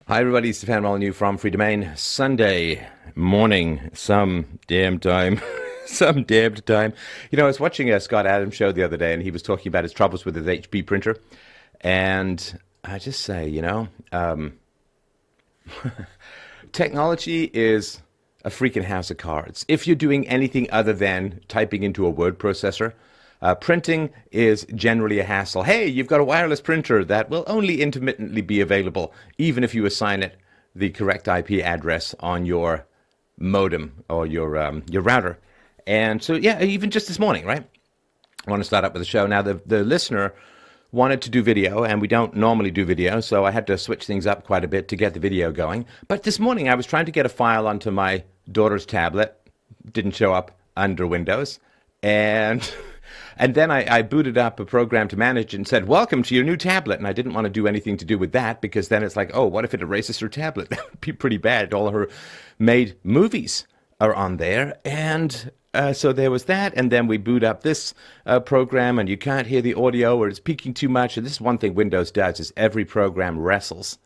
Hi, everybody. Stefan Molyneux from Free Domain. Sunday morning, some damn time. Some damned time. I was watching a Scott Adams show the other day, and he was talking about his troubles with his HP printer. And I just say, technology is a freaking house of cards. If you're doing anything other than typing into a word processor, printing is generally a hassle. Hey, you've got a wireless printer that will only intermittently be available, even if you assign it the correct IP address on your modem or your router. And so, yeah, even just this morning, right? I want to start up with the show. Now, the listener wanted to do video, and we don't normally do video, so I had to switch things up quite a bit to get the video going. But this morning, I was trying to get a file onto my daughter's tablet. Didn't show up under Windows. And and then I booted up a program to manage it and said, welcome to your new tablet. And I didn't want to do anything to do with that, because then it's like, oh, what if it erases her tablet? That would be pretty bad. All her made movies are on there. And so there was that. And then we boot up this program, and you can't hear the audio, or it's peaking too much. And this is one thing Windows does, is every program wrestles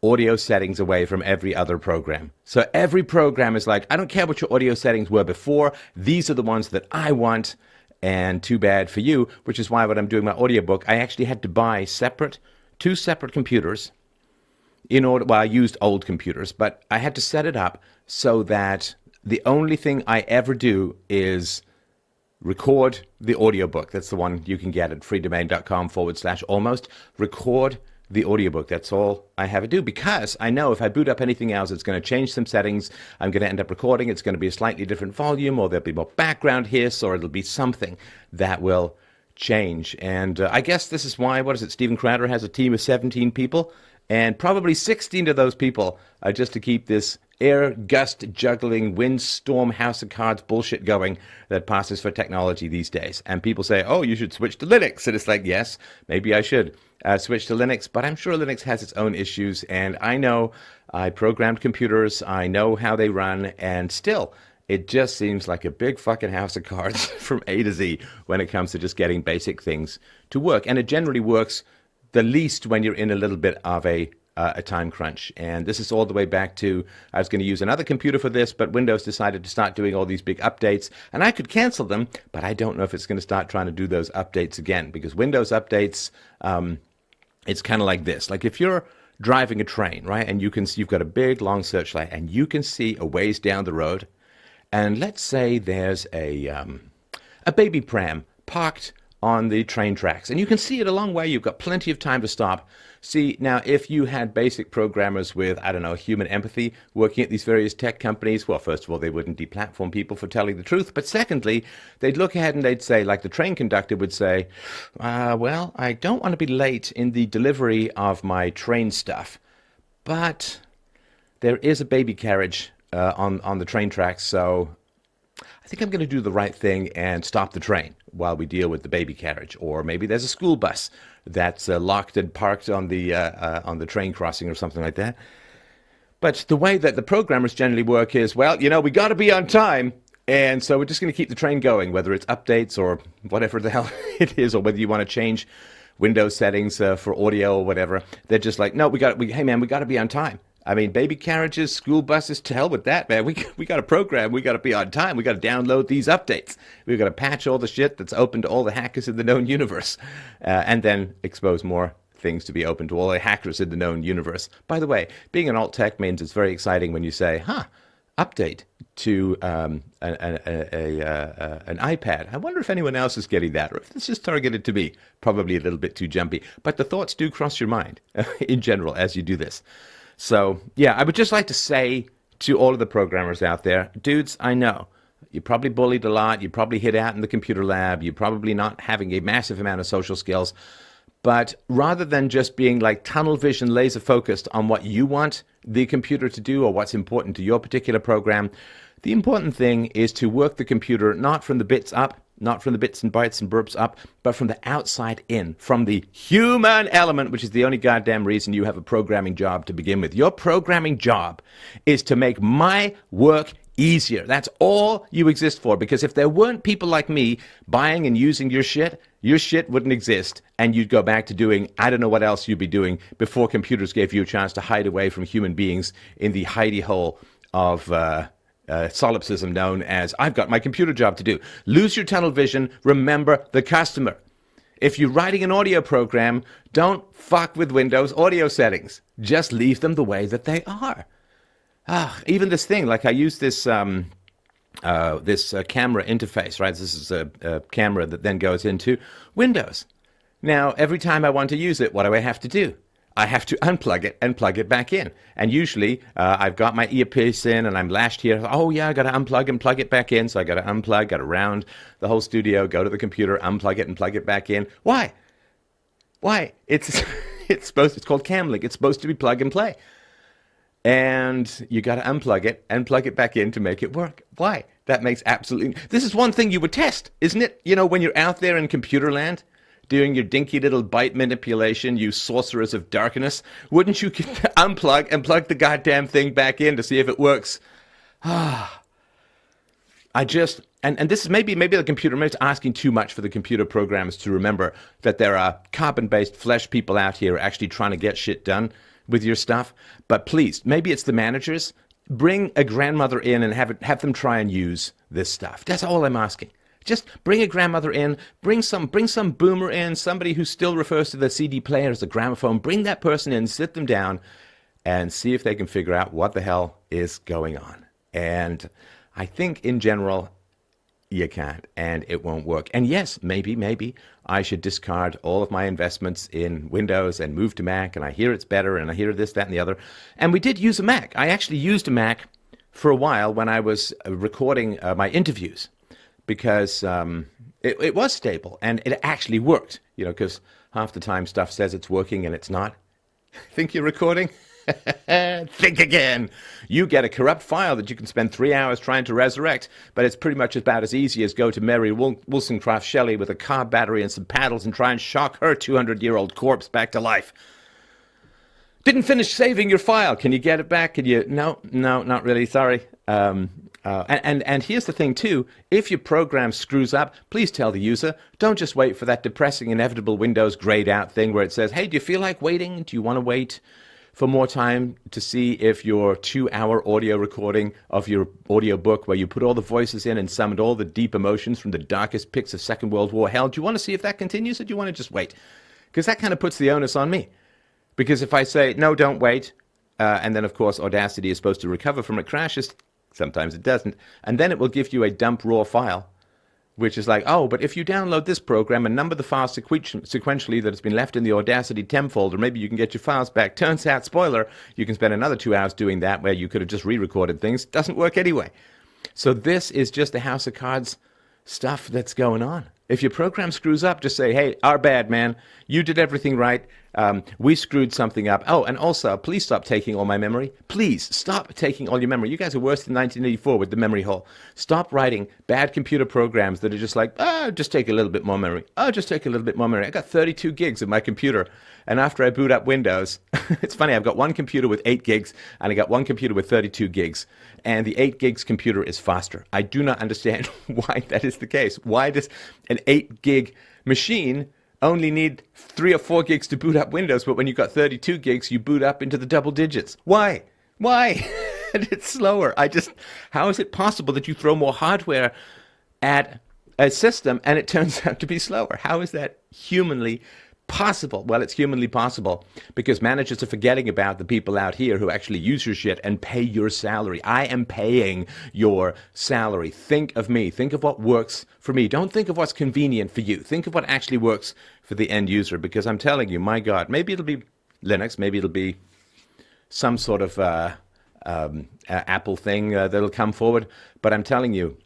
audio settings away from every other program. So every program is like, I don't care what your audio settings were before. These are the ones that I want. And too bad for you, which is why when I'm doing my audiobook, I actually had to buy two separate computers in order. Well, I used old computers, but I had to set it up so that the only thing I ever do is record the audiobook. That's the one you can get at freedomain.com/almost. Record the audiobook. That's all I have to do, because I know if I boot up anything else, it's going to change some settings. I'm going to end up recording. It's going to be a slightly different volume, or there'll be more background hiss, or it'll be something that will change. And I guess this is why, Steven Crowder has a team of 17 people, and probably 16 of those people are just to keep this air gust juggling windstorm house of cards bullshit going that passes for technology these days. And people say, oh, you should switch to Linux. And it's like, yes, maybe I should switch to Linux, but I'm sure Linux has its own issues. And I know I programmed computers, I know how they run, and still it just seems like a big fucking house of cards from A to Z when it comes to just getting basic things to work. And it generally works the least when you're in a little bit of a time crunch. And this is all the way back to, I was going to use another computer for this, but Windows decided to start doing all these big updates, and I could cancel them, but I don't know if it's going to start trying to do those updates again, because Windows updates, it's kind of like this. Like if you're driving a train, right, and you've got a big long searchlight, and you can see a ways down the road, and let's say there's a baby pram parked on the train tracks, and you can see it a long way. You've got plenty of time to stop. See, now, if you had basic programmers with, I don't know, human empathy working at these various tech companies, well, first of all, they wouldn't deplatform people for telling the truth. But secondly, they'd look ahead and they'd say, like the train conductor would say, well, I don't want to be late in the delivery of my train stuff, but there is a baby carriage on the train tracks, so I think I'm going to do the right thing and stop the train while we deal with the baby carriage. Or maybe there's a school bus that's locked and parked on the train crossing or something like that. But the way that the programmers generally work is, well, we got to be on time, and so we're just going to keep the train going, whether it's updates or whatever the hell it is, or whether you want to change Windows settings for audio or whatever. They're just like, no, hey man, we got to be on time. I mean, baby carriages, school buses, to hell with that, man. We got a program. We got to be on time. We got to download these updates. We got to patch all the shit that's open to all the hackers in the known universe, and then expose more things to be open to all the hackers in the known universe. By the way, being an alt tech means it's very exciting when you say, update to an iPad. I wonder if anyone else is getting that, or if it's just targeted to me. Probably a little bit too jumpy. But the thoughts do cross your mind in general as you do this. So, yeah, I would just like to say to all of the programmers out there, dudes, I know you're probably bullied a lot. You probably hid out in the computer lab. You're probably not having a massive amount of social skills. But rather than just being like tunnel vision, laser focused on what you want the computer to do or what's important to your particular program, the important thing is to work the computer not from the bits up, not from the bits and bytes and burps up, but from the outside in, from the human element, which is the only goddamn reason you have a programming job to begin with. Your programming job is to make my work easier. That's all you exist for. Because if there weren't people like me buying and using your shit wouldn't exist. And you'd go back to doing, I don't know what else you'd be doing before computers gave you a chance to hide away from human beings in the hidey hole of solipsism known as, I've got my computer job to do. Lose your tunnel vision. Remember the customer. If you're writing an audio program, don't fuck with Windows audio settings. Just leave them the way that they are. Even this thing, like I use this camera interface, right? This is a camera that then goes into Windows. Now, every time I want to use it, what do I have to do? I have to unplug it and plug it back in. And usually, I've got my earpiece in and I'm lashed here. Oh yeah, I got to unplug and plug it back in. So I got to unplug, got to round the whole studio, go to the computer, unplug it and plug it back in. Why? It's called Camlink. It's supposed to be plug and play. And you got to unplug it and plug it back in to make it work. Why? That makes absolutely... This is one thing you would test, isn't it? You know, when you're out there in computer land doing your dinky little byte manipulation, you sorcerers of darkness, wouldn't you unplug and plug the goddamn thing back in to see if it works? And this is maybe the computer, maybe it's asking too much for the computer programs to remember that there are carbon-based flesh people out here actually trying to get shit done with your stuff. But please, maybe it's the managers. Bring a grandmother in and have them try and use this stuff. That's all I'm asking. Just bring a grandmother in, bring some boomer in, somebody who still refers to the CD player as a gramophone. Bring that person in, sit them down, and see if they can figure out what the hell is going on. And I think in general, you can't, and it won't work. And yes, maybe I should discard all of my investments in Windows and move to Mac, and I hear it's better, and I hear this, that, and the other. And we did use a Mac. I actually used a Mac for a while when I was recording my interviews, because it was stable, and it actually worked, you know, because half the time stuff says it's working and it's not. Think you're recording? Think again. You get a corrupt file that you can spend 3 hours trying to resurrect, but it's pretty much about as easy as go to Mary Wollstonecraft Shelley with a car battery and some paddles and try and shock her 200-year-old corpse back to life. Didn't finish saving your file. Can you get it back? Can you? No, not really. Sorry. And here's the thing too. If your program screws up, please tell the user. Don't just wait for that depressing, inevitable Windows grayed out thing where it says, "Hey, do you feel like waiting? Do you want to wait for more time to see if your 2-hour audio recording of your audio book where you put all the voices in and summoned all the deep emotions from the darkest pits of Second World War hell, do you want to see if that continues, or do you want to just wait?" Because that kind of puts the onus on me. Because if I say, no, don't wait, and then, of course, Audacity is supposed to recover from it crashes, sometimes it doesn't, and then it will give you a dump raw file, which is like, oh, but if you download this program and number the files sequentially that has been left in the Audacity temp folder, maybe you can get your files back. Turns out, spoiler, you can spend another 2 hours doing that where you could have just re-recorded things. Doesn't work anyway. So this is just the House of Cards stuff that's going on. If your program screws up, just say, hey, our bad, man. You did everything right. We screwed something up. Oh, and also, please stop taking all my memory. Please stop taking all your memory. You guys are worse than 1984 with the memory hole. Stop writing bad computer programs that are just like, just take a little bit more memory. Just take a little bit more memory. I got 32 gigs of my computer. And after I boot up Windows, it's funny, I've got one computer with 8 gigs, and I got one computer with 32 gigs. And the 8 gigs computer is faster. I do not understand why that is the case. Why does an 8 gig machine only need 3 or 4 gigs to boot up Windows, but when you've got 32 gigs, you boot up into the double digits? Why? And it's slower. How is it possible that you throw more hardware at a system and it turns out to be slower? How is that humanly possible? Well, it's humanly possible because managers are forgetting about the people out here who actually use your shit and pay your salary. I am paying your salary. Think of me. Think of what works for me. Don't think of what's convenient for you. Think of what actually works for the end user, because I'm telling you, my God, maybe it'll be Linux, maybe it'll be some sort of Apple thing that'll come forward, but I'm telling you,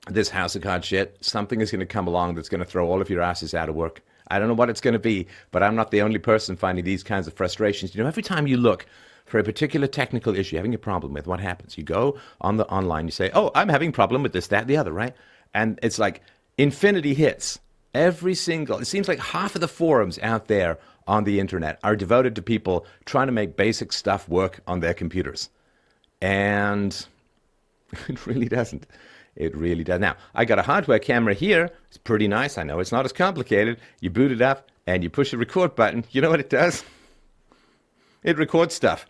this House of Cards shit, something is going to come along that's going to throw all of your asses out of work. I don't know what it's going to be, but I'm not the only person finding these kinds of frustrations. You know, every time you look for a particular technical issue, having a problem with, what happens? You go on the online, you say, oh, I'm having a problem with this, that, the other, right? And it's like infinity hits. It seems like half of the forums out there on the internet are devoted to people trying to make basic stuff work on their computers. And It really doesn't. It really does. Now, I got a hardware camera here. It's pretty nice. I know it's not as complicated. You boot it up and you push the record button. You know what it does? It records stuff.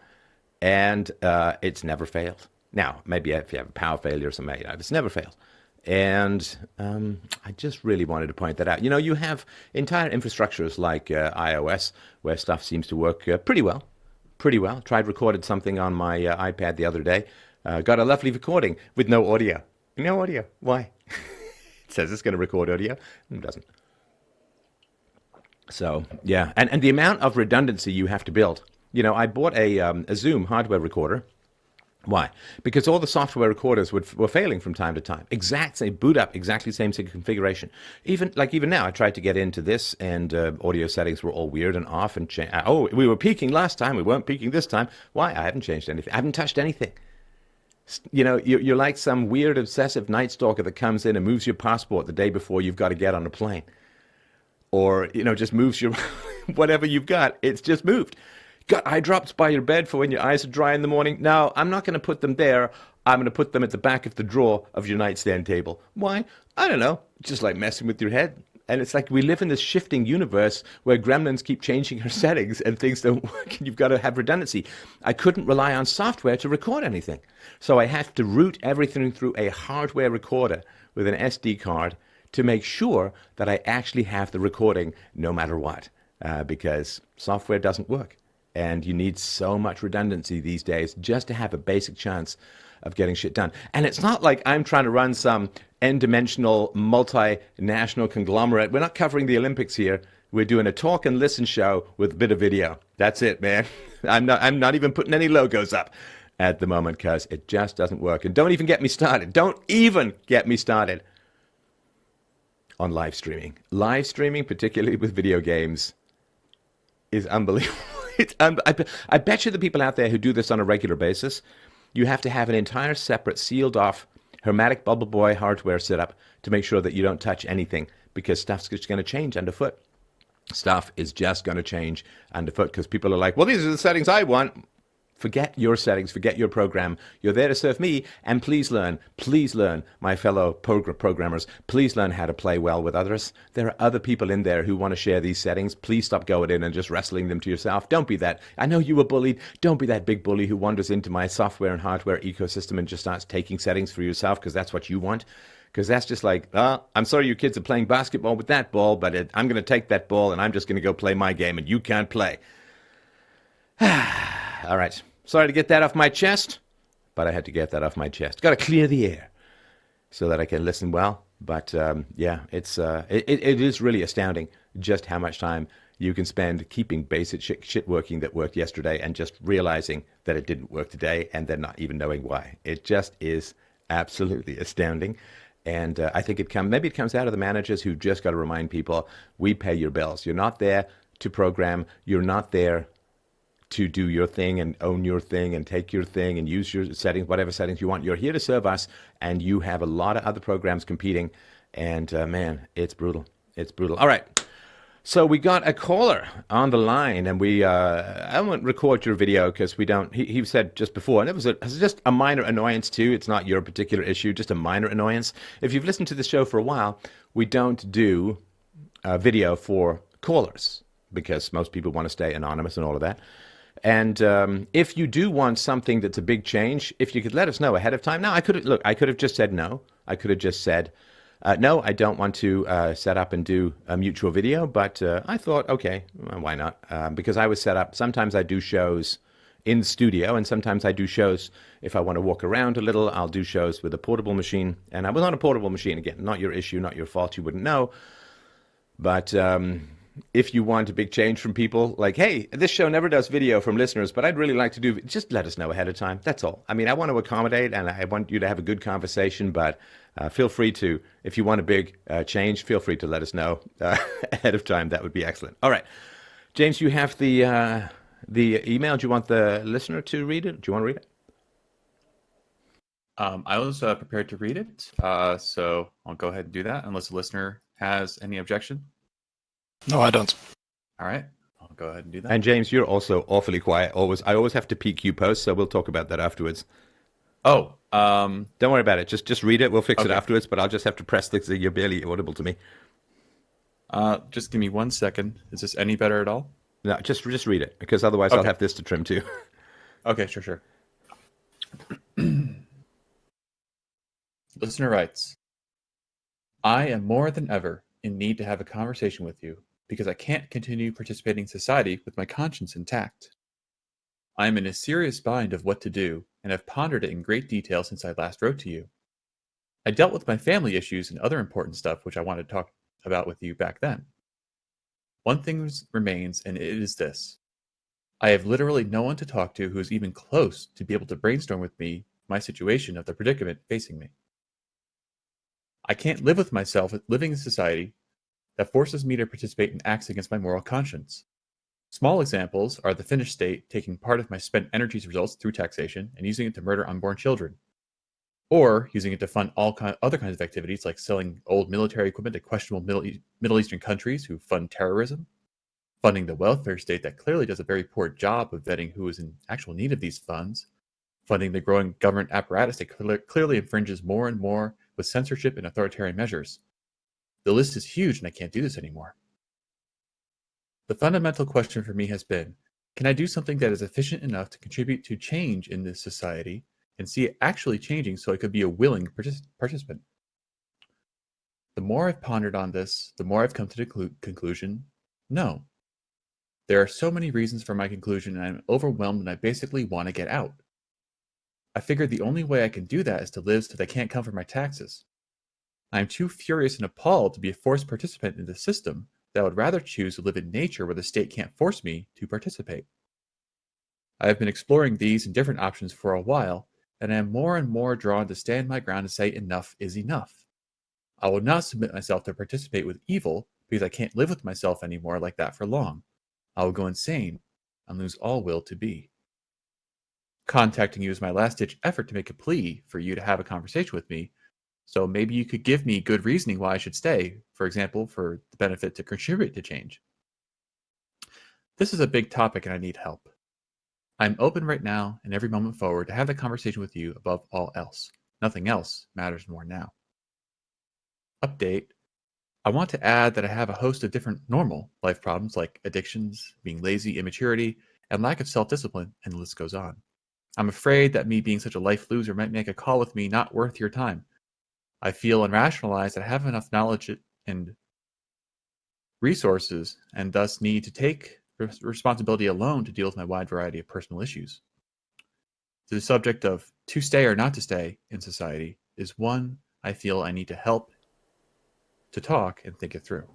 And it's never failed. Now, maybe if you have a power failure or something, it's never failed. And I just really wanted to point that out. You have entire infrastructures like iOS where stuff seems to work pretty well. Pretty well. Tried recorded something on my iPad the other day. Got a lovely recording with no audio. No audio. Why? It says it's going to record audio. It doesn't. So, yeah. And the amount of redundancy you have to build. I bought a Zoom hardware recorder. Why? Because all the software recorders were failing from time to time. Boot up, exactly same configuration. Even now, I tried to get into this, and audio settings were all weird and off. And we were peaking last time. We weren't peaking this time. Why? I haven't changed anything. I haven't touched anything. You're like some weird obsessive night stalker that comes in and moves your passport the day before you've got to get on a plane, or just moves your whatever you've got. It's just moved. Got eye drops by your bed for when your eyes are dry in the morning? No, I'm not going to put them there. I'm going to put them at the back of the drawer of your nightstand table. Why? I don't know. Just like messing with your head. And it's like we live in this shifting universe where gremlins keep changing our settings and things don't work, and you've got to have redundancy. I couldn't rely on software to record anything. So I have to route everything through a hardware recorder with an SD card to make sure that I actually have the recording no matter what, because software doesn't work. And you need so much redundancy these days just to have a basic chance of getting shit done. And it's not like I'm trying to run some n-dimensional multinational conglomerate. We're not covering the Olympics here. We're doing a talk and listen show with a bit of video. That's it, man. I'm not even putting any logos up at the moment because it just doesn't work. And don't even get me started. Don't even get me started on live streaming. Live streaming, particularly with video games, is unbelievable. I bet you the people out there who do this on a regular basis, you have to have an entire separate sealed off hermetic bubble boy hardware setup to make sure that you don't touch anything, because stuff's just going to change underfoot. Stuff is just going to change underfoot because people are like, well, these are the settings I want. Forget your settings, forget your program. You're there to serve me, and please learn, my fellow programmers, please learn how to play well with others. There are other people in there who want to share these settings. Please stop going in and just wrestling them to yourself. Don't be that. I know you were bullied. Don't be that big bully who wanders into my software and hardware ecosystem and just starts taking settings for yourself because that's what you want. Because that's just like, I'm sorry you kids are playing basketball with that ball, but I'm going to take that ball and I'm just going to go play my game and you can't play. All right. Sorry to get that off my chest, but I had to get that off my chest. Got to clear the air so that I can listen well. But yeah, it is really astounding just how much time you can spend keeping basic shit working that worked yesterday and just realizing that it didn't work today and then not even knowing why. It just is absolutely astounding. And I think maybe it comes out of the managers who just got to remind people, we pay your bills. You're not there to program. You're not there to do your thing and own your thing and take your thing and use your settings, whatever settings you want. You're here to serve us, and you have a lot of other programs competing. And man, it's brutal. It's brutal. All right. So we got a caller on the line, and I won't record your video because we don't. He said just before, and it was just a minor annoyance too. It's not your particular issue, just a minor annoyance. If you've listened to the show for a while, we don't do video for callers because most people want to stay anonymous and all of that. And if you do want something that's a big change, if you could let us know ahead of time. Now, I could have just said no. I could have just said, no, I don't want to set up and do a mutual video. But I thought, okay, why not? Because I was set up. Sometimes I do shows in the studio, and sometimes I do shows if I want to walk around a little. I'll do shows with a portable machine. And I was on a portable machine. Again, not your issue, not your fault. You wouldn't know. But if you want a big change from people, like, hey, this show never does video from listeners, but I'd really like to do, just let us know ahead of time. That's all. I mean, I want to accommodate, and I want you to have a good conversation, but feel free to, if you want a big change, feel free to let us know ahead of time. That would be excellent. All right. James, you have the email. Do you want the listener to read it? Do you want to read it? I was prepared to read it, so I'll go ahead and do that, unless the listener has any objection. No, I don't. All right. I'll go ahead and do that. And James, you're also awfully quiet. I always have to peek you post, so we'll talk about that afterwards. Oh, Don't worry about it. Just read it. We'll fix it Okay. afterwards, but I'll just have to press this. You're barely audible to me. just give me 1 second. Is this any better at all? No, just read it, because otherwise I'll Okay. have this to trim too. Okay, sure. Listener writes, I am more than ever in need to have a conversation with you because I can't continue participating in society with my conscience intact. I am in a serious bind of what to do and have pondered it in great detail since I last wrote to you. I dealt with my family issues and other important stuff which I wanted to talk about with you back then. One thing remains, and it is this. I have literally no one to talk to who is even close to be able to brainstorm with me my situation of the predicament facing me. I can't live with myself living in a society that forces me to participate in acts against my moral conscience. Small examples are the Finnish state taking part of my spent energies results through taxation and using it to murder unborn children, or using it to fund other kinds of activities like selling old military equipment to questionable Middle Eastern countries who fund terrorism, funding the welfare state that clearly does a very poor job of vetting who is in actual need of these funds, funding the growing government apparatus that clearly infringes more and more with censorship and authoritarian measures. The list is huge and I can't do this anymore. The fundamental question for me has been, can I do something that is efficient enough to contribute to change in this society and see it actually changing so I could be a willing participant? The more I've pondered on this, the more I've come to the conclusion, no. There are so many reasons for my conclusion and I'm overwhelmed and I basically want to get out. I figured the only way I can do that is to live so they can't come for my taxes. I am too furious and appalled to be a forced participant in the system that I would rather choose to live in nature where the state can't force me to participate. I have been exploring these and different options for a while, and I am more and more drawn to stand my ground and say enough is enough. I will not submit myself to participate with evil because I can't live with myself anymore like that for long. I will go insane and lose all will to be. Contacting you is my last-ditch effort to make a plea for you to have a conversation with me, so maybe you could give me good reasoning why I should stay, for example, for the benefit to contribute to change. This is a big topic and I need help. I'm open right now and every moment forward to have the conversation with you above all else. Nothing else matters more now. Update. I want to add that I have a host of different normal life problems like addictions, being lazy, immaturity, and lack of self-discipline, and the list goes on. I'm afraid that me being such a life loser might make a call with me not worth your time. I feel and rationalize that I have enough knowledge and resources and thus need to take responsibility alone to deal with my wide variety of personal issues. The subject of to stay or not to stay in society is one I feel I need to help to talk and think it through.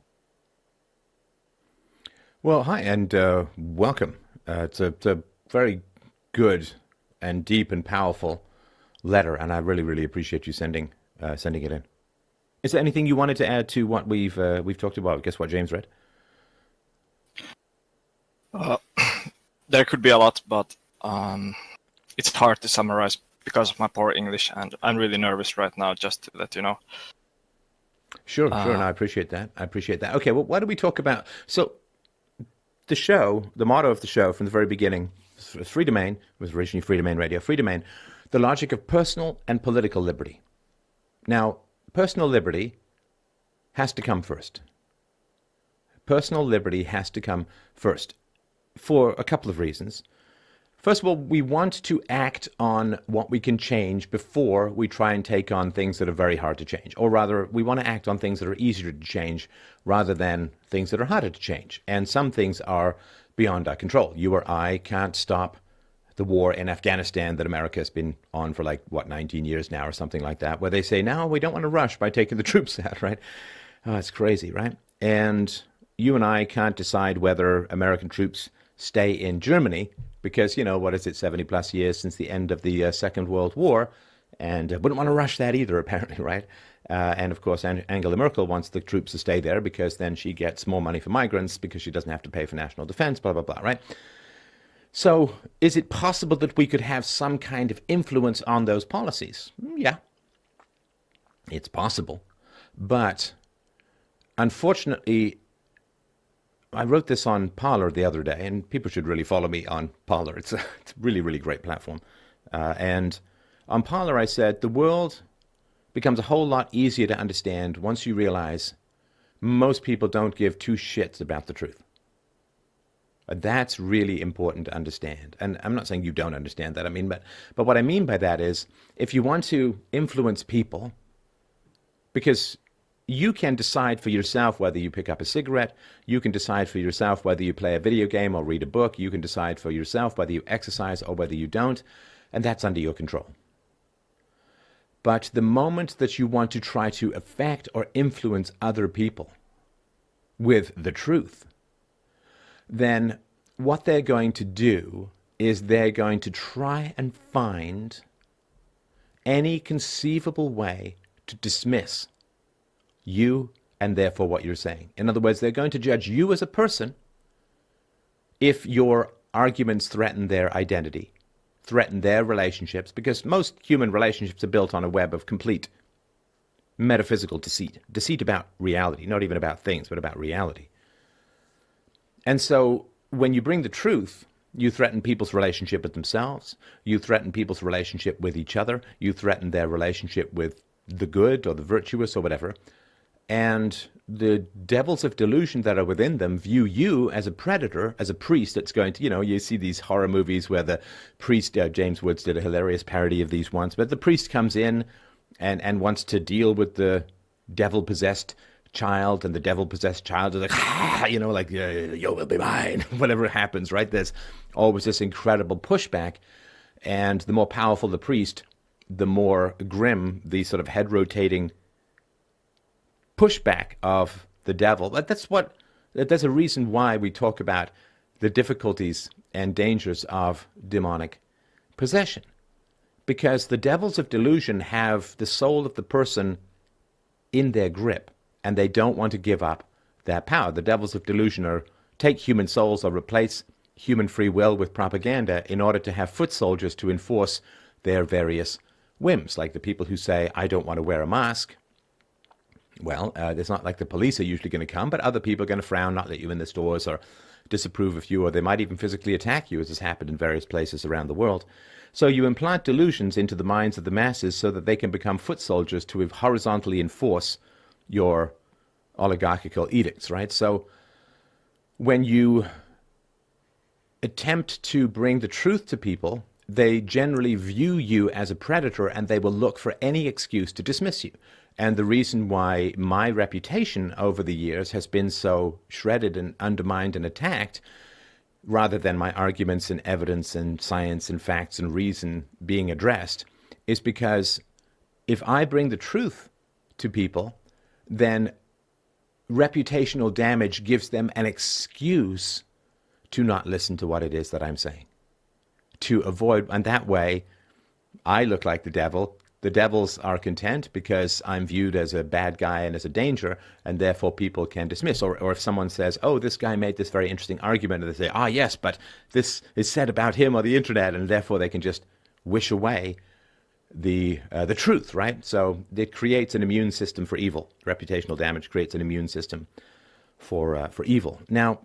Well, hi, and welcome. It's a very good and deep and powerful letter, and I really appreciate you sending it in. Is there anything you wanted to add to what we've talked about? Guess what James read? There could be a lot, but it's hard to summarize because of my poor English, and I'm really nervous right now, just to let you know. Sure, and I appreciate that. Okay, well, why don't we talk about... So, the show, the motto of the show from the very beginning, Free Domain, was originally Free Domain Radio, Free Domain, the logic of personal and political liberty. Now, personal liberty has to come first. Personal liberty has to come first for a couple of reasons. First of all, we want to act on what we can change before we try and take on things that are very hard to change. Or rather, we want to act on things that are easier to change rather than things that are harder to change. And some things are beyond our control. You or I can't stop the war in Afghanistan that America has been on for 19 years now or something like that, where they say, no, we don't want to rush by taking the troops out, right? Oh, it's crazy, right? And you and I can't decide whether American troops stay in Germany because, 70 plus years since the end of the Second World War, and wouldn't want to rush that either, apparently, right? And of course, Angela Merkel wants the troops to stay there because then she gets more money for migrants because she doesn't have to pay for national defense, blah, blah, blah, right? So is it possible that we could have some kind of influence on those policies? Yeah, it's possible. But unfortunately, I wrote this on Parler the other day, and people should really follow me on Parler. It's a really great platform. And On Parler, I said the world becomes a whole lot easier to understand once you realize most people don't give two shits about the truth. That's really important to understand. And I'm not saying you don't understand that. I mean, but what I mean by that is if you want to influence people, because you can decide for yourself whether you pick up a cigarette, you can decide for yourself whether you play a video game or read a book, you can decide for yourself whether you exercise or whether you don't, and that's under your control. But the moment that you want to try to affect or influence other people with the truth, then what they're going to do is they're going to try and find any conceivable way to dismiss you and therefore what you're saying. In other words, they're going to judge you as a person if your arguments threaten their identity, threaten their relationships, because most human relationships are built on a web of complete metaphysical deceit about reality, not even about things, but about reality. And so when you bring the truth, you threaten people's relationship with themselves, you threaten people's relationship with each other, you threaten their relationship with the good or the virtuous or whatever, and the devils of delusion that are within them view you as a predator, as a priest that's going to, you see these horror movies where the priest, James Woods did a hilarious parody of these once, but the priest comes in and wants to deal with the devil-possessed child, and the devil-possessed child is like, you will be mine, whatever happens, right? There's always this incredible pushback, and the more powerful the priest, the more grim the sort of head-rotating pushback of the devil. But there's a reason why we talk about the difficulties and dangers of demonic possession. Because the devils of delusion have the soul of the person in their grip, and they don't want to give up that power. The devils of delusion take human souls or replace human free will with propaganda in order to have foot soldiers to enforce their various whims, like the people who say, I don't want to wear a mask. Well, it's not like the police are usually going to come, but other people are going to frown, not let you in the stores, or disapprove of you, or they might even physically attack you, as has happened in various places around the world. So you implant delusions into the minds of the masses so that they can become foot soldiers to horizontally enforce your oligarchical edicts, right? So when you attempt to bring the truth to people, they generally view you as a predator, and they will look for any excuse to dismiss you. And the reason why my reputation over the years has been so shredded and undermined and attacked, rather than my arguments and evidence and science and facts and reason being addressed, is because if I bring the truth to people, then reputational damage gives them an excuse to not listen to what it is that I'm saying, to avoid, and that way I look like the devil. The devils are content because I'm viewed as a bad guy and as a danger, and therefore people can dismiss. Or if someone says, oh, this guy made this very interesting argument, and they say, yes, but this is said about him on the internet, and therefore they can just wish away the truth, right? So it creates an immune system for evil. Reputational damage creates an immune system for evil. Now,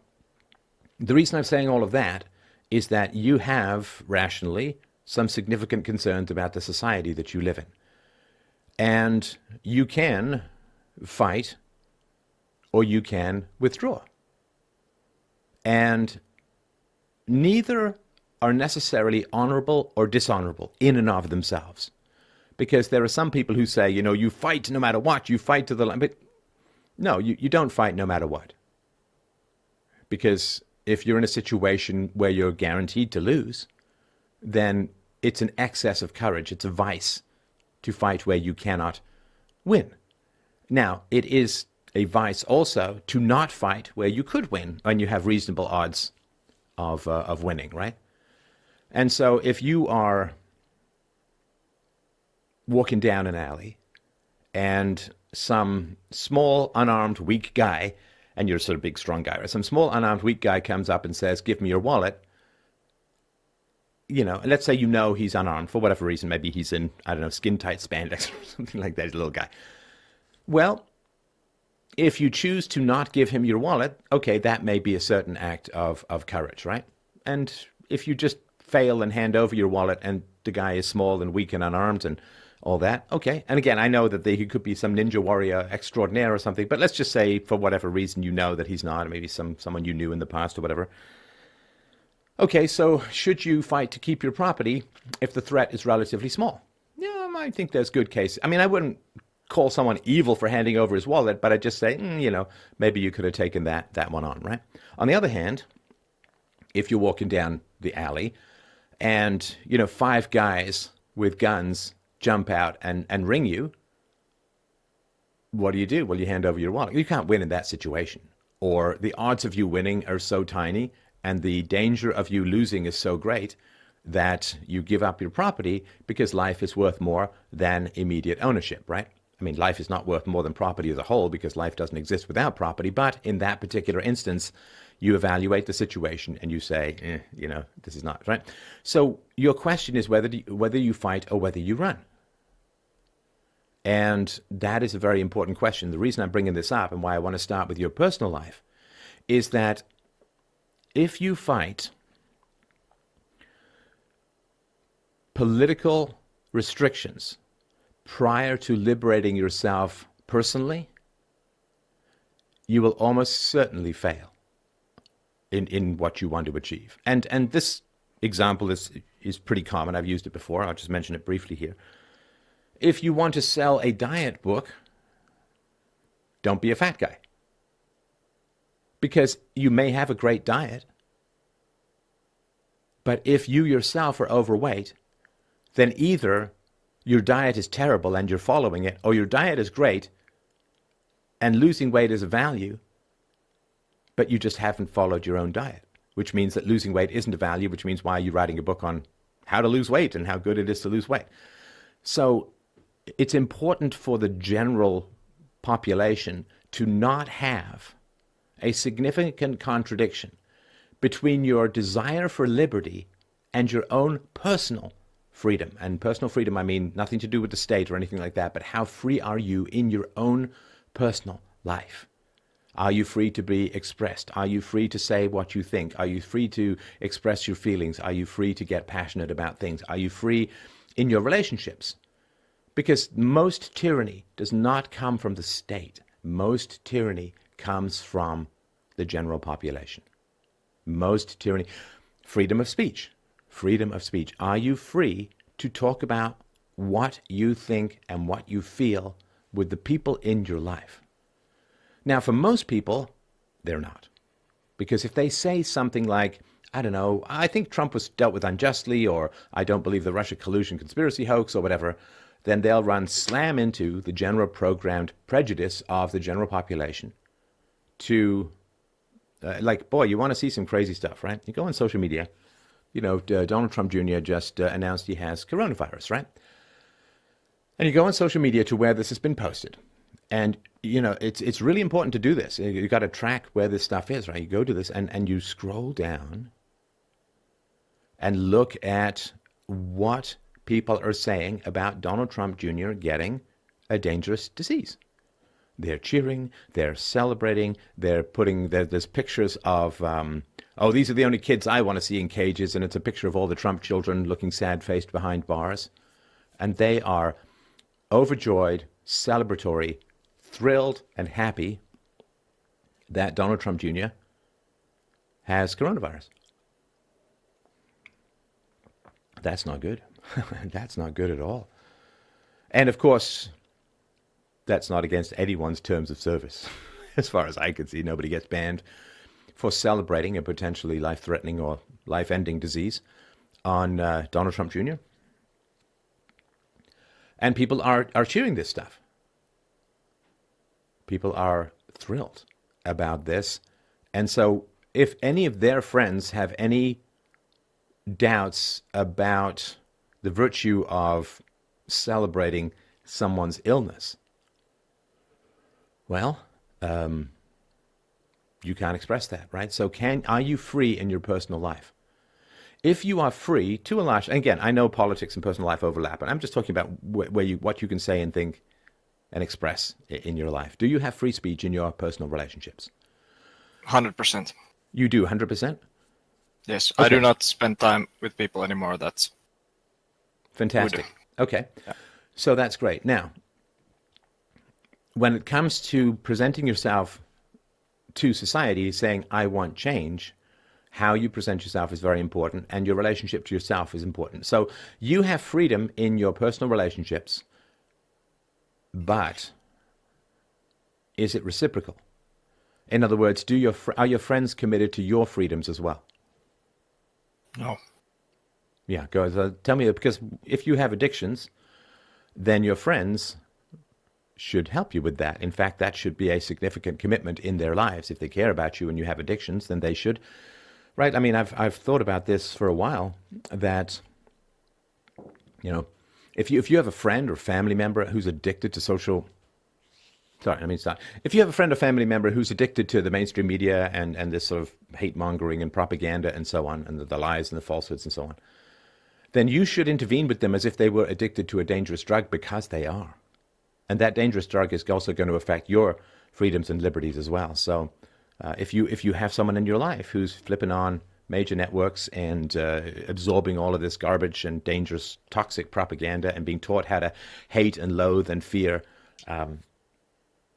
the reason I'm saying all of that is that you have, rationally, some significant concerns about the society that you live in. And you can fight or you can withdraw. And neither are necessarily honorable or dishonorable in and of themselves. Because there are some people who say, you fight no matter what, you fight to the limit. But no, you don't fight no matter what. Because if you're in a situation where you're guaranteed to lose, then it's an excess of courage. It's a vice to fight where you cannot win. Now, it is a vice also to not fight where you could win when you have reasonable odds of winning, right? And so if you are walking down an alley and some small, unarmed, weak guy, and you're a sort of big, strong guy, right? Some small, unarmed, weak guy comes up and says, give me your wallet. Let's say he's unarmed for whatever reason. Maybe he's in, skin-tight spandex or something like that. He's a little guy. Well, if you choose to not give him your wallet, okay, that may be a certain act of courage, right? And if you just fail and hand over your wallet and the guy is small and weak and unarmed and all that. Okay. And again, I know that he could be some ninja warrior extraordinaire or something, but let's just say for whatever reason you know that he's not, or maybe someone you knew in the past or whatever. Okay, so should you fight to keep your property if the threat is relatively small? Yeah, I think there's good case. I mean, I wouldn't call someone evil for handing over his wallet, but I'd just say, maybe you could have taken that one on, right? On the other hand, if you're walking down the alley and, 5 guys with guns jump out and ring you, what do? Well, you hand over your wallet. You can't win in that situation. Or the odds of you winning are so tiny and the danger of you losing is so great that you give up your property because life is worth more than immediate ownership, right? I mean, life is not worth more than property as a whole because life doesn't exist without property. But in that particular instance, you evaluate the situation and you say, this is not right. So your question is whether you fight or whether you run. And that is a very important question. The reason I'm bringing this up and why I want to start with your personal life is that if you fight political restrictions prior to liberating yourself personally, you will almost certainly fail in what you want to achieve. And this example is pretty common. I've used it before. I'll just mention it briefly here. If you want to sell a diet book, don't be a fat guy. Because you may have a great diet, but if you yourself are overweight, then either your diet is terrible and you're following it, or your diet is great and losing weight is a value, but you just haven't followed your own diet, which means that losing weight isn't a value, which means why are you writing a book on how to lose weight and how good it is to lose weight? So it's important for the general population to not have a significant contradiction between your desire for liberty and your own personal freedom. And personal freedom, I mean nothing to do with the state or anything like that, but how free are you in your own personal life? Are you free to be expressed? Are you free to say what you think? Are you free to express your feelings? Are you free to get passionate about things? Are you free in your relationships? Because most tyranny does not come from the state. Most tyranny comes from the general population. Most tyranny. Freedom of speech. Freedom of speech. Are you free to talk about what you think and what you feel with the people in your life? Now, for most people, they're not. Because if they say something like, I don't know, I think Trump was dealt with unjustly, or I don't believe the Russia collusion conspiracy hoax, or whatever, then they'll run slam into the general programmed prejudice of the general population to, boy, you want to see some crazy stuff, right? You go on social media, Donald Trump Jr. just announced he has coronavirus, right? And you go on social media to where this has been posted. And, it's really important to do this. You've got to track where this stuff is, right? You go to this and you scroll down and look at what people are saying about Donald Trump Jr. getting a dangerous disease. They're cheering, they're celebrating, they're putting, there's pictures of, these are the only kids I want to see in cages, and it's a picture of all the Trump children looking sad-faced behind bars. And they are overjoyed, celebratory, thrilled, and happy that Donald Trump Jr. has coronavirus. That's not good. That's not good at all. And of course, that's not against anyone's terms of service. As far as I can see, nobody gets banned for celebrating a potentially life-threatening or life-ending disease on Donald Trump Jr. And people are cheering this stuff. People are thrilled about this. And so if any of their friends have any doubts about the virtue of celebrating someone's illness, well, you can't express that, right? So are you free in your personal life? If you are free to a large, again, I know politics and personal life overlap, and I'm just talking about what you can say and think and express in your life. Do you have free speech in your personal relationships? 100%. You do, 100%? Yes, Okay. I do not spend time with people anymore Fantastic. Okay. So that's great. Now, when it comes to presenting yourself to society saying, I want change, how you present yourself is very important, and your relationship to yourself is important. So you have freedom in your personal relationships, but is it reciprocal? In other words, are your friends committed to your freedoms as well? No. Yeah, go ahead. Tell me, because if you have addictions, then your friends should help you with that. In fact, that should be a significant commitment in their lives. If they care about you and you have addictions, then they should. Right? I mean, I've thought about this for a while, that, if you have a friend or family member who's addicted to if you have a friend or family member who's addicted to the mainstream media and this sort of hate mongering and propaganda and so on, and the lies and the falsehoods and so on, then you should intervene with them as if they were addicted to a dangerous drug, because they are. And that dangerous drug is also going to affect your freedoms and liberties as well. So if you have someone in your life who's flipping on major networks and absorbing all of this garbage and dangerous, toxic propaganda and being taught how to hate and loathe and fear,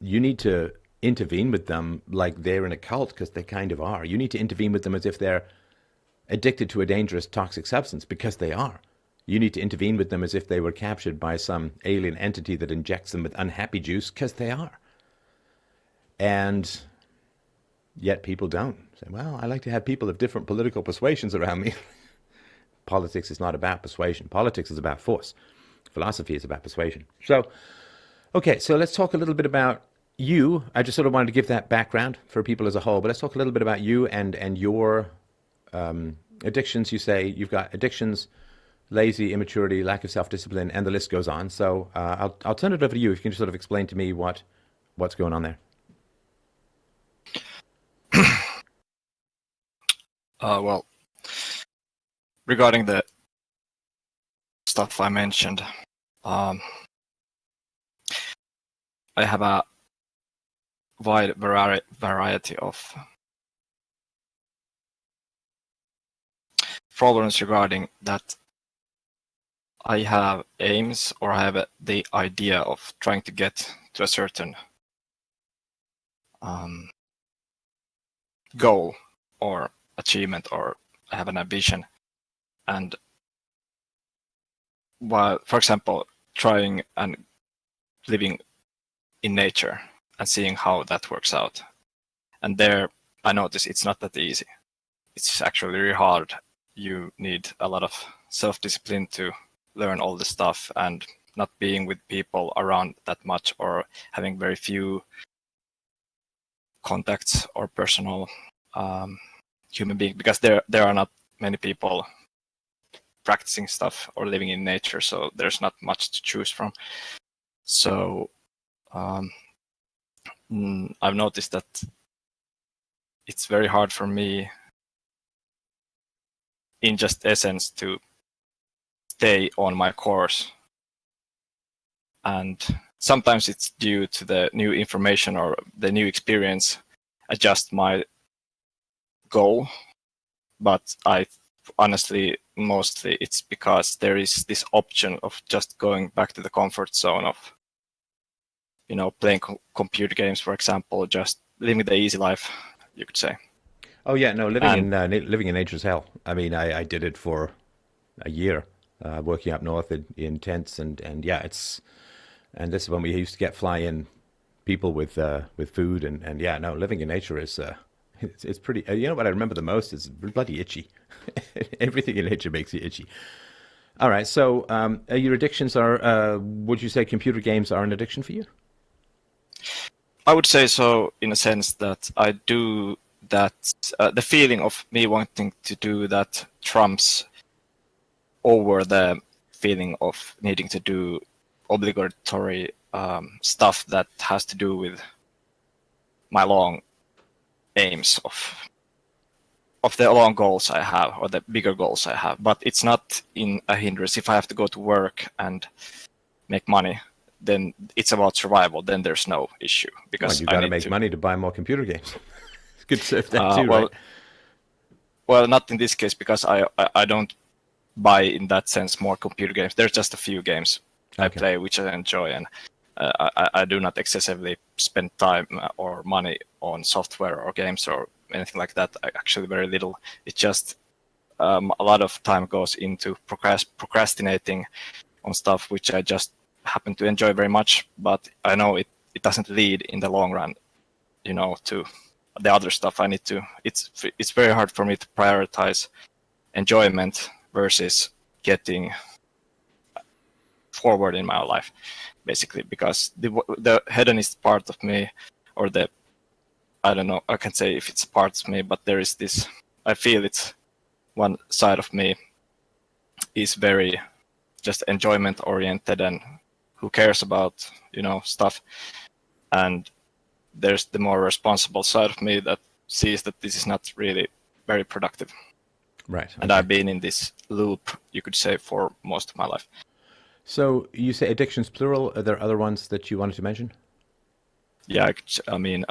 you need to intervene with them like they're in a cult, because they kind of are. You need to intervene with them as if they're addicted to a dangerous, toxic substance, because they are. You need to intervene with them as if they were captured by some alien entity that injects them with unhappy juice, because they are. And yet people don't. Say, well, I like to have people of different political persuasions around me. Politics is not about persuasion. Politics is about force. Philosophy is about persuasion. So, okay, so let's talk a little bit about you. I just sort of wanted to give that background for people as a whole, but let's talk a little bit about you and your addictions. You say you've got addictions, lazy, immaturity, lack of self-discipline, and the list goes on. So I'll turn it over to you if you can just sort of explain to me what's going on there. Well, regarding the stuff I mentioned, I have a wide variety of problems regarding that. I have aims, or I have the idea of trying to get to a certain goal or achievement, or I have an ambition. And while, for example, trying and living in nature and seeing how that works out. And there I notice it's not that easy. It's actually really hard. You need a lot of self-discipline to learn all the stuff, and not being with people around that much, or having very few contacts or personal human being, because there are not many people practicing stuff or living in nature, so there's not much to choose from. So I've noticed that it's very hard for me, in just essence, to stay on my course. And sometimes it's due to the new information or the new experience, adjust my goal. But I honestly, mostly it's because there is this option of just going back to the comfort zone of, playing computer games, for example, just living the easy life, you could say. Oh yeah, no, living in nature's hell. I mean, I did it for a year, working up north in tents, and yeah, this is when we used to get fly-in people with food, and yeah, no, living in nature is it's pretty. What I remember the most is bloody itchy. Everything in nature makes you itchy. All right, so your addictions are. Would you say computer games are an addiction for you? I would say so, in a sense that I do that. The feeling of me wanting to do that trumps over the feeling of needing to do obligatory stuff that has to do with my long aims of the long goals I have, or the bigger goals I have. But it's not in a hindrance. If I have to go to work and make money, then it's about survival. Then there's no issue, because you've got to make money to buy more computer games. It's good to serve that too, well, right? Well, not in this case, because I don't buy in that sense more computer games. There's just a few games I Okay. play which I enjoy, and I do not excessively spend time or money on software or games or anything like that. Actually, very little. It's just a lot of time goes into procrastinating on stuff which I just happen to enjoy very much, but I know it doesn't lead in the long run, to the other stuff I need to. It's very hard for me to prioritize enjoyment versus getting forward in my life, basically, because the hedonist part of me, or I don't know, I can't say if it's a part of me, but there is this, I feel it's one side of me is very just enjoyment oriented and who cares about, stuff. And there's the more responsible side of me that sees that this is not really very productive. Right. And okay. I've been in this loop, you could say, for most of my life. So you say addictions plural. Are there other ones that you wanted to mention? Yeah, I mean,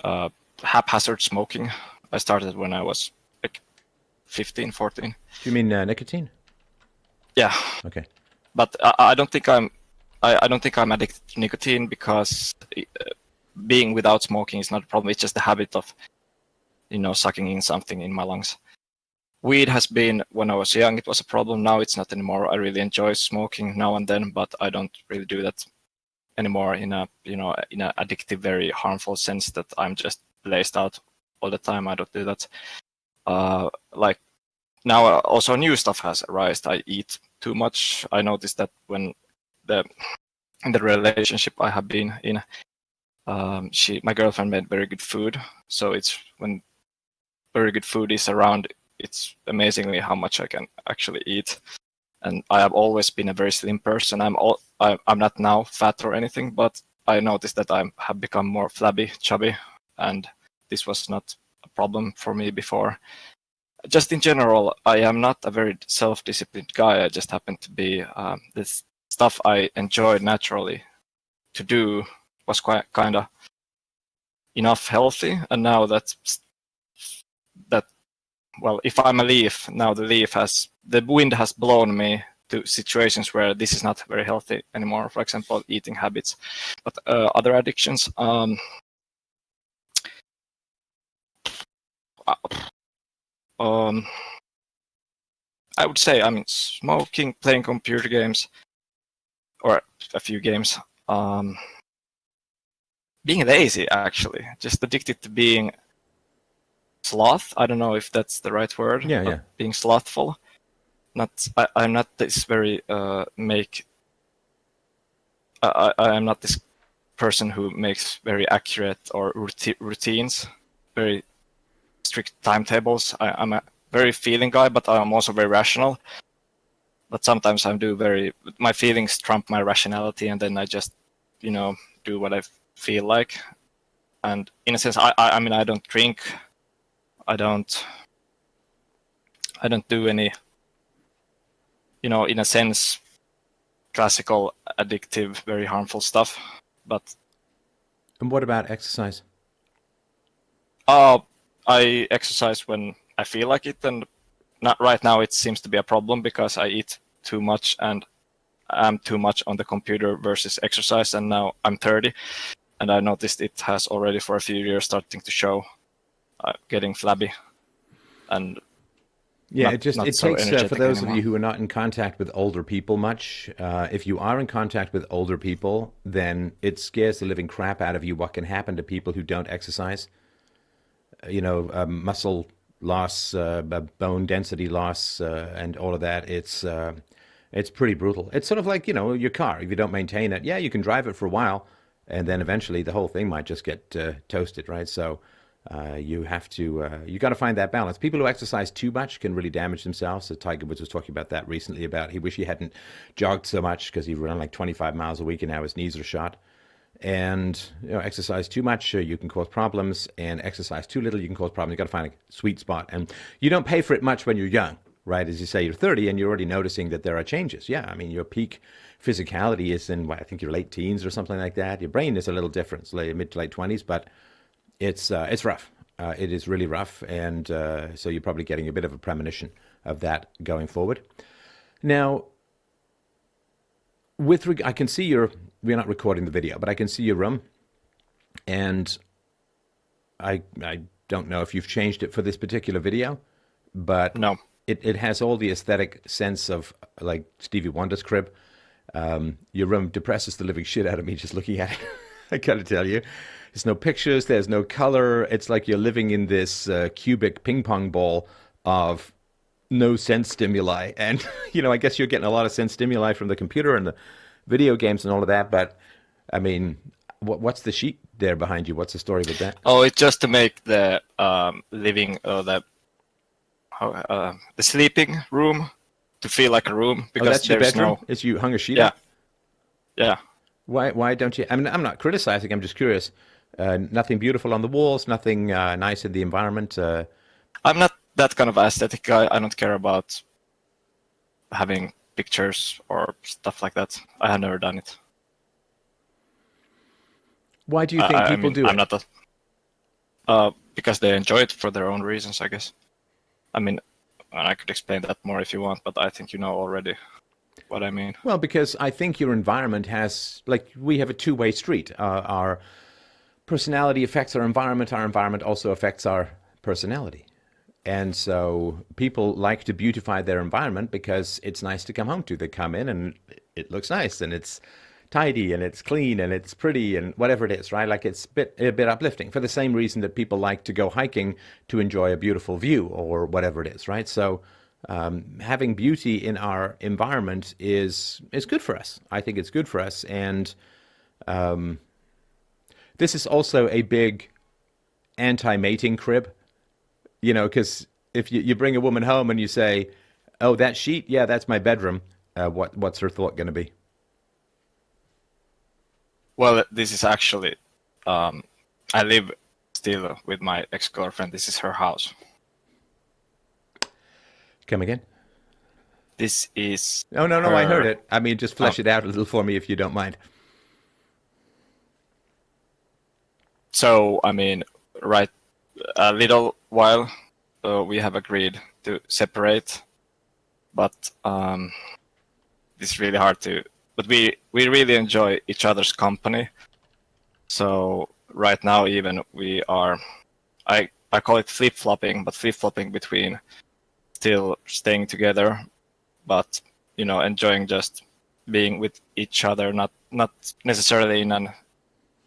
haphazard smoking. I started when I was like 15, 14. Do you mean nicotine? Yeah, Okay. but I don't think I don't think I'm addicted to nicotine because being without smoking is not a problem. It's just the habit of, sucking in something in my lungs. Weed has been, when I was young, it was a problem. Now it's not anymore. I really enjoy smoking now and then, but I don't really do that anymore in a addictive, very harmful sense that I'm just blazed out all the time. I don't do that. Like now, also new stuff has arisen. I eat too much. I noticed that when in the relationship I have been in, my girlfriend made very good food. So it's when very good food is around, it's amazingly how much I can actually eat. And I have always been a very slim person. I'm not now fat or anything, but I noticed that I have become more flabby, chubby, and this was not a problem for me before. Just in general, I am not a very self-disciplined guy. I just happen to be this stuff I enjoyed naturally to do was quite kind of enough healthy, and now that well, if I'm a leaf, now the wind has blown me to situations where this is not very healthy anymore. For example, eating habits, but other addictions. I would say, I mean, smoking, playing computer games, or a few games. Being lazy, actually, just addicted to being sloth. I don't know if that's the right word. Yeah, but yeah. being slothful. I'm not this very I'm not this person who makes very accurate or routines, very strict timetables. I'm a very feeling guy, but I'm also very rational. But sometimes my feelings trump my rationality, and then I just, do what I feel like. And in a sense, I mean, I don't drink. I don't do any, in a sense, classical, addictive, very harmful stuff. But And what about exercise? I exercise when I feel like it, and not right now. It seems to be a problem because I eat too much and I'm too much on the computer versus exercise. And now I'm 30, and I noticed it has already for a few years starting to show, getting flabby, and Yeah, not it takes, for energetic those of anymore. you who are not in contact with older people much, if you are in contact with older people, then it scares the living crap out of you what can happen to people who don't exercise. Muscle loss, bone density loss, and all of that. It's pretty brutal. It's sort of like, your car. If you don't maintain it, yeah, you can drive it for a while, and then eventually the whole thing might just get toasted, right? So you got to find that balance. People who exercise too much can really damage themselves. So Tiger Woods was talking about that recently, about he wish he hadn't jogged so much because he ran like 25 miles a week and now his knees are shot. And exercise too much, you can cause problems, and exercise too little, you can cause problems. You got to find a sweet spot, and you don't pay for it much when you're young, right? As you say, you're 30, and you're already noticing that there are changes. Yeah, I mean, your peak physicality is in I think your late teens or something like that. Your brain is a little different, it's mid to late 20s, but it's rough. It is really rough, and so you're probably getting a bit of a premonition of that going forward. Now, I can see we're not recording the video, but I can see your room, and I don't know if you've changed it for this particular video, but No. it has all the aesthetic sense of like Stevie Wonder's crib. Your room depresses the living shit out of me just looking at it. I gotta tell you, there's no pictures, there's no color. It's like you're living in this cubic ping pong ball of no sense stimuli. And I guess you're getting a lot of sense stimuli from the computer and the video games and all of that. But I mean, what's the sheet there behind you? What's the story with that? Oh, it's just to make the living the sleeping room to feel like a room, because that's your there's bedroom? no. Is you hung a sheet Yeah. up? Yeah. Why don't you? I mean, I'm not criticizing. I'm just curious. Nothing beautiful on the walls. Nothing nice in the environment. I'm not that kind of aesthetic guy. I don't care about having pictures or stuff like that. I have never done it. Why do you think people do I'm it? not because they enjoy it for their own reasons, I guess. I mean, and I could explain that more if you want, but I think you know already what I mean. Well, because I think your environment has, like, we have a two-way street. Our personality affects our environment also affects our personality. And so people like to beautify their environment because it's nice to come home to. They come in and it looks nice and it's tidy and it's clean and it's pretty and whatever it is, right? Like it's a bit uplifting for the same reason that people like to go hiking to enjoy a beautiful view or whatever it is, right? So having beauty in our environment is good for us. I think it's good for us. And this is also a big anti-mating crib, because if you bring a woman home and you say, oh, that sheet, yeah, that's my bedroom, what's her thought going to be? Well, this is actually, I live still with my ex-girlfriend. This is her house. Come again? This is. Oh, no, I heard her- it. I mean, just flesh it out a little for me if you don't mind. So, I mean, right, a little while we have agreed to separate, but it's really hard to. But we really enjoy each other's company. So right now, even we are, I call it flip-flopping, but flip-flopping between still staying together, but enjoying just being with each other, not necessarily in an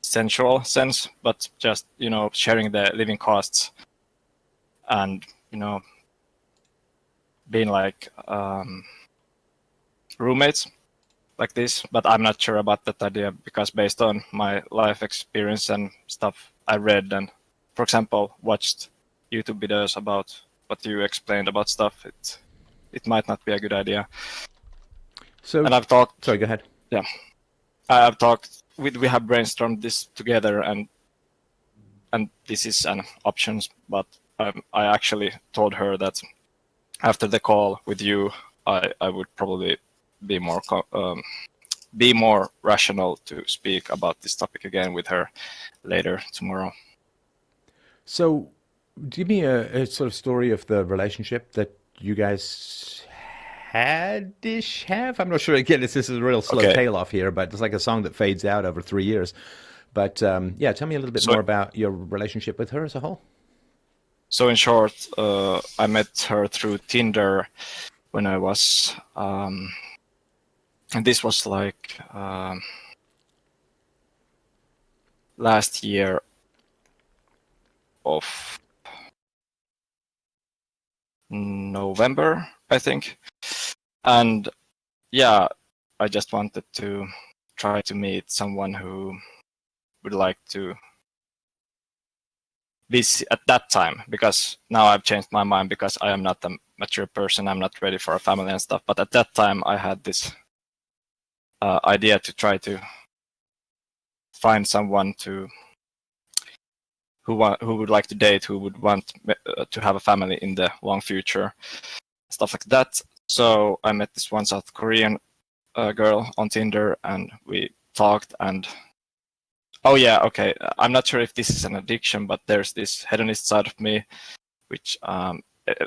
sensual sense, but just sharing the living costs and being like roommates like this. But I'm not sure about that idea because based on my life experience and stuff I read and, for example, watched YouTube videos about what you explained about stuff, it might not be a good idea. So, And I've talked. sorry, go ahead. Yeah, I've talked. We have brainstormed this together, and this is an option. But I actually told her that after the call with you, I would probably be more rational to speak about this topic again with her later tomorrow. So, give me a sort of story of the relationship that you guys have. I'm not sure. Again, this is a real slow Okay. tail off here, but it's like a song that fades out over 3 years. But yeah, tell me a little bit So- more about your relationship with her as a whole. So in short, I met her through Tinder when I was, and this was like last year of November, I think. And yeah, I just wanted to try to meet someone who would like to be at that time, because now I've changed my mind because I am not a mature person. I'm not ready for a family and stuff. But at that time, I had this idea to try to find someone who would like to date, who would want to have a family in the long future, stuff like that. So I met this one South Korean girl on Tinder, and we talked. And oh yeah, okay. I'm not sure if this is an addiction, but there's this hedonist side of me, which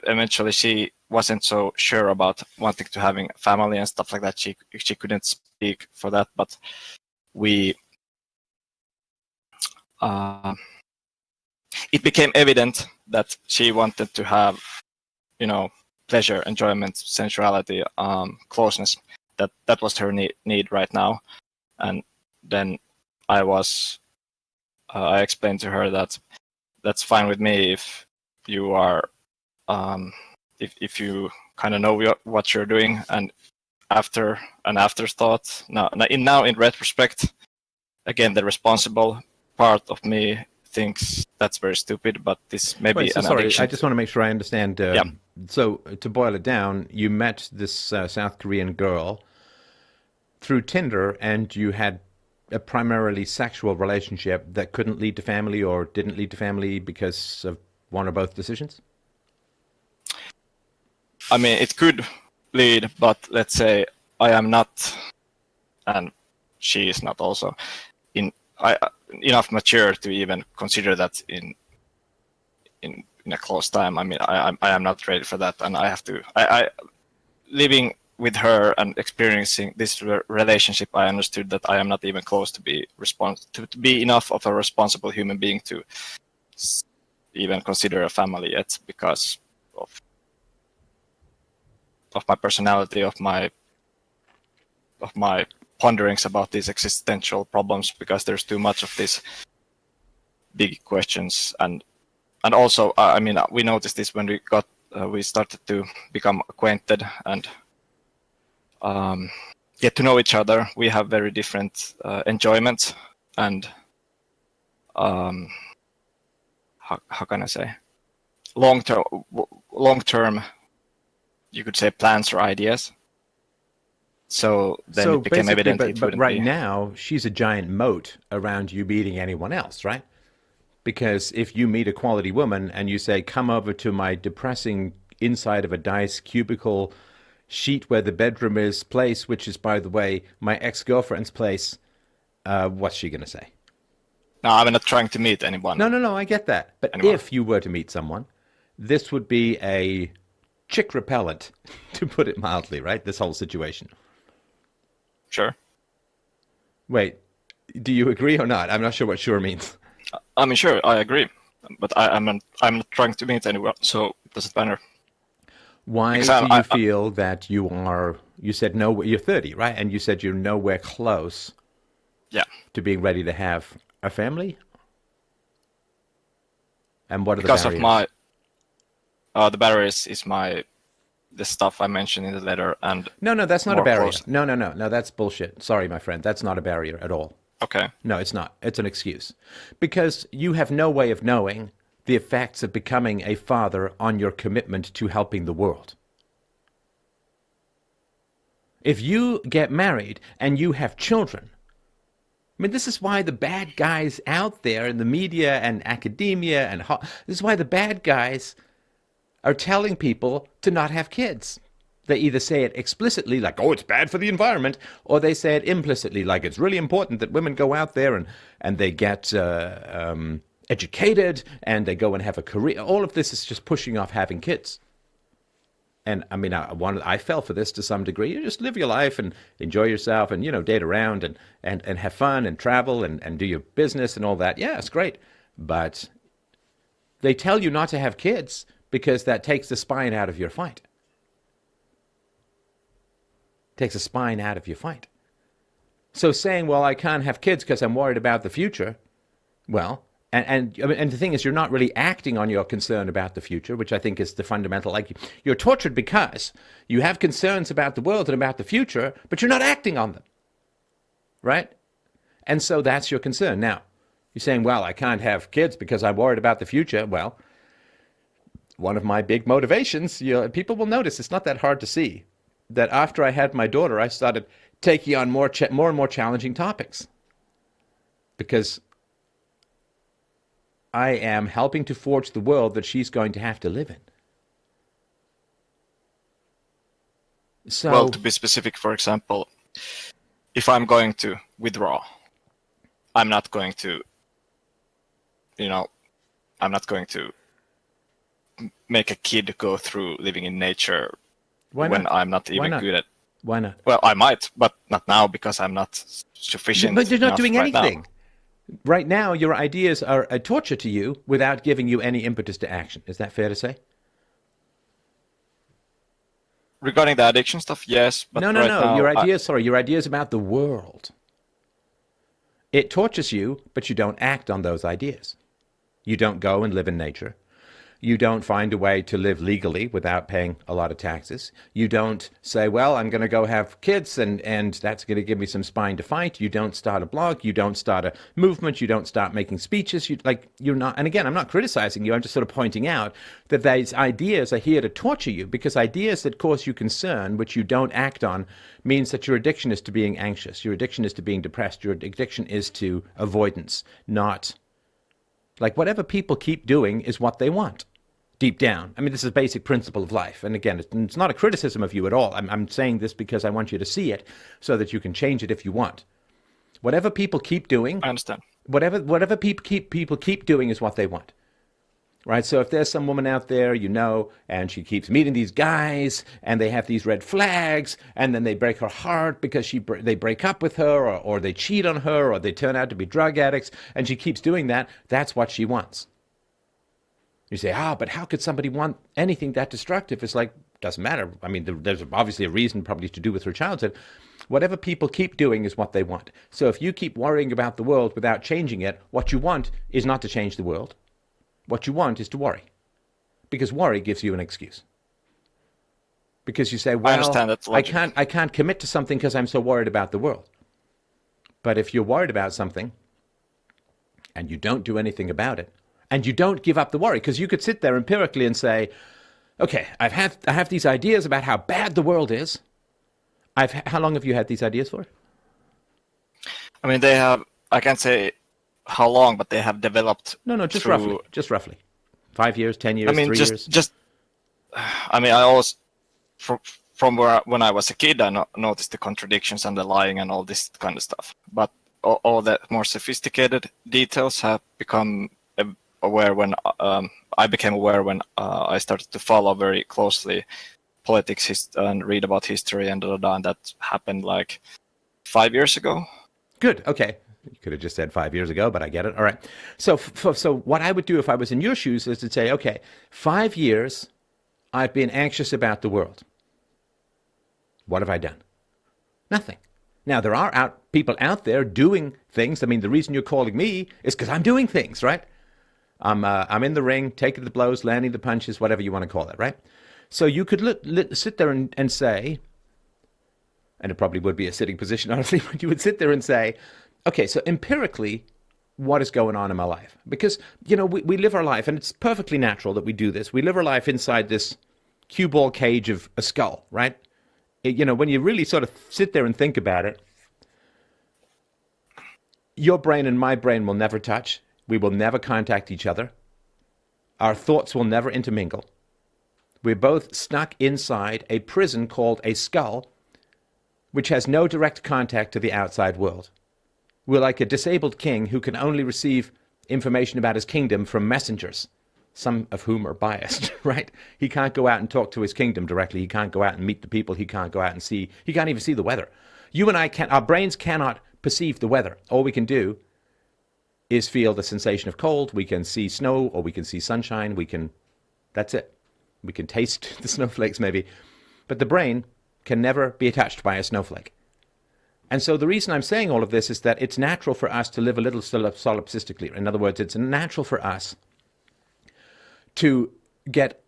eventually she wasn't so sure about wanting to having a family and stuff like that. She couldn't speak for that, but we it became evident that she wanted to have, pleasure, enjoyment, sensuality, closeness. That was her need right now. And then I explained to her that that's fine with me if you are, if you kind of know what you're doing. And after an afterthought, now in retrospect, again, the responsible part of me thinks that's very stupid, but this may be an sorry, addiction. I just want to make sure I understand. Yeah. So, to boil it down, you met this South Korean girl through Tinder, and you had a primarily sexual relationship that couldn't lead to family or didn't lead to family because of one or both decisions? I mean, it could lead, but let's say I am not, and she is not also, enough mature to even consider that in a close time. I mean, I am not ready for that, and I have to. I living with her and experiencing this relationship, I understood that I am not even close to be enough of a responsible human being to even consider a family yet, because of my personality, of my ponderings about these existential problems, because there's too much of these big questions. And also, I mean, we noticed this when we started to become acquainted and get to know each other. We have very different enjoyments and how can I say, long term, you could say, plans or ideas. So then it became evident. But right now, she's a giant moat around you meeting anyone else, right? Because if you meet a quality woman and you say, come over to my depressing inside of a dice cubicle sheet where the bedroom is place, which is, by the way, my ex-girlfriend's place, what's she going to say? No, I'm not trying to meet anyone. No, I get that. But anymore. If you were to meet someone, this would be a chick repellent, to put it mildly, right? This whole situation. Sure. Wait, do you agree or not? I'm not sure what sure means. I mean, sure, I agree, but I'm not trying to meet anyone, so it doesn't matter. Why do you feel that you are? You said no. You're 30, right? And you said you're nowhere close. Yeah. To being ready to have a family. And what are because the barriers? Because of my, the barriers is the stuff I mentioned in the letter, and no, that's not a barrier. Close. No, that's bullshit. Sorry, my friend, that's not a barrier at all. Okay. No, it's not. It's an excuse, because you have no way of knowing the effects of becoming a father on your commitment to helping the world. If you get married and you have children, I mean, this is why the bad guys out there in the media and academia this is why the bad guys are telling people to not have kids. They either say it explicitly, like, oh, it's bad for the environment, or they say it implicitly, like it's really important that women go out there and they get educated and they go and have a career. All of this is just pushing off having kids. And I mean, I fell for this to some degree. You just live your life and enjoy yourself and, date around and have fun and travel and do your business and all that. Yeah, it's great. But they tell you not to have kids because that takes the spine out of your fight. Takes the spine out of your fight. So saying, well, I can't have kids because I'm worried about the future, well, and the thing is, you're not really acting on your concern about the future, which I think is the fundamental. Like, you're tortured because you have concerns about the world and about the future, but you're not acting on them, right? And so that's your concern. Now, you're saying, well, I can't have kids because I'm worried about the future. Well, one of my big motivations, people will notice, it's not that hard to see, that after I had my daughter, I started taking on more and more challenging topics, because I am helping to forge the world that she's going to have to live in. So, well, to be specific, for example, if I'm going to withdraw, I'm not going to make a kid go through living in nature Why when not? I'm not Why even not? good at. Why not? Well, I might, but not now because I'm not sufficient. But you're not enough doing right now. anything. Right now, your ideas are a torture to you without giving you any impetus to action. Is that fair to say? Regarding the addiction stuff, yes, but No, no, right no. now, Your ideas about the world. It tortures you, but you don't act on those ideas. You don't go and live in nature. You don't find a way to live legally without paying a lot of taxes. You don't say, well, I'm going to go have kids and that's going to give me some spine to fight. You don't start a blog. You don't start a movement. You don't start making speeches. You're not. And again, I'm not criticizing you. I'm just sort of pointing out that these ideas are here to torture you, because ideas that cause you concern, which you don't act on, means that your addiction is to being anxious. Your addiction is to being depressed. Your addiction is to avoidance, not like whatever people keep doing is what they want. Deep down. I mean, this is a basic principle of life. And again, it's not a criticism of you at all. I'm saying this because I want you to see it so that you can change it if you want. Whatever people keep doing, I understand. whatever people keep doing is what they want. Right? So if there's some woman out there, and she keeps meeting these guys, and they have these red flags, and then they break her heart because they break up with her, or they cheat on her, or they turn out to be drug addicts, and she keeps doing that, that's what she wants. You say, but how could somebody want anything that destructive? It's like, doesn't matter. I mean, there's obviously a reason probably to do with her childhood. Whatever people keep doing is what they want. So if you keep worrying about the world without changing it, what you want is not to change the world. What you want is to worry. Because worry gives you an excuse. Because you say, well, I understand that logic. I can't commit to something because I'm so worried about the world. But if you're worried about something and you don't do anything about it, and you don't give up the worry, because you could sit there empirically and say, okay, I have these ideas about how bad the world is. How long have you had these ideas for? I mean, I can't say how long, but they have developed. No, just roughly. 5 years, 10 years, I mean, 3 years? I always, from when I was a kid, I noticed the contradictions and the lying and all this kind of stuff. But all the more sophisticated details have become aware when I became aware when I started to follow very closely politics and read about history and and that happened like 5 years ago. Good. Okay. You could have just said 5 years ago, but I get it. All right. So what I would do if I was in your shoes is to say, okay, 5 years I've been anxious about the world. What have I done? Nothing. Now, there are people out there doing things. I mean, the reason you're calling me is because I'm doing things, right? I'm in the ring, taking the blows, landing the punches, whatever you want to call it, right? So you could sit there and say, and it probably would be a sitting position, honestly, but you would sit there and say, okay, so empirically, what is going on in my life? Because, we live our life, and it's perfectly natural that we do this. We live our life inside this cue ball cage of a skull, right? When you really sort of sit there and think about it, your brain and my brain will never touch. We will never contact each other. Our thoughts will never intermingle. We're both stuck inside a prison called a skull, which has no direct contact to the outside world. We're like a disabled king who can only receive information about his kingdom from messengers, some of whom are biased, right? He can't go out and talk to his kingdom directly. He can't go out and meet the people. He can't go out and see. He can't even see the weather. You and I our brains cannot perceive the weather. All we can do is feel the sensation of cold. We can see snow, or we can see sunshine. That's it. We can taste the snowflakes maybe. But the brain can never be touched by a snowflake. And so the reason I'm saying all of this is that it's natural for us to live a little solipsistically. In other words, it's natural for us to get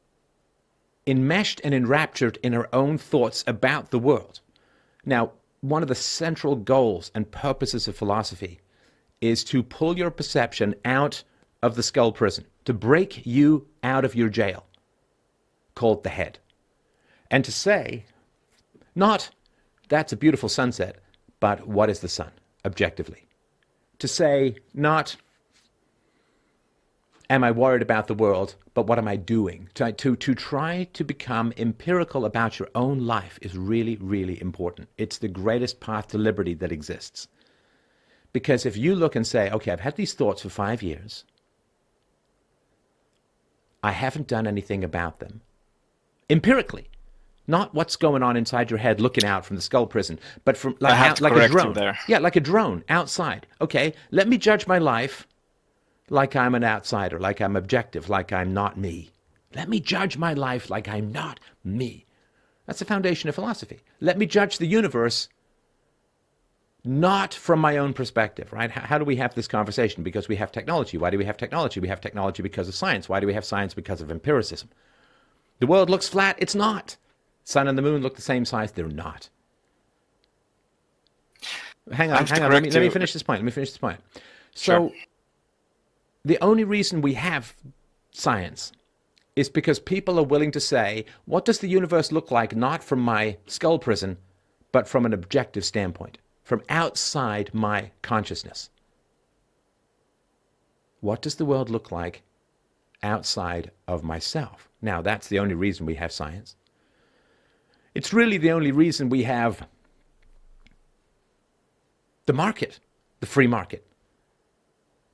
enmeshed and enraptured in our own thoughts about the world. Now, one of the central goals and purposes of philosophy is to pull your perception out of the skull prison, to break you out of your jail, called the head. And to say, not, that's a beautiful sunset, but what is the sun, objectively? To say, not, am I worried about the world, but what am I doing? To try to become empirical about your own life is really, really important. It's the greatest path to liberty that exists. Because if you look and say, okay, I've had these thoughts for 5 years. I haven't done anything about them. Empirically. Not what's going on inside your head looking out from the skull prison, but from I have to like a correct you drone. there. Yeah, like a drone outside. Okay, let me judge my life like I'm an outsider, like I'm objective, like I'm not me. Let me judge my life like I'm not me. That's the foundation of philosophy. Let me judge the universe not from my own perspective, right? How do we have this conversation? Because we have technology. Why do we have technology? We have technology because of science. Why do we have science? Because of empiricism. The world looks flat. It's not. Sun and the moon look the same size. They're not. Hang on. Let me finish this point. So, Sure. the only reason we have science is because people are willing to say, what does the universe look like, not from my skull prison, but from an objective standpoint, from outside my consciousness? What does the world look like outside of myself? Now, that's the only reason we have science. It's really the only reason we have the market, the free market.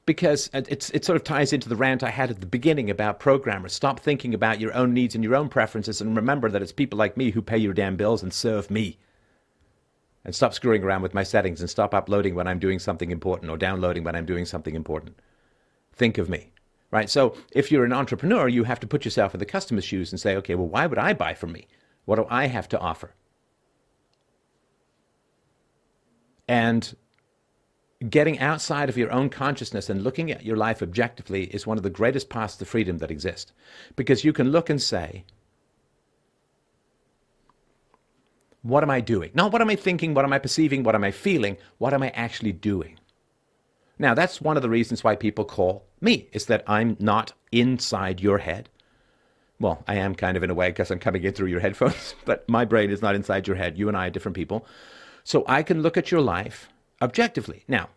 Because it sort of ties into the rant I had at the beginning about programmers. Stop thinking about your own needs and your own preferences and remember that it's people like me who pay your damn bills and serve me. And stop screwing around with my settings and stop uploading when I'm doing something important or downloading when I'm doing something important. Think of me, right? So if you're an entrepreneur, you have to put yourself in the customer's shoes and say, okay, well, why would I buy from me? What do I have to offer? And getting outside of your own consciousness and looking at your life objectively is one of the greatest paths to freedom that exist. Because you can look and say, what am I doing? Not what am I thinking, what am I perceiving, what am I feeling, what am I actually doing? Now, that's one of the reasons why people call me, is that I'm not inside your head. Well, I am kind of in a way because I'm coming in through your headphones, but my brain is not inside your head. You and I are different people. So I can look at your life objectively. Now,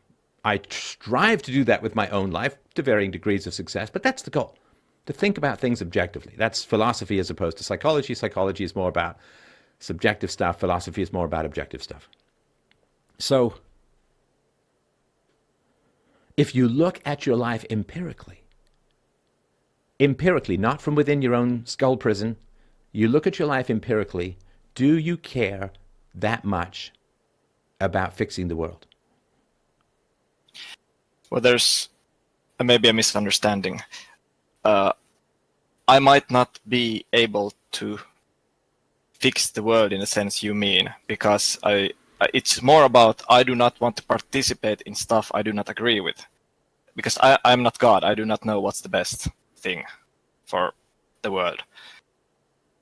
I strive to do that with my own life to varying degrees of success, but that's the goal, to think about things objectively. That's philosophy as opposed to psychology. Psychology is more about subjective stuff. Philosophy is more about objective stuff. So if you look at your life empirically, not from within your own skull prison, you look at your life empirically, do you care that much about fixing the world? Well, there's maybe a misunderstanding. I might not be able to fix the world in the sense you mean, because it's more about I do not want to participate in stuff I do not agree with. Because I'm not God. I do not know what's the best thing for the world.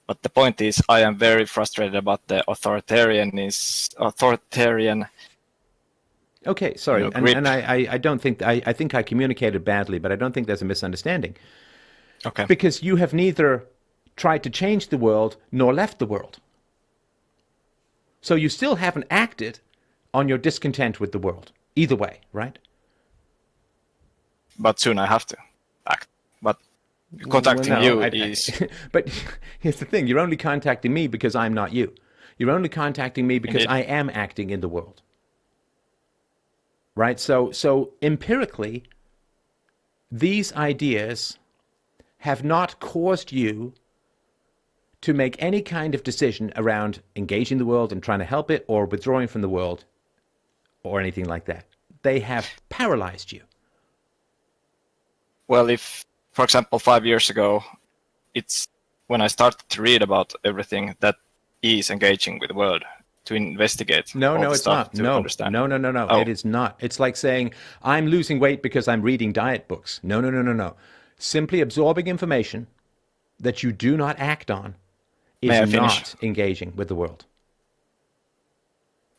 But the point is, I am very frustrated about the authoritarian. Okay, sorry, You know, grip. and I don't think I think I communicated badly, but I don't think there's a misunderstanding. Okay. Because you have neither tried to change the world nor left the world. So you still haven't acted on your discontent with the world. Either way, right? But soon I have to act. But contacting is... But here's the thing. You're only contacting me because I'm not you. You're only contacting me because Indeed. I am acting in the world. Right? So empirically, these ideas have not caused you to make any kind of decision around engaging the world and trying to help it or withdrawing from the world or anything like that. They have paralyzed you. Well, if, for example, 5 years ago, it's when I started to read about everything that is engaging with the world, to investigate. No, all the it's stuff not. to No, understand. no. Oh. It is not. It's like saying, I'm losing weight because I'm reading diet books. No. Simply absorbing information that you do not act on May I is finish? not engaging with the world.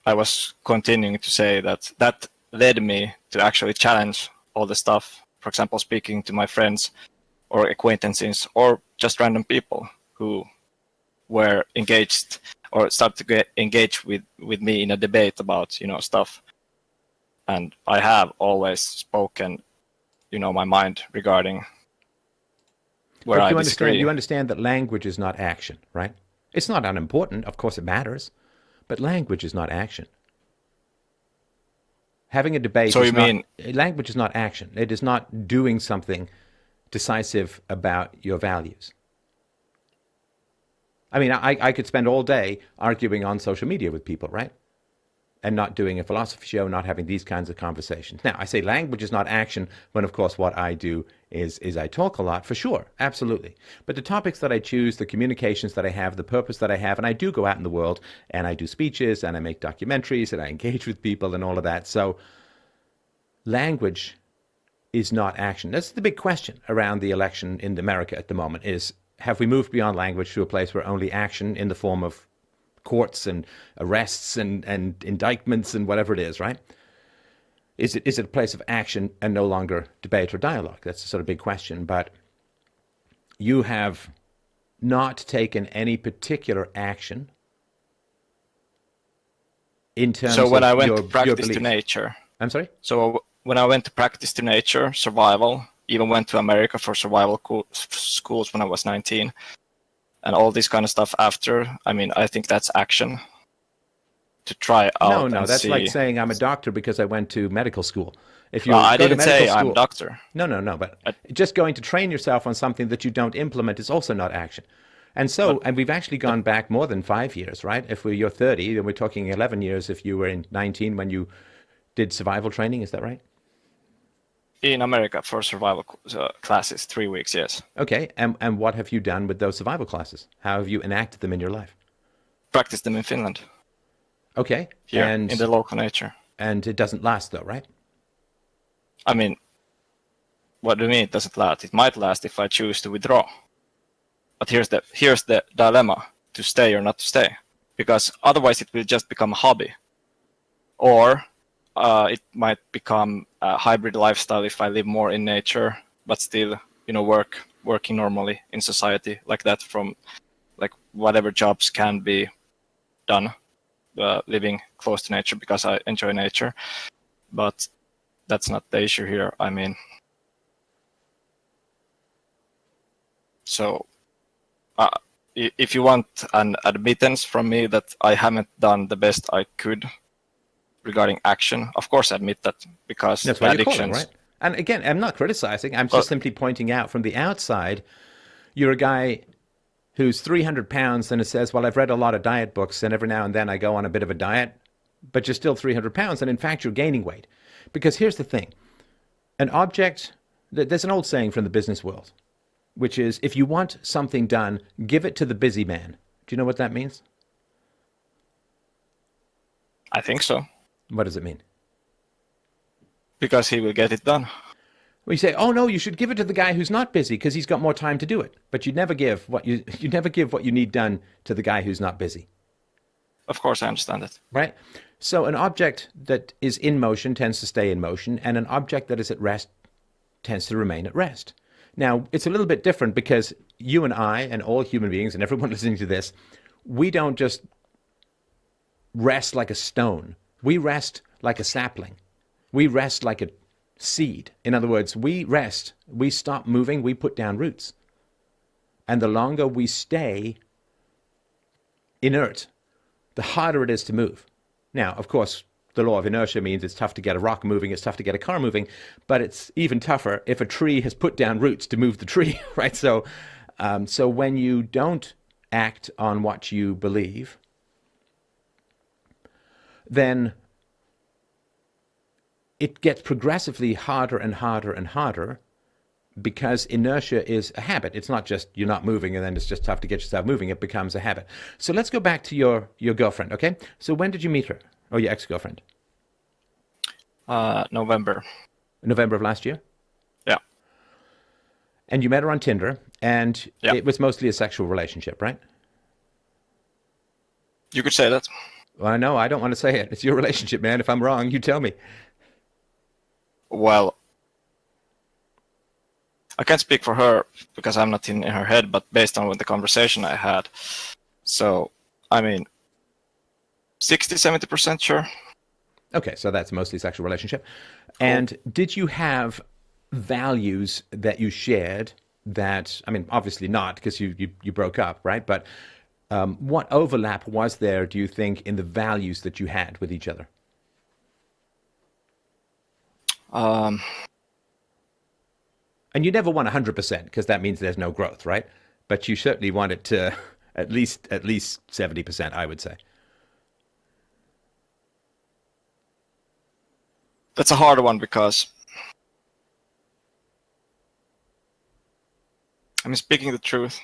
I was continuing to say that led me to actually challenge all the stuff. For example, speaking to my friends or acquaintances or just random people who were engaged or started to get engaged with me in a debate about, stuff. And I have always spoken, my mind regarding where But I you disagree. you understand that language is not action, right? It's not unimportant. Of course it matters. But language is not action. Having a debate So you mean... language is not action. It is not doing something decisive about your values? I mean, I could spend all day arguing on social media with people, right? And not doing a philosophy show, not having these kinds of conversations. Now, I say language is not action, when of course what I do is I talk a lot, for sure, absolutely. But the topics that I choose, the communications that I have, the purpose that I have, and I do go out in the world and I do speeches and I make documentaries and I engage with people and all of that. So language is not action. That's the big question around the election in America at the moment is, have we moved beyond language to a place where only action in the form of courts and arrests and indictments and whatever it is, right? Is it a place of action and no longer debate or dialogue? That's the sort of big question. But you have not taken any particular action in terms of So when I went your, to practice your to belief. nature, I'm sorry? so when I went to practice to nature, survival, even went to America for survival schools when I was 19, and all this kind of stuff after, I mean, I think that's action to try out. No, and that's see. like saying I'm a doctor because I went to medical school. If you I go to didn't medical say school, I'm a doctor. No, but just going to train yourself on something that you don't implement is also not action. And so, and we've actually gone back more than 5 years, right? If you're 30, then we're talking 11 years if you were in 19 when you did survival training, is that right? In America for survival classes, 3 weeks, yes. Okay, and what have you done with those survival classes? How have you enacted them in your life? Practice them in Finland, Okay, here, and in the local nature. and it doesn't last though, right? I mean, what do you mean it doesn't last? It might last if I choose to withdraw. But here's the dilemma, to stay or not to stay. Because otherwise it will just become a hobby. Or it might become a hybrid lifestyle if I live more in nature, but still, working normally in society like that, from like whatever jobs can be done, living close to nature because I enjoy nature. But that's not the issue here. I mean, so if you want an admittance from me that I haven't done the best I could regarding action, of course I admit that, because That's the why you're calling, addictions. right? And again, I'm not criticizing. I'm just simply pointing out from the outside, you're a guy who's 300 pounds and it says, well, I've read a lot of diet books and every now and then I go on a bit of a diet, but you're still 300 pounds. And in fact, you're gaining weight. Because here's the thing. There's an old saying from the business world, which is, if you want something done, give it to the busy man. Do you know what that means? I think so, What does it mean? because he will get it done. Well, you say, oh no, you should give it to the guy who's not busy because he's got more time to do it. But you never give what you need done to the guy who's not busy. Of course, I understand it. Right? So an object that is in motion tends to stay in motion, and an object that is at rest tends to remain at rest. Now, it's a little bit different because you and I and all human beings and everyone listening to this, we don't just rest like a stone. We rest like a sapling. We rest like a seed. In other words, we rest, we stop moving, we put down roots. And the longer we stay inert, the harder it is to move. Now, of course, the law of inertia means it's tough to get a rock moving, it's tough to get a car moving, but it's even tougher if a tree has put down roots to move the tree, right? So when you don't act on what you believe, then it gets progressively harder and harder and harder, because inertia is a habit. It's not just you're not moving and then it's just tough to get yourself moving. It becomes a habit. So let's go back to your girlfriend, okay? So when did you meet her? Or your ex-girlfriend? November. November of last year? Yeah. And you met her on Tinder, and Yeah. it was mostly a sexual relationship, right? You could say that. Well, no, I don't want to say it. It's your relationship, man. If I'm wrong, you tell me. Well, I can't speak for her because I'm not in her head, but based on the conversation I had, so, I mean, 60-70% sure. Okay, so that's mostly sexual relationship. And did you have values that you shared that, I mean, obviously not, because you broke up, right? But what overlap was there, do you think, in the values that you had with each other? And you never want 100% because that means there's no growth, right? But you certainly want it to at least 70%, I would say. That's a hard one because, I mean, speaking the truth,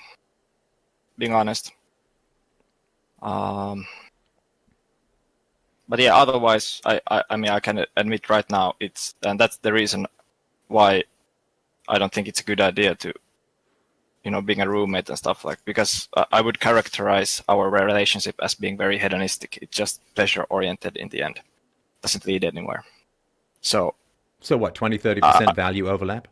being honest. But yeah, otherwise, I mean, I can admit right now and that's the reason why I don't think it's a good idea to, being a roommate and stuff because I would characterize our relationship as being very hedonistic. It's just pleasure oriented in the end. Doesn't lead anywhere. So what, 20-30% value overlap?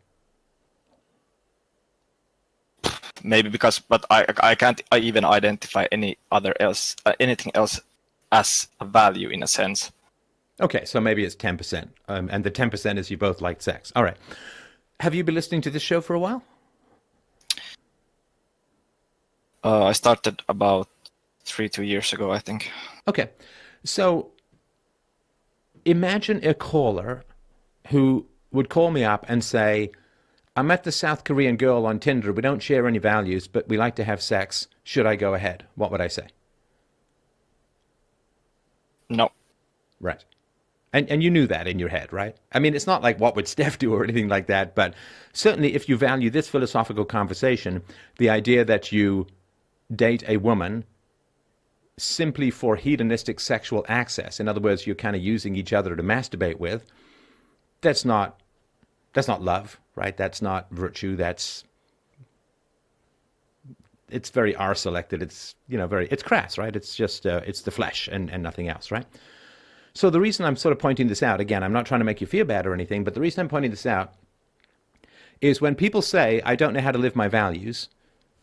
Maybe but I can't even identify anything else as a value in a sense. Okay, so maybe it's 10%, and the 10% is you both like sex. All right. Have you been listening to this show for a while? I started about 2 years ago, I think. Okay, so imagine a caller who would call me up and say, I met this South Korean girl on Tinder. We don't share any values, but we like to have sex. Should I go ahead? What would I say? No. Right. And you knew that in your head, right? I mean, it's not like what would Steph do or anything like that, but certainly if you value this philosophical conversation, the idea that you date a woman simply for hedonistic sexual access, in other words, you're kind of using each other to masturbate with, that's not love, right? That's not virtue. It's very R-selected. It's, it's crass, right? It's just, it's the flesh and nothing else, right? So the reason I'm sort of pointing this out, again, I'm not trying to make you feel bad or anything, but the reason I'm pointing this out is when people say, I don't know how to live my values,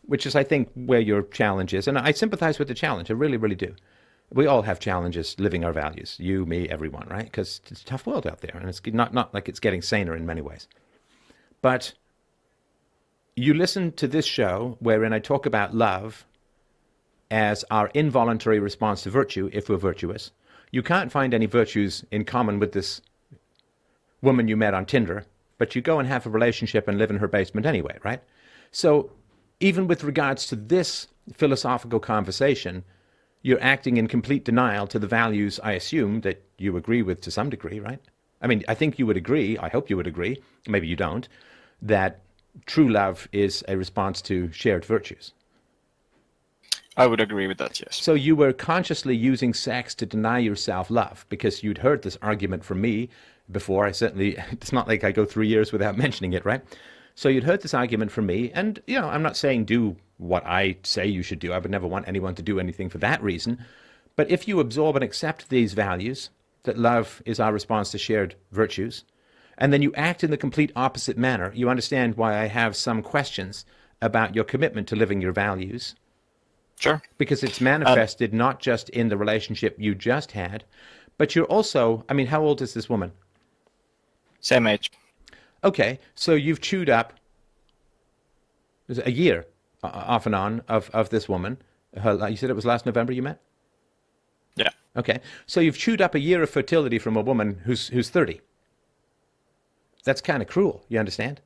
which is, I think, where your challenge is. And I sympathize with the challenge. I really, really do. We all have challenges living our values. You, me, everyone, right? Because it's a tough world out there. And it's not like it's getting saner in many ways. But you listen to this show wherein I talk about love as our involuntary response to virtue if we're virtuous. You can't find any virtues in common with this woman you met on Tinder, but you go and have a relationship and live in her basement anyway, right? So even with regards to this philosophical conversation, you're acting in complete denial to the values I assume that you agree with to some degree, right? I mean, I think you would agree, I hope you would agree, maybe you don't, that true love is a response to shared virtues. I would agree with that, yes. So you were consciously using sex to deny yourself love because you'd heard this argument from me before. It's not like I go 3 years without mentioning it, right? So you'd heard this argument from me, and, I'm not saying do what I say you should do. I would never want anyone to do anything for that reason. But if you absorb and accept these values, that love is our response to shared virtues, and then you act in the complete opposite manner, you understand why I have some questions about your commitment to living your values. Sure. Because it's manifested not just in the relationship you just had, but you're also, I mean, how old is this woman? Same age. Okay, so you've chewed up a year off and on of this woman. You said it was last November you met? Yeah. Okay, so you've chewed up a year of fertility from a woman who's 30. That's kind of cruel, you understand?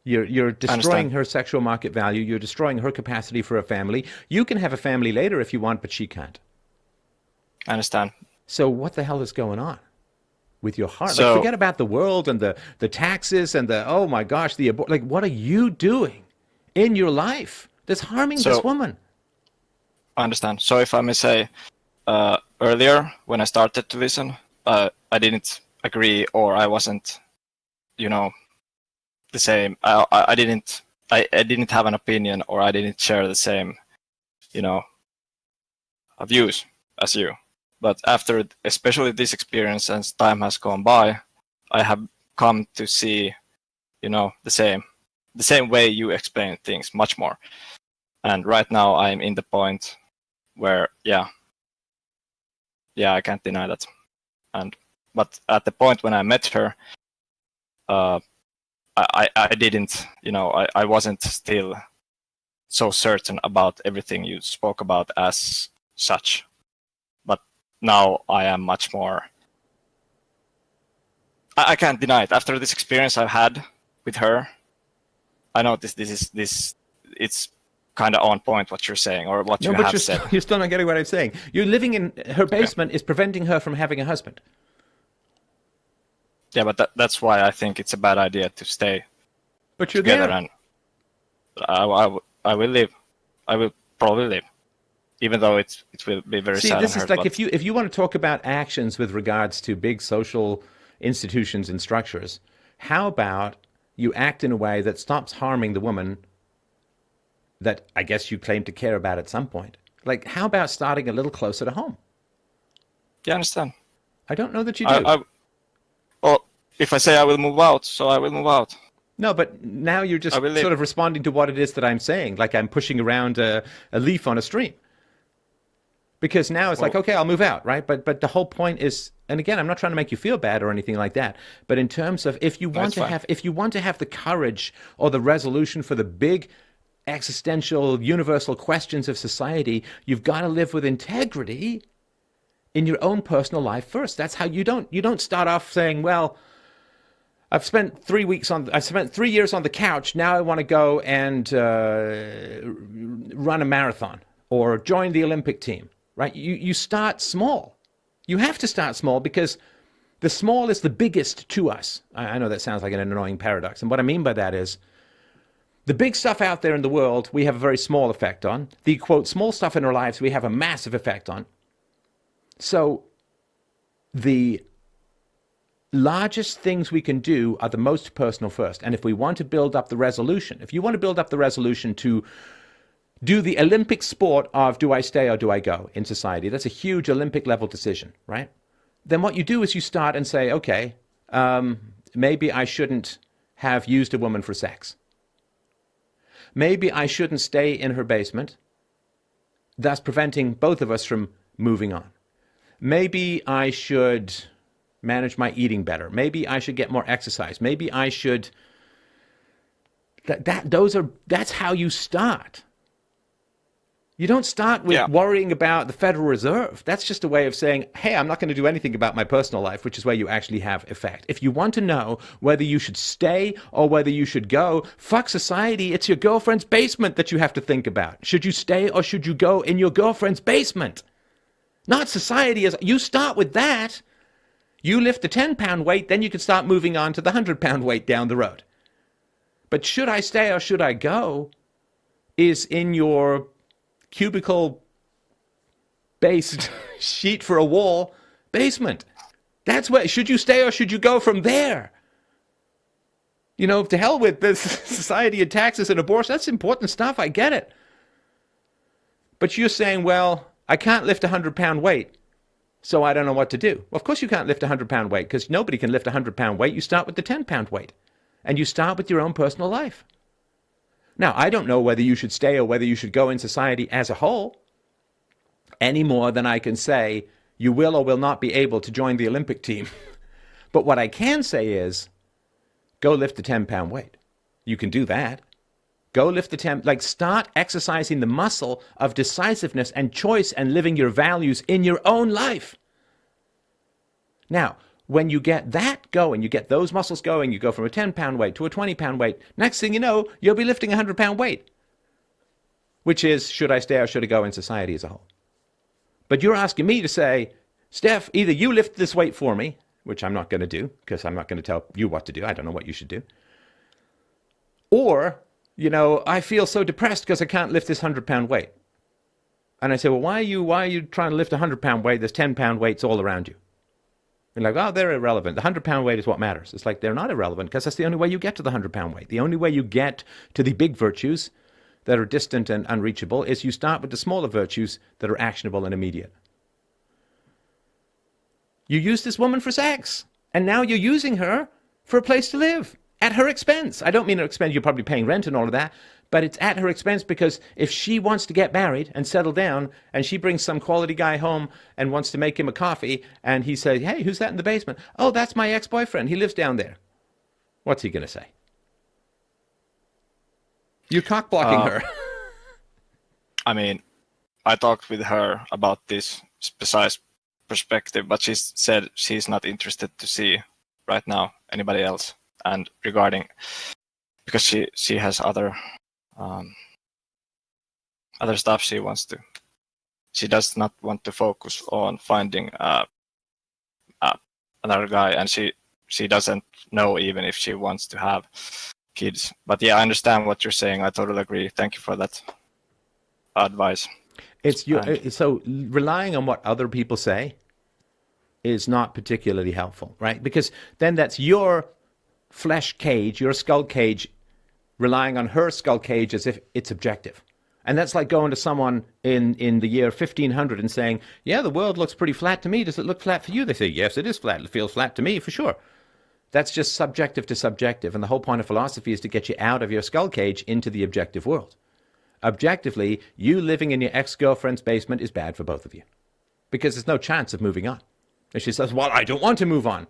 You're destroying her sexual market value. You're destroying her capacity for a family. You can have a family later if you want, but she can't. I understand. So what the hell is going on with your heart? So, like, forget about the world and the taxes and oh my gosh, like, what are you doing in your life that's harming this woman? I understand. So if I may say, earlier when I started to listen, I didn't agree, or I wasn't, the same. I didn't have an opinion, or I didn't share the same, views as you. But after, especially this experience, as time has gone by, I have come to see, the same way you explain things much more. And right now I'm in the point where, yeah, I can't deny that. But at the point when I met her, I didn't, I wasn't still so certain about everything you spoke about as such. But now I am much more, I can't deny it. After this experience I've had with her, I noticed this. It's kind of on point what you're saying, or what you No, but have said. you're still not getting what I'm saying. You're living in her basement is preventing her from having a husband. Yeah, but that's why I think it's a bad idea to stay But you're together. there. And I will live. I will probably live, even though it will be very See, sad. this and is hurt, like but if you want to talk about actions with regards to big social institutions and structures, how about you act in a way that stops harming the woman that I guess you claim to care about at some point? Like, how about starting a little closer to home? yeah, I understand. I don't know that you do. Well, if I say I will move out, so I will move out. No, but now you're just I will live. sort of responding to what it is that I'm saying, like I'm pushing around a leaf on a stream. Because now it's like, okay, I'll move out, right? But the whole point is, and again, I'm not trying to make you feel bad or anything like that. But in terms of if you want to have the courage or the resolution for the big existential universal questions of society, you've got to live with integrity in your own personal life first. That's how you don't start off saying, well, I've spent 3 years on the couch. Now I want to go and run a marathon or join the Olympic team, right? You start small. You have to start small because the small is the biggest to us. I know that sounds like an annoying paradox. And what I mean by that is the big stuff out there in the world, we have a very small effect on. The, quote, small stuff in our lives, we have a massive effect on. So the largest things we can do are the most personal first. And if we want to build up the resolution, if you want to build up the resolution to do the Olympic sport of do I stay or do I go in society, that's a huge Olympic level decision, right? Then what you do is you start and say, okay, maybe I shouldn't have used a woman for sex. Maybe I shouldn't stay in her basement, thus preventing both of us from moving on. Maybe I should manage my eating better. Maybe I should get more exercise. Maybe I should. That's how you start. You don't start with worrying about the Federal Reserve. That's just a way of saying, hey, I'm not going to do anything about my personal life, which is where you actually have effect. If you want to know whether you should stay or whether you should go, fuck society. It's your girlfriend's basement that you have to think about. Should you stay or should you go in your girlfriend's basement? Not society. You start with that. You lift the 10-pound weight, then you can start moving on to the 100-pound weight down the road. But should I stay or should I go is in your cubicle based sheet for a wall basement. That's where, should you stay or should you go from there? You know, to hell with this society and taxes and abortion. That's important stuff. I get it. But you're saying, well, I can't lift a 100-pound weight, so I don't know what to do. Well, of course you can't lift a 100-pound weight because nobody can lift a 100-pound weight. You start with the 10-pound weight and you start with your own personal life. Now, I don't know whether you should stay or whether you should go in society as a whole any more than I can say you will or will not be able to join the Olympic team. But what I can say is go lift the 10-pound weight. You can do that. Go lift the 10, start exercising the muscle of decisiveness and choice and living your values in your own life. Now, when you get that going, you get those muscles going, you go from a 10-pound weight to a 20-pound weight. Next thing you know, you'll be lifting a 100-pound weight, which is, should I stay or should I go in society as a whole? But you're asking me to say, Steph, either you lift this weight for me, which I'm not going to do because I'm not going to tell you what to do. I don't know what you should do. Or, you know, I feel so depressed because I can't lift this 100-pound weight. And I say, well, why are you trying to lift a 100-pound weight? There's 10-pound weights all around you. And like, oh, they're irrelevant. The 100-pound weight is what matters. It's like they're not irrelevant because that's the only way you get to the 100-pound weight. The only way you get to the big virtues that are distant and unreachable is you start with the smaller virtues that are actionable and immediate. You used this woman for sex, and now you're using her for a place to live at her expense. I don't mean at her expense, you're probably paying rent and all of that, but it's at her expense because if she wants to get married and settle down and she brings some quality guy home and wants to make him a coffee and he says, hey, who's that in the basement? Oh, that's my ex-boyfriend. He lives down there. What's he going to say? You're cock-blocking her. I mean, I talked with her about this precise perspective, but she said she's not interested to see right now anybody else. And regarding because she has other stuff she wants to. She does not want to focus on finding another guy, and she doesn't know even if she wants to have kids. But yeah, I understand what you're saying. I totally agree. Thank you for that advice. So relying on what other people say is not particularly helpful, right? Because then that's your flesh cage, your skull cage, relying on her skull cage as if it's objective. And that's like going to someone in the year 1500 and saying, yeah, the world looks pretty flat to me. Does it look flat for you? They say, yes, it is flat. It feels flat to me, for sure. That's just subjective to subjective. And the whole point of philosophy is to get you out of your skull cage into the objective world. Objectively, you living in your ex-girlfriend's basement is bad for both of you because there's no chance of moving on. And she says, well, I don't want to move on.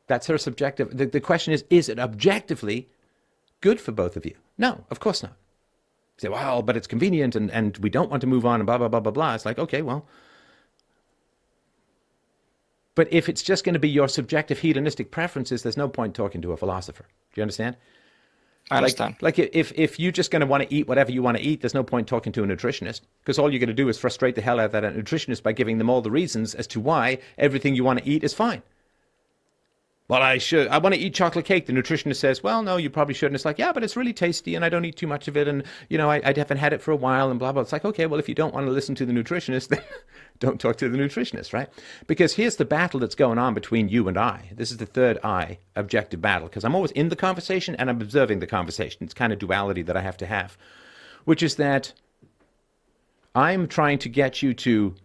That's her subjective. The question is it objectively good for both of you? No, of course not. You say, well, but it's convenient and we don't want to move on and blah, blah, blah, blah, blah. It's like, okay, well. But if it's just going to be your subjective hedonistic preferences, there's no point talking to a philosopher. Do you understand? I understand. Like if you're just going to want to eat whatever you want to eat, there's no point talking to a nutritionist because all you're going to do is frustrate the hell out of that nutritionist by giving them all the reasons as to why everything you want to eat is fine. Well, I want to eat chocolate cake. The nutritionist says, well, no, you probably shouldn't. It's like, yeah, but it's really tasty and I don't eat too much of it. And, you know, I haven't had it for a while and blah, blah. It's like, okay, well, if you don't want to listen to the nutritionist, then don't talk to the nutritionist, right? Because here's the battle that's going on between you and I. This is the third I, objective battle, because I'm always in the conversation and I'm observing the conversation. It's kind of duality that I have to have, which is that I'm trying to get you to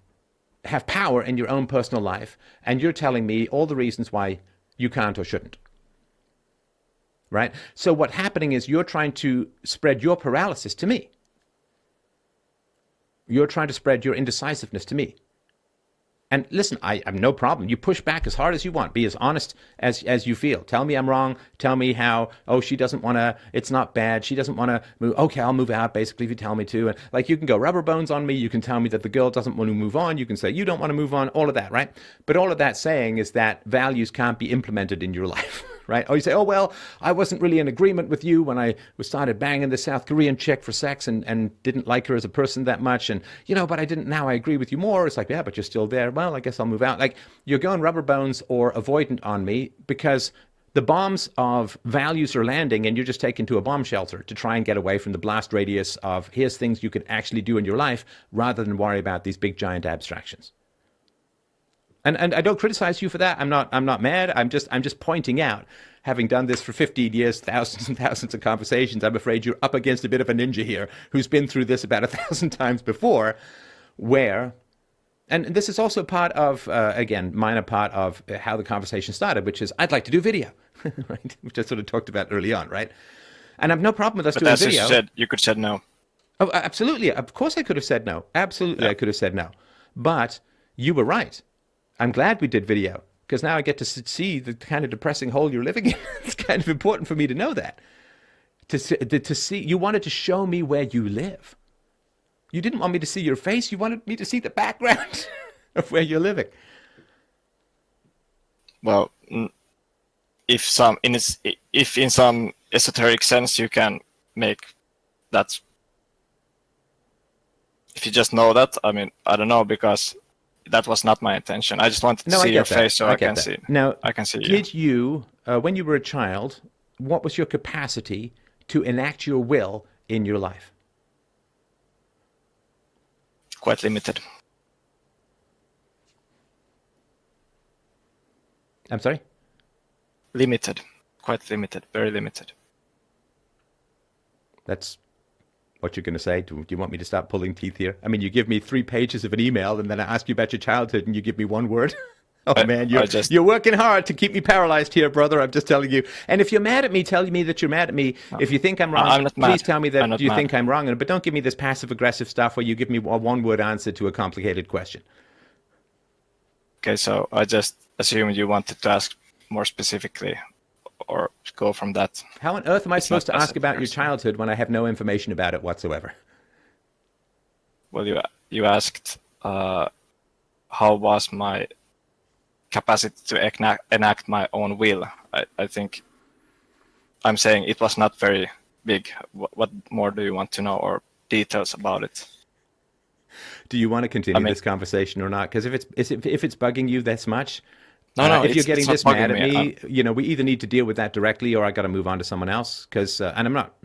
have power in your own personal life, and you're telling me all the reasons why you can't or shouldn't. Right? So what's happening is you're trying to spread your paralysis to me. You're trying to spread your indecisiveness to me. And listen, I have no problem. You push back as hard as you want. Be as honest as you feel. Tell me I'm wrong. Tell me how, oh, she doesn't want to, it's not bad. She doesn't want to move. Okay, I'll move out, basically, if you tell me to. And like, you can go rubber bones on me. You can tell me that the girl doesn't want to move on. You can say you don't want to move on, all of that, right? But all of that saying is that values can't be implemented in your life, right? Or you say, oh, well, I wasn't really in agreement with you when I started banging the South Korean chick for sex and didn't like her as a person that much. And, you know, but now I agree with you more. It's like, yeah, but you're still there. Well, I guess I'll move out. Like, you're going rubber bones or avoidant on me because the bombs of values are landing and you're just taken to a bomb shelter to try and get away from the blast radius of here's things you can actually do in your life rather than worry about these big giant abstractions. And I don't criticize you for that. I'm not mad. I'm just pointing out, having done this for 15 years, thousands and thousands of conversations, I'm afraid you're up against a bit of a ninja here who's been through this about 1,000 times before, where, and this is also part of, again, minor part of how the conversation started, which is I'd like to do video, right? Which I sort of talked about early on, right? And I've no problem with us doing video. But you could have said no. Oh, absolutely. Of course I could have said no. Absolutely, yeah. I could have said no. But you were right. I'm glad we did video because now I get to see the kind of depressing hole you're living in. It's kind of important for me to know that. To see, you wanted to show me where you live. You didn't want me to see your face. You wanted me to see the background of where you're living. Well, if in some esoteric sense you can make that. If you just know that, I mean, I don't know, because that was not my intention. I just wanted to see your face so I can see. Now, I can see you. Did you, when you were a child, what was your capacity to enact your will in your life? Quite limited. I'm sorry? Limited. Quite limited. Very limited. That's what you're going to say? Do you want me to start pulling teeth here? I mean, you give me 3 pages of an email and then I ask you about your childhood and you give me 1 word. Oh, man, you're working hard to keep me paralyzed here, brother. I'm just telling you. And if you're mad at me, tell me that you're mad at me. No. If you think I'm wrong, please tell me that you think I'm wrong. But don't give me this passive-aggressive stuff where you give me a 1-word answer to a complicated question. Okay, so I just assumed you wanted to ask more specifically or go from that. How on earth am I supposed to ask about your childhood when I have no information about it whatsoever? Well, you asked how was my capacity to enact my own will. I think I'm saying it was not very big. What more do you want to know, or details about it? Do you want to continue this conversation or not? Because if it's bugging you this much, No, if you're getting this mad at me, me, we either need to deal with that directly, or I got to move on to someone else. Because, and I'm not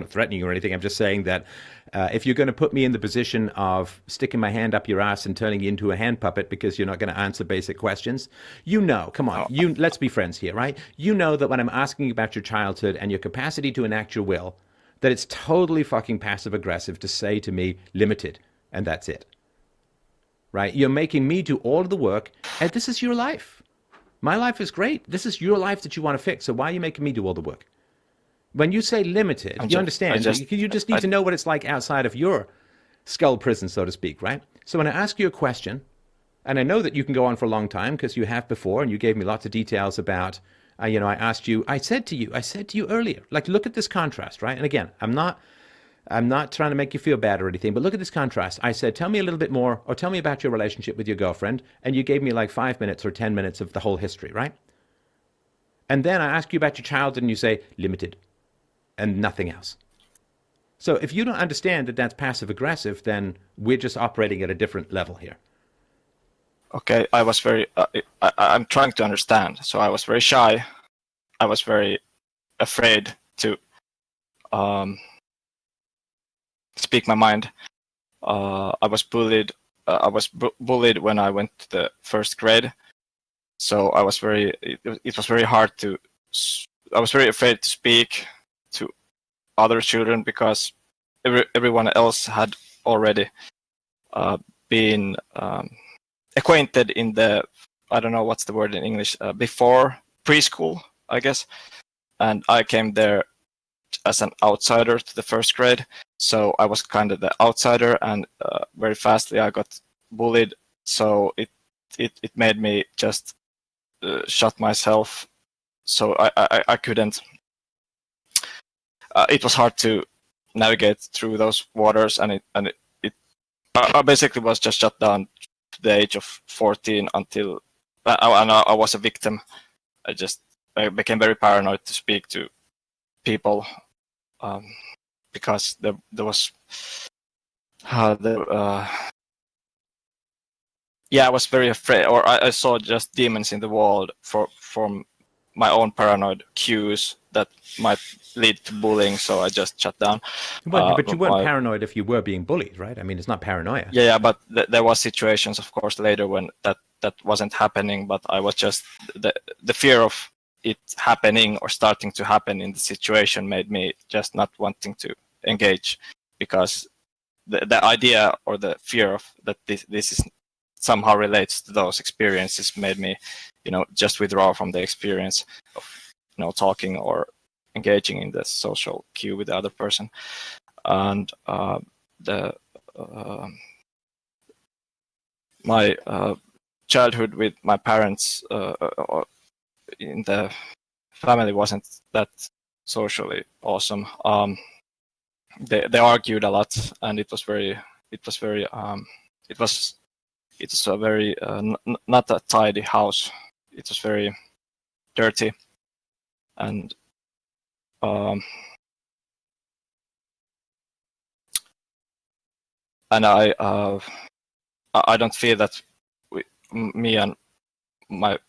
threatening you or anything. I'm just saying that if you're going to put me in the position of sticking my hand up your ass and turning you into a hand puppet because you're not going to answer basic questions, come on, let's be friends here, right? You know that when I'm asking you about your childhood and your capacity to enact your will, that it's totally fucking passive aggressive to say to me limited, and that's it. Right? You're making me do all of the work, and this is your life. My life is great. This is your life that you want to fix. So why are you making me do all the work? When you say limited, you understand. You just need to know what it's like outside of your skull prison, so to speak, right? So when I ask you a question, and I know that you can go on for a long time because you have before, and you gave me lots of details about, I asked you, I said to you earlier, like, look at this contrast, right? And again, I'm not trying to make you feel bad or anything, but look at this contrast. I said, tell me a little bit more, or tell me about your relationship with your girlfriend, and you gave me like 5 minutes or 10 minutes of the whole history, right? And then I ask you about your childhood, and you say, limited, and nothing else. So if you don't understand that that's passive-aggressive, then we're just operating at a different level here. Okay, I was very, I'm trying to understand. So I was very shy. I was very afraid to speak my mind. I was bullied. Bullied when I went to the first grade. So I was it was very hard I was very afraid to speak to other children because everyone else had already been acquainted in the, I don't know what's the word in English, before preschool, I guess. And I came there as an outsider to the first grade. So I was kind of the outsider, and very fastly I got bullied. So it made me just shut myself. So I couldn't. It was hard to navigate through those waters, and I basically was just shut down to the age of 14 until I was a victim. I became very paranoid to speak to people because there was I was very afraid, or I saw just demons in the world from my own paranoid cues that might lead to bullying, so I just shut down. But you weren't paranoid if you were being bullied, right? I mean, it's not paranoia. Yeah, but there was situations, of course, later when that wasn't happening, but I was just, the fear of it happening or starting to happen in the situation made me just not wanting to engage, because the idea or the fear of that this is somehow relates to those experiences made me, just withdraw from the experience of, talking or engaging in the social cue with the other person. And my childhood with my parents in the family wasn't that socially awesome. They argued a lot, and it was a very not a tidy house. It was very dirty, and I don't feel that me and my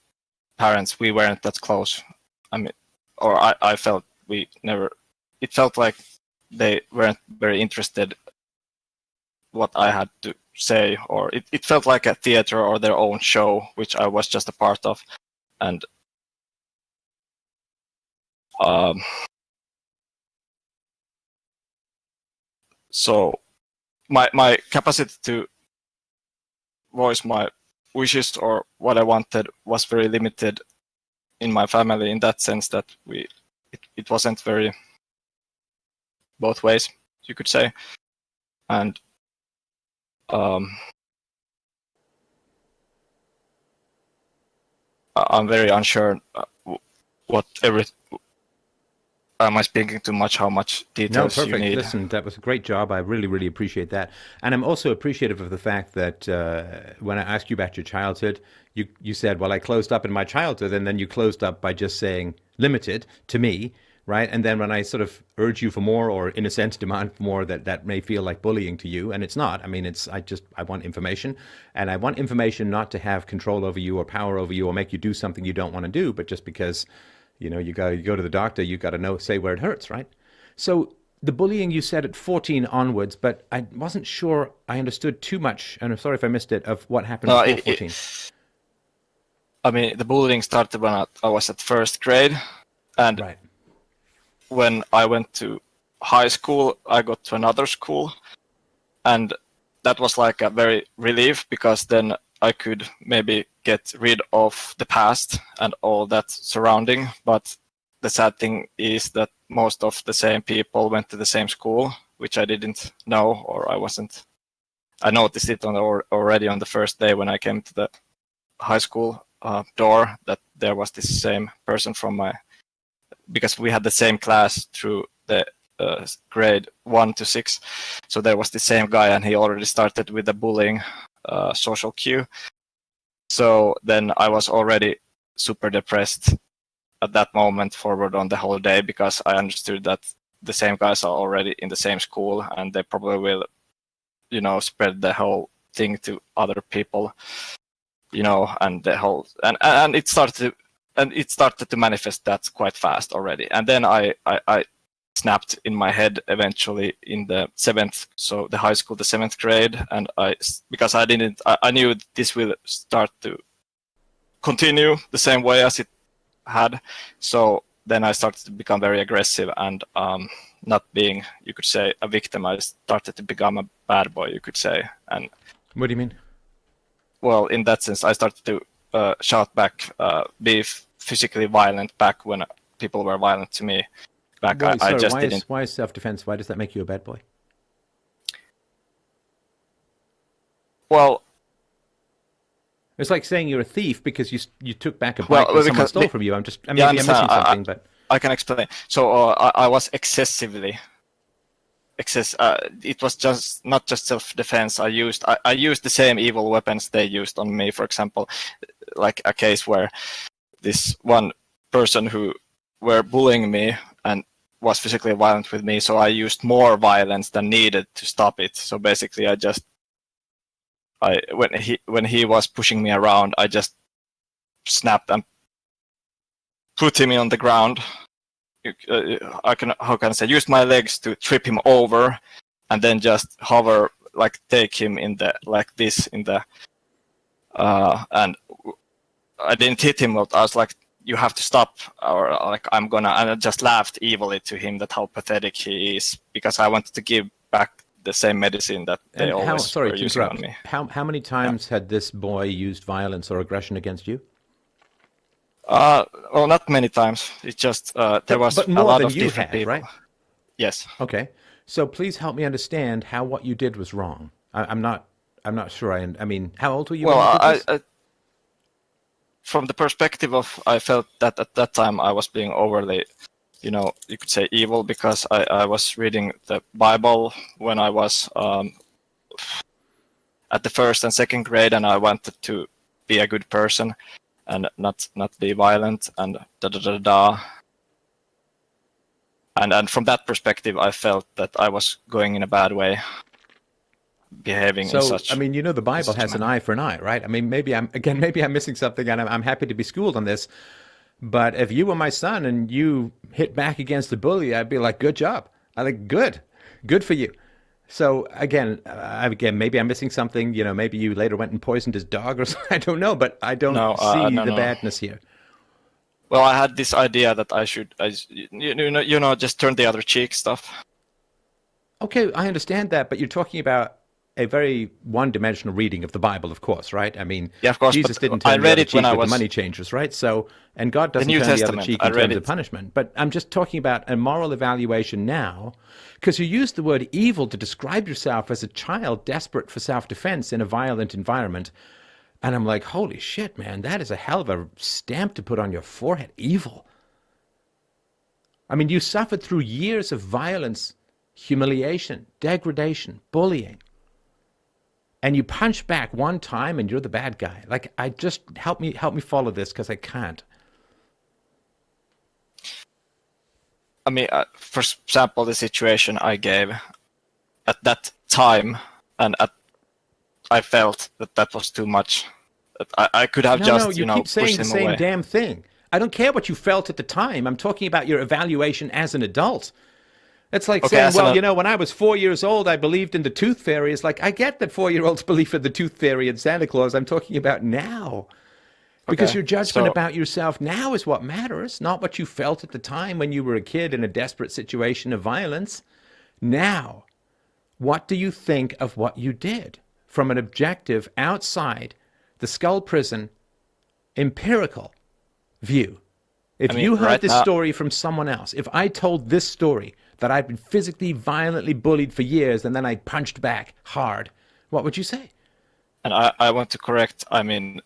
parents, we weren't that close. I mean, or I felt we never. It felt like they weren't very interested what I had to say, or it felt like a theater or their own show, which I was just a part of. And so my capacity to voice my wishes or what I wanted was very limited in my family, in that sense that it wasn't very both ways, you could say. And I'm very unsure am I speaking too much? How much details No, perfect. you need? Listen, that was a great job. I really, really appreciate that. And I'm also appreciative of the fact that when I asked you about your childhood, you said, well, I closed up in my childhood, and then you closed up by just saying limited to me, right? And then when I sort of urge you for more, or in a sense demand for more, that may feel like bullying to you, and it's not. I mean, I want information, and I want information not to have control over you or power over you or make you do something you don't want to do, but just because, you know, you go to the doctor, you got to say where it hurts, right? So the bullying you said at 14 onwards, but I wasn't sure I understood too much, and I'm sorry if I missed it, of what happened before 14. I mean, the bullying started when I was at first grade, and Right. when I went to high school, I got to another school, and that was like a very relief, because then I could maybe get rid of the past and all that surrounding. But the sad thing is that most of the same people went to the same school, which I didn't know, or I noticed it already on the first day when I came to the high school door, that there was this same person because we had the same class through the grade 1 to 6. So there was the same guy, and he already started with the bullying social cue. So then I was already super depressed at that moment forward on the whole day, because I understood that the same guys are already in the same school, and they probably will, you know, spread the whole thing to other people, you know, and the whole and it started to manifest that quite fast already. And then I snapped in my head eventually in the 7th, so the high school, the 7th grade, and because I knew this will start to continue the same way as it had. So then I started to become very aggressive, and not being, you could say, a victim, I started to become a bad boy, you could say. And What do you mean? well, in that sense, I started to shout back, be physically violent back when people were violent to me. Back, Why is self-defense? Why does that make you a bad boy? Well, it's like saying you're a thief because you took back a bike that someone stole from you. I'm missing something, but I can explain. So I was it was just not just self-defense. I used the same evil weapons they used on me. For example, like a case where this one person who were bullying me and was physically violent with me, so I used more violence than needed to stop it. So basically, when he was pushing me around, I just snapped and put him on the ground. Used my legs to trip him over, and then just hover, like take him in the and I didn't hit him. I was like, you have to stop, or like and I just laughed evilly to him that how pathetic he is, because I wanted to give back the same medicine that they always were using on me. How many times had this boy used violence or aggression against you? Well, not many times. It's just there was but a more lot than of you different had, people. right? Yes. Okay. So please help me understand how what you did was wrong. I'm not sure. I mean, how old were you? Well, when you did this? From the perspective of, I felt that at that time I was being overly, you could say evil, because I was reading the Bible when I was at the 1st and 2nd grade, and I wanted to be a good person and not be violent and And from that perspective, I felt that I was going in a bad way, behaving in such. I mean, the Bible has an eye for an eye, right? I mean, maybe I'm missing something, and I'm happy to be schooled on this. But if you were my son and you hit back against the bully, I'd be like, good job. I like, good for you. So again, maybe I'm missing something. Maybe you later went and poisoned his dog or something. I don't know, but I don't see the badness here. Well, I had this idea that I should, just turn the other cheek stuff. Okay, I understand that, but you're talking about a very one-dimensional reading of the Bible, of course, right? I mean, yeah, of course, Jesus didn't turn the other cheek with the money changers, right? So, and God doesn't turn the other cheek in terms of punishment. But I'm just talking about a moral evaluation now, because you use the word evil to describe yourself as a child desperate for self-defense in a violent environment. And I'm like, holy shit, man, that is a hell of a stamp to put on your forehead. Evil. I mean, you suffered through years of violence, humiliation, degradation, bullying. And you punch back one time and you're the bad guy. Like, I just, help me follow this, because I can't. I mean, for example, the situation I gave at that time, and I felt that was too much. That I could have No, you keep saying pushed the him same away. damn thing. I don't care what you felt at the time. I'm talking about your evaluation as an adult. It's like Okay, saying, as well, an- when I was 4 years old, I believed in the tooth fairy. It's like, I get that 4-year-olds believe in the tooth fairy and Santa Claus. I'm talking about now. Because Okay, your judgment so- about yourself now is what matters, not what you felt at the time when you were a kid in a desperate situation of violence. Now, what do you think of what you did from an objective outside the Skull Prison empirical view? If I mean, you heard right this now- story from someone else, if I told this story that I'd been physically, violently bullied for years and then I punched back hard, what would you say? And I want to correct. I mean,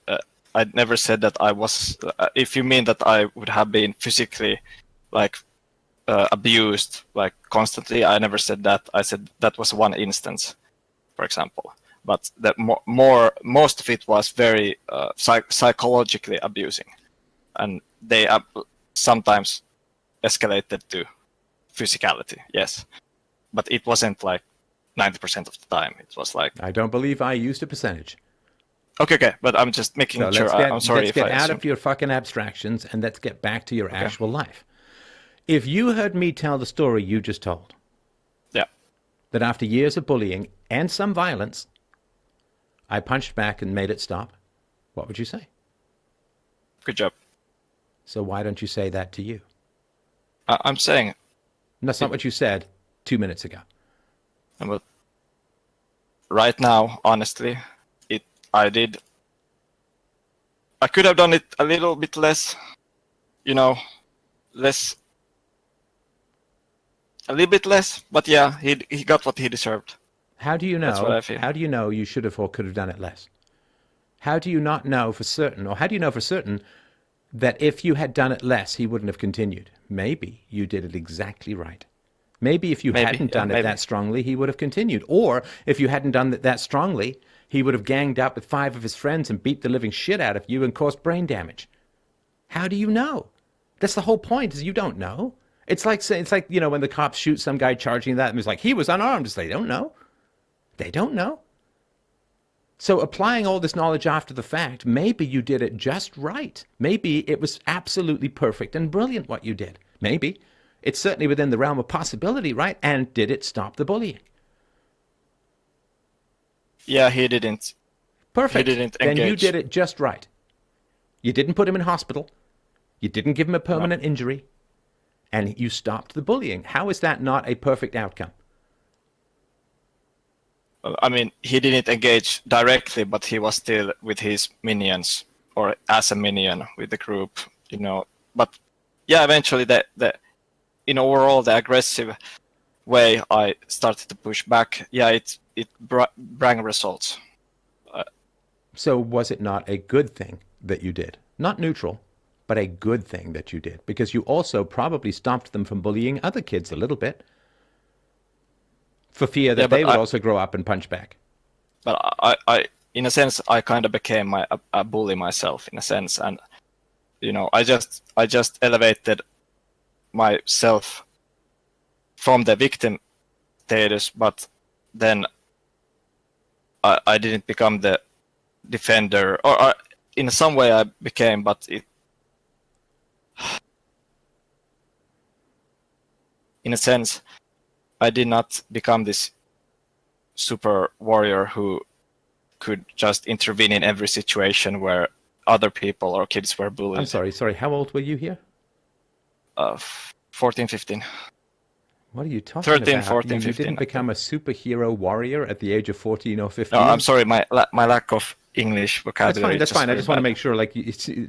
I never said that I was. If you mean that I would have been physically, like, abused, like constantly, I never said that. I said that was one instance, for example. But that most of it was very psychologically abusing, and they sometimes escalated to physicality. Yes, but it wasn't like 90% of the time. It was like I don't believe I used a percentage. okay, but I'm just making So sure. I'm sorry let's if get I out assumed. of your fucking abstractions and let's get back to your actual life. If you heard me tell the story you just told, Yeah. that after years of bullying and some violence, I punched back and made it stop, what would you say? Good job. So why don't you say that to you? I'm saying, And that's not what you said 2 minutes ago. but right now, honestly, I could have done it a little bit less, less, a little bit less. But yeah, he got what he deserved. How do you know? That's what I feel. How do you know you should have or could have done it less? How do you not know for certain, or how do you know for certain that if you had done it less, he wouldn't have continued? Maybe you did it exactly right. Maybe if you Maybe, hadn't yeah, done it maybe. that strongly, he would have continued. Or if you hadn't done it that strongly, he would have ganged up with 5 of his friends and beat the living shit out of you and caused brain damage. How do you know? That's the whole point, is you don't know. It's like when the cops shoot some guy charging that and it's like, he was unarmed. It's like, they don't know. They don't know. So applying all this knowledge after the fact, maybe you did it just right. Maybe it was absolutely perfect and brilliant what you did. Maybe. It's certainly within the realm of possibility, right? And did it stop the bullying? Yeah, he didn't. Perfect. He didn't Then you engage. did it just right. You didn't put him in hospital. You didn't give him a permanent injury. And you stopped the bullying. How is that not a perfect outcome? I mean, he didn't engage directly, but he was still with his minions, or as a minion with the group, But yeah, eventually, overall, the aggressive way I started to push back, yeah, it brought results. So was it not a good thing that you did? Not neutral, but a good thing that you did, because you also probably stopped them from bullying other kids a little bit for fear that Yeah, but they would also grow up and punch back. But I in a sense, I kind of became a bully myself, in a sense, and I just elevated myself from the victim status, but then I didn't become the defender, or in some way I became, but in a sense, I did not become this super warrior who could just intervene in every situation where other people or kids were bullied. I'm sorry. How old were you here? 14, 15. What are you talking 13, about? 14, you 15, didn't I become a superhero warrior at the age of 14 or 15? No, I'm sorry, my lack of English vocabulary. That's fine. I very just want to bad. make sure,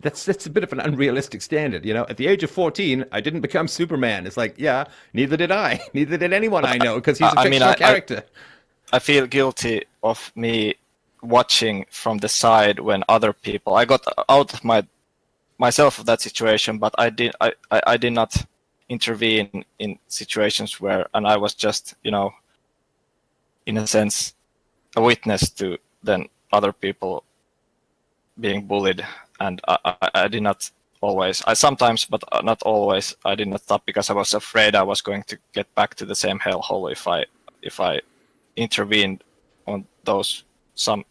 that's a bit of an unrealistic standard, At the age of 14, I didn't become Superman. It's like, yeah, neither did I. Neither did anyone I know, because he's a fictional character. I feel guilty of me watching from the side when other people. I got out of myself of that situation, but I did not intervene in situations where, and I was just, in a sense, a witness to then other people being bullied, and I did not always. I sometimes, but not always. I did not stop because I was afraid I was going to get back to the same hellhole if I intervened on those some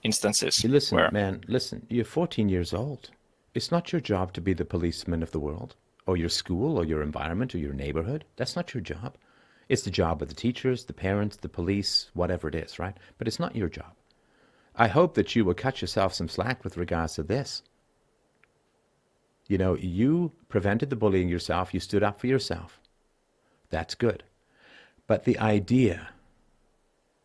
instances Hey, listen, where man, listen. You're 14 years old. It's not your job to be the policeman of the world, or your school, or your environment, or your neighborhood. That's not your job. It's the job of the teachers, the parents, the police, whatever it is, right? But it's not your job. I hope that you will cut yourself some slack with regards to this. You know, you prevented the bullying yourself. You stood up for yourself. That's good. But the idea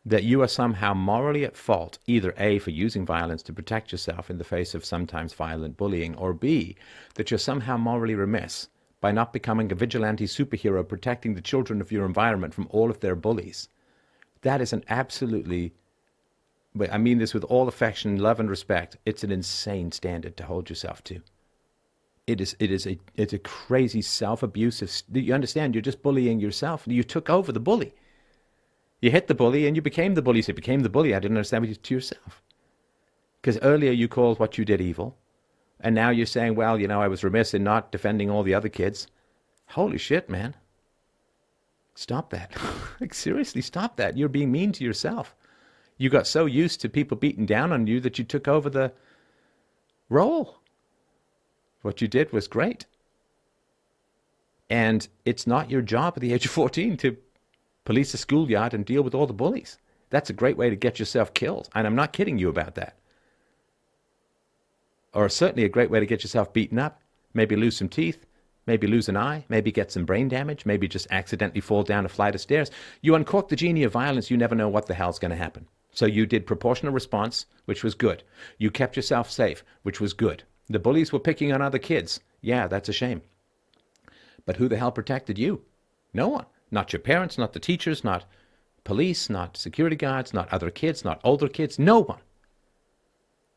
that you are somehow morally at fault, either A, for using violence to protect yourself in the face of sometimes violent bullying, or B, that you're somehow morally remiss by not becoming a vigilante superhero protecting the children of your environment from all of their bullies. That is an absolutely, I mean this with all affection, love, and respect, it's an insane standard to hold yourself to. It's a crazy self-abusive, you understand, you're just bullying yourself. You took over the bully. You hit the bully and you became the bully. So you became the bully. I didn't understand what you did to yourself. Because earlier you called what you did evil. And now you're saying, well, you know, I was remiss in not defending all the other kids. Holy shit, man. Stop that. Like, seriously, stop that. You're being mean to yourself. You got so used to people beating down on you that you took over the role. What you did was great. And it's not your job at the age of 14 to police a schoolyard and deal with all the bullies. That's a great way to get yourself killed. And I'm not kidding you about that. Or certainly a great way to get yourself beaten up. Maybe lose some teeth. Maybe lose an eye. Maybe get some brain damage. Maybe just accidentally fall down a flight of stairs. You uncork the genie of violence, you never know what the hell's going to happen. So you did proportional response, which was good. You kept yourself safe, which was good. The bullies were picking on other kids. Yeah, that's a shame. But who the hell protected you? No one. Not your parents, not the teachers, not police, not security guards, not other kids, not older kids, no one.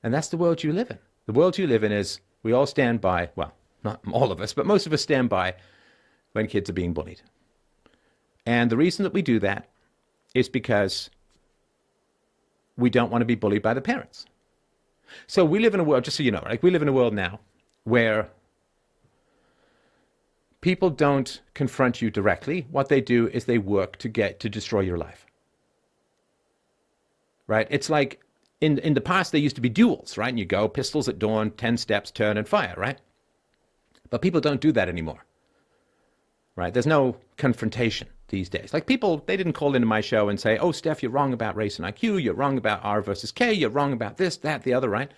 And that's the world you live in. The world you live in is, we all stand by, well, not all of us, but most of us stand by when kids are being bullied. And the reason that we do that is because we don't want to be bullied by the parents. So we live in a world, just so you know, like we live in a world now where people don't confront you directly. What they do is they work to destroy your life. Right? It's like in the past, there used to be duels, right? And you go, pistols at dawn, 10 steps, turn and fire, right? But people don't do that anymore. Right? There's no confrontation these days. Like people, they didn't call into my show and say, oh, Steph, you're wrong about race and IQ. You're wrong about R versus K. You're wrong about this, that, the other, right?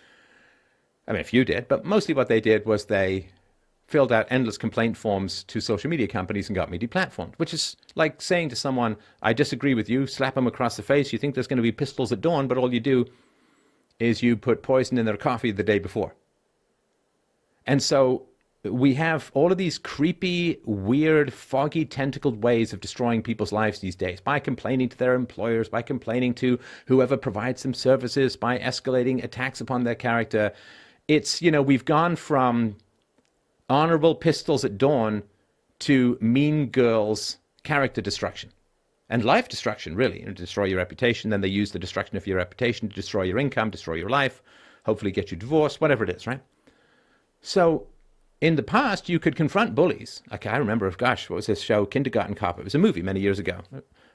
I mean, a few did, but mostly what they did was they filled out endless complaint forms to social media companies and got me deplatformed, which is like saying to someone, I disagree with you, slap them across the face. You think there's going to be pistols at dawn, but all you do is you put poison in their coffee the day before. And so we have all of these creepy, weird, foggy, tentacled ways of destroying people's lives these days by complaining to their employers, by complaining to whoever provides them services, by escalating attacks upon their character. It's, you know, we've gone from honorable pistols at dawn to mean girls character destruction and life destruction, really, to destroy your reputation. Then they use the destruction of your reputation to destroy your income, destroy your life, hopefully get you divorced, whatever it is, right? So in the past, you could confront bullies. Like I remember, gosh, what was this show, Kindergarten Cop? It was a movie many years ago.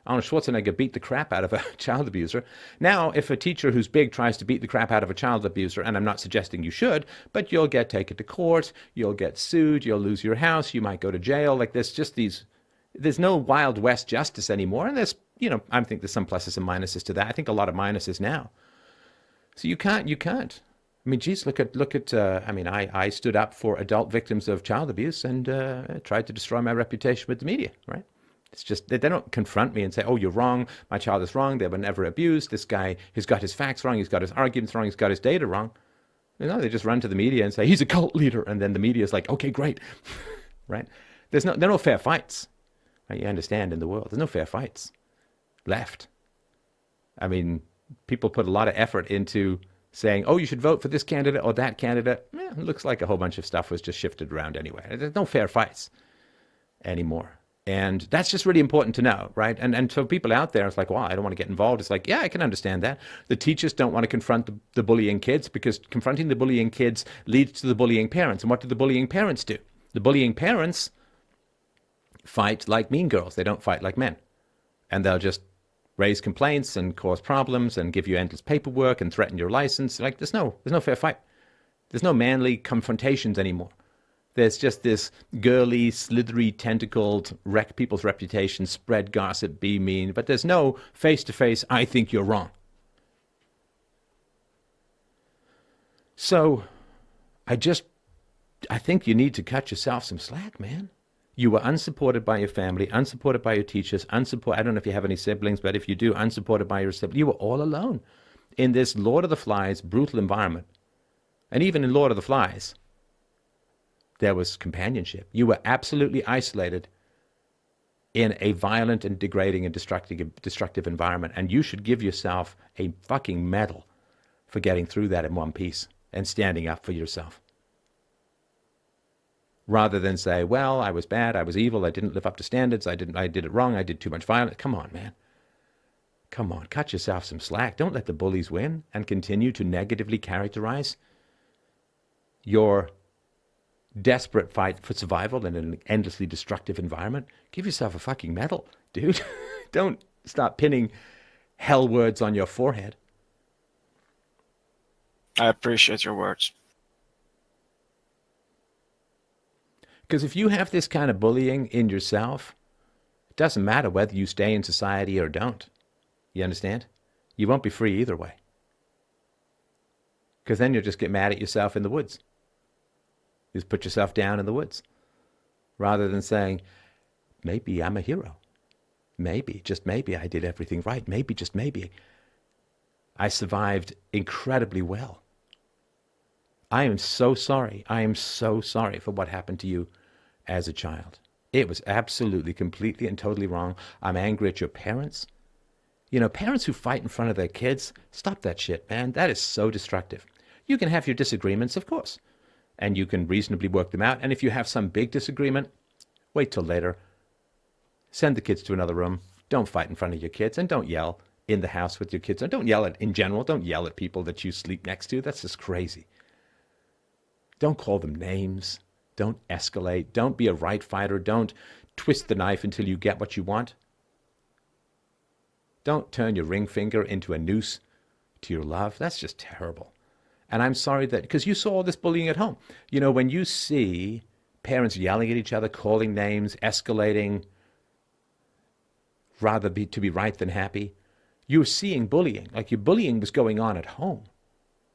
Arnold Schwarzenegger beat the crap out of a child abuser. Now, if a teacher who's big tries to beat the crap out of a child abuser, and I'm not suggesting you should, but you'll get taken to court, you'll get sued, you'll lose your house, you might go to jail. Like there's no Wild West justice anymore. And there's, you know, I think there's some pluses and minuses to that. I think a lot of minuses now. So you can't. I mean, geez, look at. I stood up for adult victims of child abuse and tried to destroy my reputation with the media, right? It's just, they don't confront me and say, oh, you're wrong, my child is wrong, they were never abused, this guy, he's got his facts wrong, he's got his arguments wrong, he's got his data wrong. You know, they just run to the media and say, he's a cult leader, and then the media is like, okay, great, right? There are no fair fights, right? You understand, in the world, there's no fair fights left. I mean, people put a lot of effort into saying, oh, you should vote for this candidate or that candidate. It looks like a whole bunch of stuff was just shifted around anyway. There's no fair fights anymore. And that's just really important to know, right? And so people out there, it's like, well, I don't want to get involved. It's like, yeah, I can understand that. The teachers don't want to confront the bullying kids because confronting the bullying kids leads to the bullying parents. And what do the bullying parents do? The bullying parents fight like mean girls. They don't fight like men. And they'll just raise complaints and cause problems and give you endless paperwork and threaten your license. Like there's no fair fight. There's no manly confrontations anymore. There's just this girly, slithery, tentacled, wreck people's reputations, spread gossip, be mean, but there's no face-to-face, I think you're wrong. So I think you need to cut yourself some slack, man. You were unsupported by your family, unsupported by your teachers, I don't know if you have any siblings, but if you do, unsupported by your siblings. You were all alone in this Lord of the Flies brutal environment. And even in Lord of the Flies, there was companionship. You were absolutely isolated in a violent and degrading and destructive environment. And you should give yourself a fucking medal for getting through that in one piece and standing up for yourself. Rather than say, well, I was bad, I was evil, I didn't live up to standards, I did it wrong, I did too much violence. Come on, man. Come on, cut yourself some slack. Don't let the bullies win and continue to negatively characterize your desperate fight for survival in an endlessly destructive environment. Give yourself a fucking medal, dude. Don't start pinning hell words on your forehead. I appreciate your words. Because if you have this kind of bullying in yourself, it doesn't matter whether you stay in society or don't. You understand? You won't be free either way. Because then you'll just get mad at yourself in the woods. You just put yourself down in the woods. Rather than saying, maybe I'm a hero. Maybe, just maybe I did everything right. Maybe, just maybe, I survived incredibly well. I am so sorry. I am so sorry for what happened to you as a child. It was absolutely, completely, and totally wrong. I'm angry at your parents. You know, parents who fight in front of their kids, stop that shit, man. That is so destructive. You can have your disagreements, of course, and you can reasonably work them out. And if you have some big disagreement, wait till later. Send the kids to another room. Don't fight in front of your kids, and don't yell in the house with your kids. And don't yell at, in general, don't yell at people that you sleep next to. That's just crazy. Don't call them names. Don't escalate. Don't be a right fighter. Don't twist the knife until you get what you want. Don't turn your ring finger into a noose to your love. That's just terrible. And I'm sorry that, because you saw all this bullying at home. You know, when you see parents yelling at each other, calling names, escalating, rather to be right than happy, you're seeing bullying. Like your bullying was going on at home.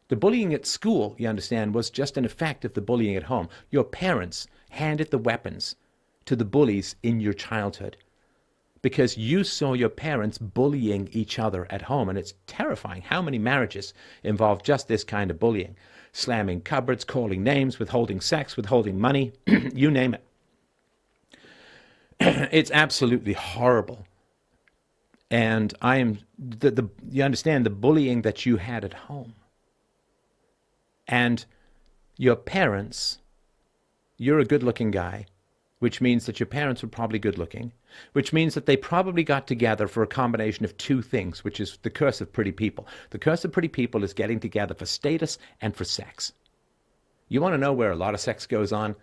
The bullying at school, you understand, was just an effect of the bullying at home. Your parents handed the weapons to the bullies in your childhood because you saw your parents bullying each other at home. And it's terrifying how many marriages involve just this kind of bullying. Slamming cupboards, calling names, withholding sex, withholding money, you name it. It's absolutely horrible. And I am, you understand the bullying that you had at home. And your parents, you're a good-looking guy, which means that your parents were probably good-looking, which means that they probably got together for a combination of two things, which is the curse of pretty people. The curse of pretty people is getting together for status and for sex. You want to know where a lot of sex goes on?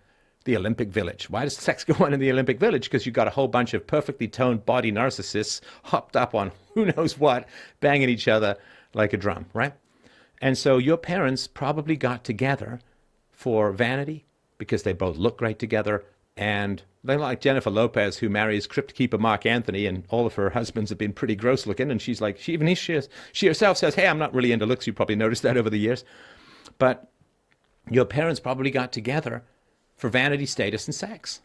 The Olympic Village. Why does sex go on in the Olympic Village? Because you've got a whole bunch of perfectly toned body narcissists hopped up on who knows what, banging each other like a drum, right? And so your parents probably got together for vanity because they both look great together. And they like Jennifer Lopez, who marries Crypt Keeper Mark Anthony, and all of her husbands have been pretty gross looking. And she's like, she herself says, hey, I'm not really into looks. You probably noticed that over the years. But your parents probably got together for vanity, status, and sex.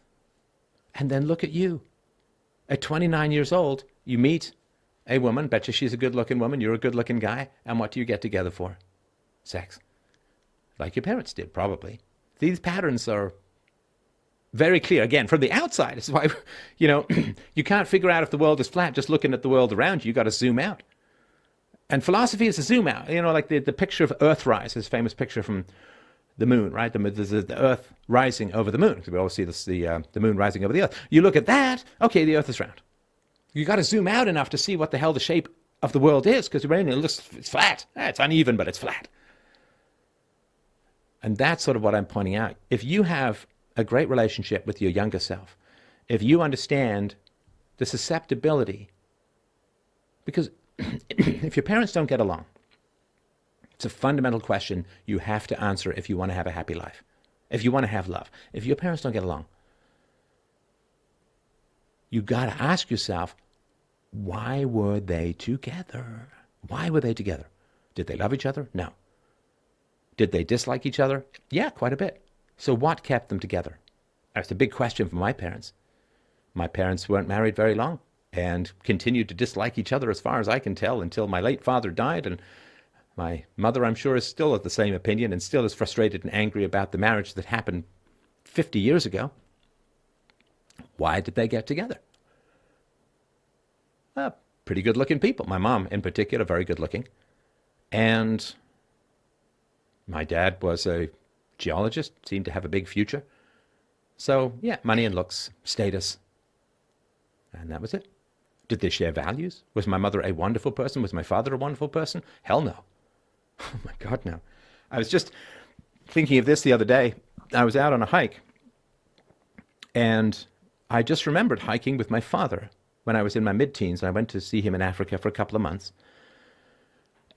And then look at you. At 29 years old, you meet a woman, betcha she's a good-looking woman, you're a good-looking guy, and what do you get together for? Sex. Like your parents did, probably. These patterns are very clear. Again, from the outside. This is why, you know, you can't figure out if the world is flat just looking at the world around you. You got to zoom out. And philosophy is a zoom out. You know, like the picture of Earthrise, this famous picture from the moon, right? There's the Earth rising over the moon. We always see this, the moon rising over the Earth. You look at that, okay, the Earth is round. You got to zoom out enough to see what the hell the shape of the world is, because it's flat. It's uneven, but it's flat. And that's sort of what I'm pointing out. If you have a great relationship with your younger self, if you understand the susceptibility, because if your parents don't get along, it's a fundamental question you have to answer if you want to have a happy life, if you want to have love. If your parents don't get along, you got to ask yourself, why were they together? Why were they together? Did they love each other? No. Did they dislike each other? Yeah, quite a bit. So what kept them together? That's a big question for my parents. My parents weren't married very long and continued to dislike each other, as far as I can tell, until my late father died. And my mother, I'm sure, is still of the same opinion and still is frustrated and angry about the marriage that happened 50 years ago. Why did they get together? Pretty good-looking people. My mom, in particular, very good-looking. And my dad was a geologist, seemed to have a big future. So, yeah, money and looks, status. And that was it. Did they share values? Was my mother a wonderful person? Was my father a wonderful person? Hell no. Oh, my God, no. I was just thinking of this the other day. I was out on a hike, and I just remembered hiking with my father when I was in my mid-teens. I went to see him in Africa for a couple of months.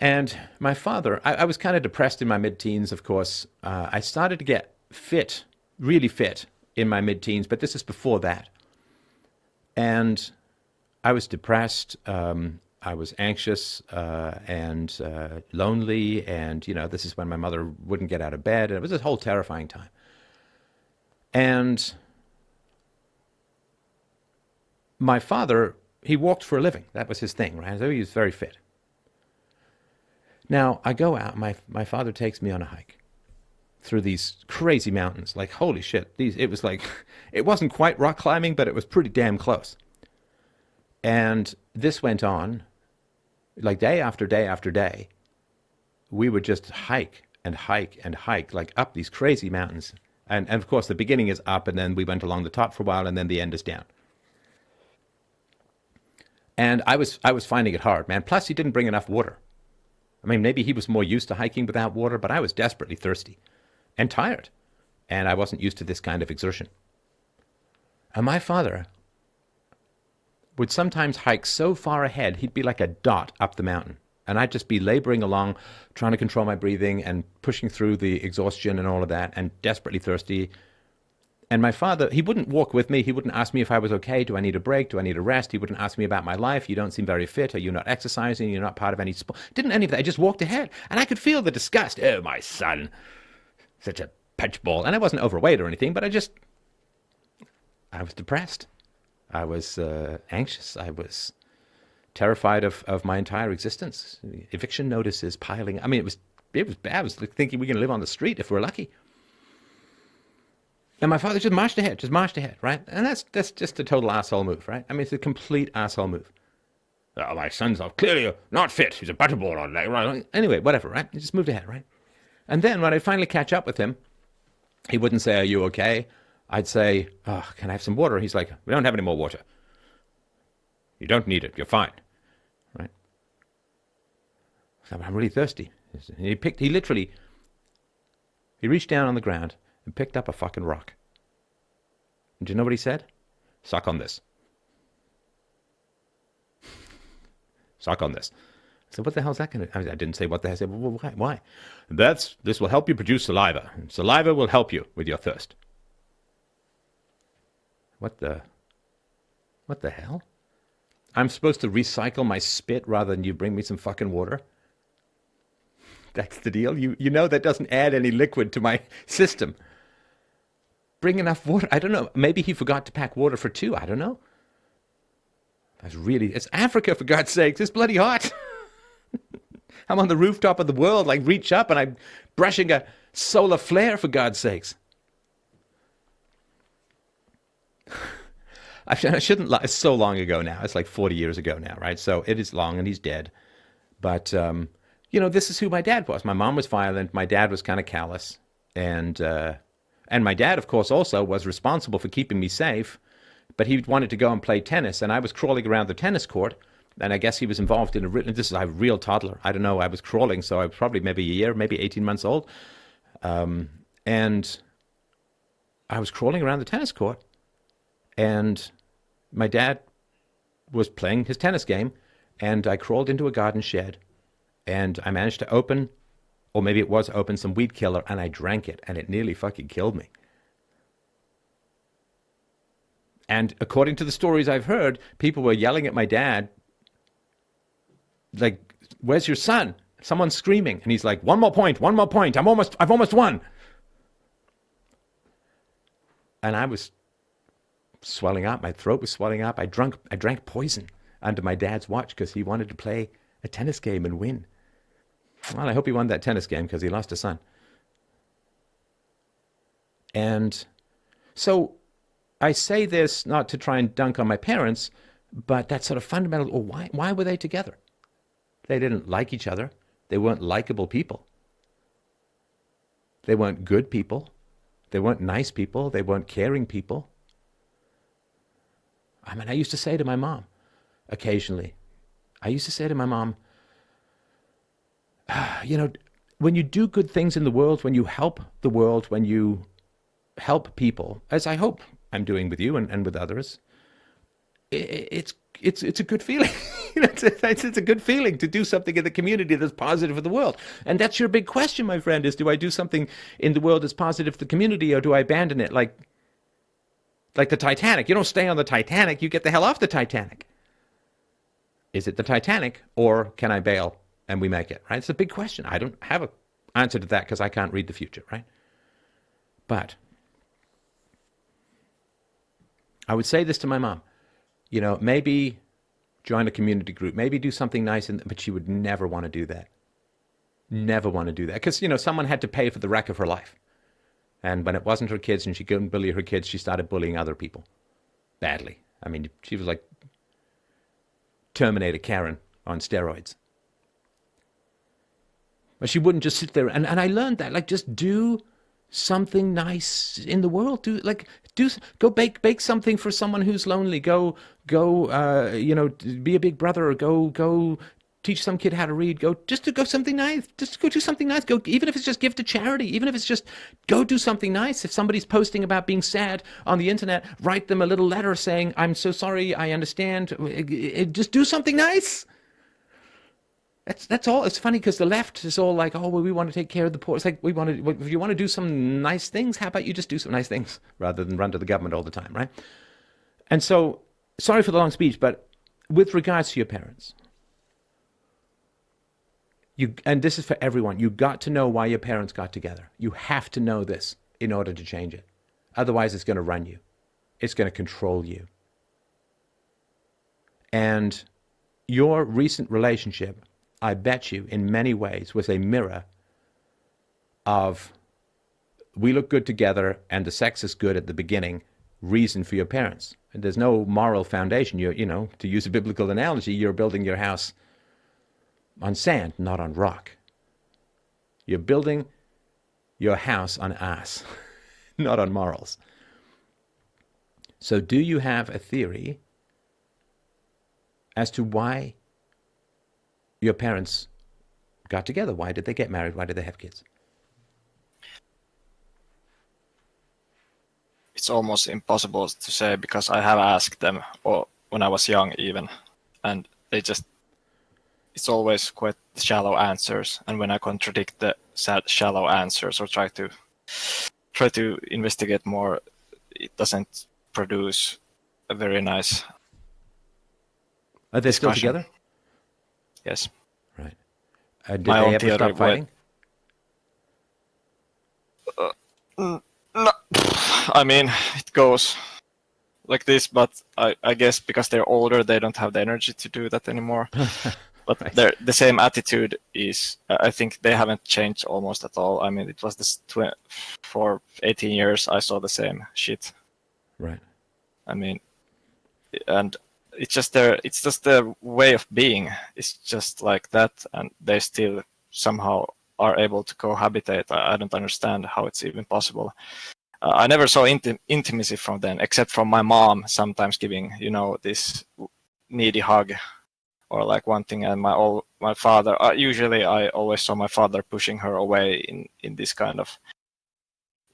And my father, I was kind of depressed in my mid-teens, of course. I started to get fit, really fit, in my mid-teens, but this is before that. And I was depressed, I was anxious and lonely, and, this is when my mother wouldn't get out of bed, and it was a whole terrifying time. And my father, he walked for a living. That was his thing, right? So he was very fit. Now, I go out, my father takes me on a hike through these crazy mountains. Like, holy shit, it was like, it wasn't quite rock climbing, but it was pretty damn close. And this went on, like day after day after day. We would just hike and hike and hike, like up these crazy mountains. And of course, the beginning is up, and then we went along the top for a while, and then the end is down. And I was finding it hard, man. Plus, he didn't bring enough water. I mean, maybe he was more used to hiking without water, but I was desperately thirsty and tired. And I wasn't used to this kind of exertion. And my father would sometimes hike so far ahead, he'd be like a dot up the mountain. And I'd just be laboring along, trying to control my breathing and pushing through the exhaustion and all of that, and desperately thirsty. And my father, he wouldn't walk with me. He wouldn't ask me if I was okay. Do I need a break? Do I need a rest? He wouldn't ask me about my life. You don't seem very fit. Are you not exercising? You're not part of any sport. Didn't any of that. I just walked ahead. And I could feel the disgust. Oh, my son. Such a punchball. And I wasn't overweight or anything, but I was depressed. I was anxious. I was terrified of my entire existence. Eviction notices piling. I mean, it was bad. I was thinking we're going to live on the street if we're lucky. And my father just marched ahead, right? And that's just a total asshole move, right? I mean, it's a complete asshole move. Oh, my son's clearly not fit. He's a butterball on that, right? Anyway, whatever, right? He just moved ahead, right? And then when I finally catch up with him, he wouldn't say, "Are you okay?" I'd say, "Oh, can I have some water?" He's like, "We don't have any more water. You don't need it. You're fine," right? So I'm really thirsty. He reached down on the ground and picked up a fucking rock. And do you know what he said? "Suck on this." Suck on this. I said, "What the hell is that going to..." I didn't say what the hell. I said, "Well, why?" This will help you produce saliva. And saliva will help you with your thirst. What the hell? I'm supposed to recycle my spit rather than you bring me some fucking water? That's the deal? You know that doesn't add any liquid to my system. Bring enough water. I don't know. Maybe he forgot to pack water for two. I don't know. It's Africa, for God's sakes. It's bloody hot. I'm on the rooftop of the world, like reach up, and I'm brushing a solar flare, for God's sakes. I shouldn't lie. It's so long ago now. It's like 40 years ago now, right? So it is long, and he's dead. But, this is who my dad was. My mom was violent. My dad was kind of callous. And my dad, of course, also was responsible for keeping me safe, but he wanted to go and play tennis, and I was crawling around the tennis court, and I guess he was involved in this is a real toddler. I don't know. I was crawling, so I was probably maybe a year, maybe 18 months old, and I was crawling around the tennis court, and my dad was playing his tennis game, and I crawled into a garden shed, and I managed to open, or maybe it was open, some weed killer, and I drank it, and it nearly fucking killed me. And according to the stories I've heard, people were yelling at my dad, like, "Where's your son?" Someone's screaming, and he's like, one more point, I've almost won." And I was swelling up. My throat was swelling up. I drank poison under my dad's watch because he wanted to play a tennis game and win. Well, I hope he won that tennis game because he lost a son. And so I say this not to try and dunk on my parents, but that sort of fundamental, why were they together? They didn't like each other. They weren't likable people. They weren't good people. They weren't nice people. They weren't caring people. I mean, I used to say to my mom, occasionally, you know, when you do good things in the world, when you help the world, when you help people, as I hope I'm doing with you and with others, it's a good feeling. You know, it's a good feeling to do something in the community that's positive for the world. And that's your big question, my friend, is do I do something in the world that's positive for the community, or do I abandon it like the Titanic? You don't stay on the Titanic, you get the hell off the Titanic. Is it the Titanic, or can I bail and we make it, right? It's a big question. I don't have an answer to that because I can't read the future, right? But I would say this to my mom, you know, maybe join a community group, maybe do something nice, but she would never want to do that. Never want to do that. Because, you know, someone had to pay for the wreck of her life. And when it wasn't her kids and she couldn't bully her kids, she started bullying other people badly. I mean, she was like Terminator Karen on steroids. But she wouldn't just sit there. And I learned that, like, just do something nice in the world. Go bake something for someone who's lonely. Go, you know, be a big brother, or go teach some kid how to read. Go something nice. Just go do something nice. Go, even if it's just give to charity. Even if it's just go do something nice. If somebody's posting about being sad on the internet, write them a little letter saying, "I'm so sorry. I understand." Just do something nice. That's all. It's funny because the left is all like, "Oh, well, we want to take care of the poor." It's like, if you want to do some nice things, how about you just do some nice things rather than run to the government all the time, right? And so, sorry for the long speech, but with regards to your parents, and this is for everyone, you got to know why your parents got together. You have to know this in order to change it. Otherwise, it's going to run you. It's going to control you. And your recent relationship, I bet you, in many ways, was a mirror of, we look good together and the sex is good at the beginning, reason for your parents. And there's no moral foundation. You know, to use a biblical analogy, you're building your house on sand, not on rock. You're building your house on ass, not on morals. So do you have a theory as to why your parents got together? Why did they get married? Why did they have kids? It's almost impossible to say because I have asked them, or when I was young even, and it's always quite shallow answers. And when I contradict the shallow answers or try to investigate more, it doesn't produce a very nice Are they still discussion. together? Yes. Right. Did My they own ever theory stop fighting? No, I mean, it goes like this, but I guess because they're older, they don't have the energy to do that anymore. But Right. the same attitude is, I think they haven't changed almost at all. I mean, it was this for 18 years, I saw the same shit. Right. I mean, and it's just their way of being. It's just like that, and they still somehow are able to cohabitate. I don't understand how it's even possible. I never saw intimacy from them, except from my mom sometimes giving, this needy hug or like one thing, and my father. Usually, I always saw my father pushing her away in this kind of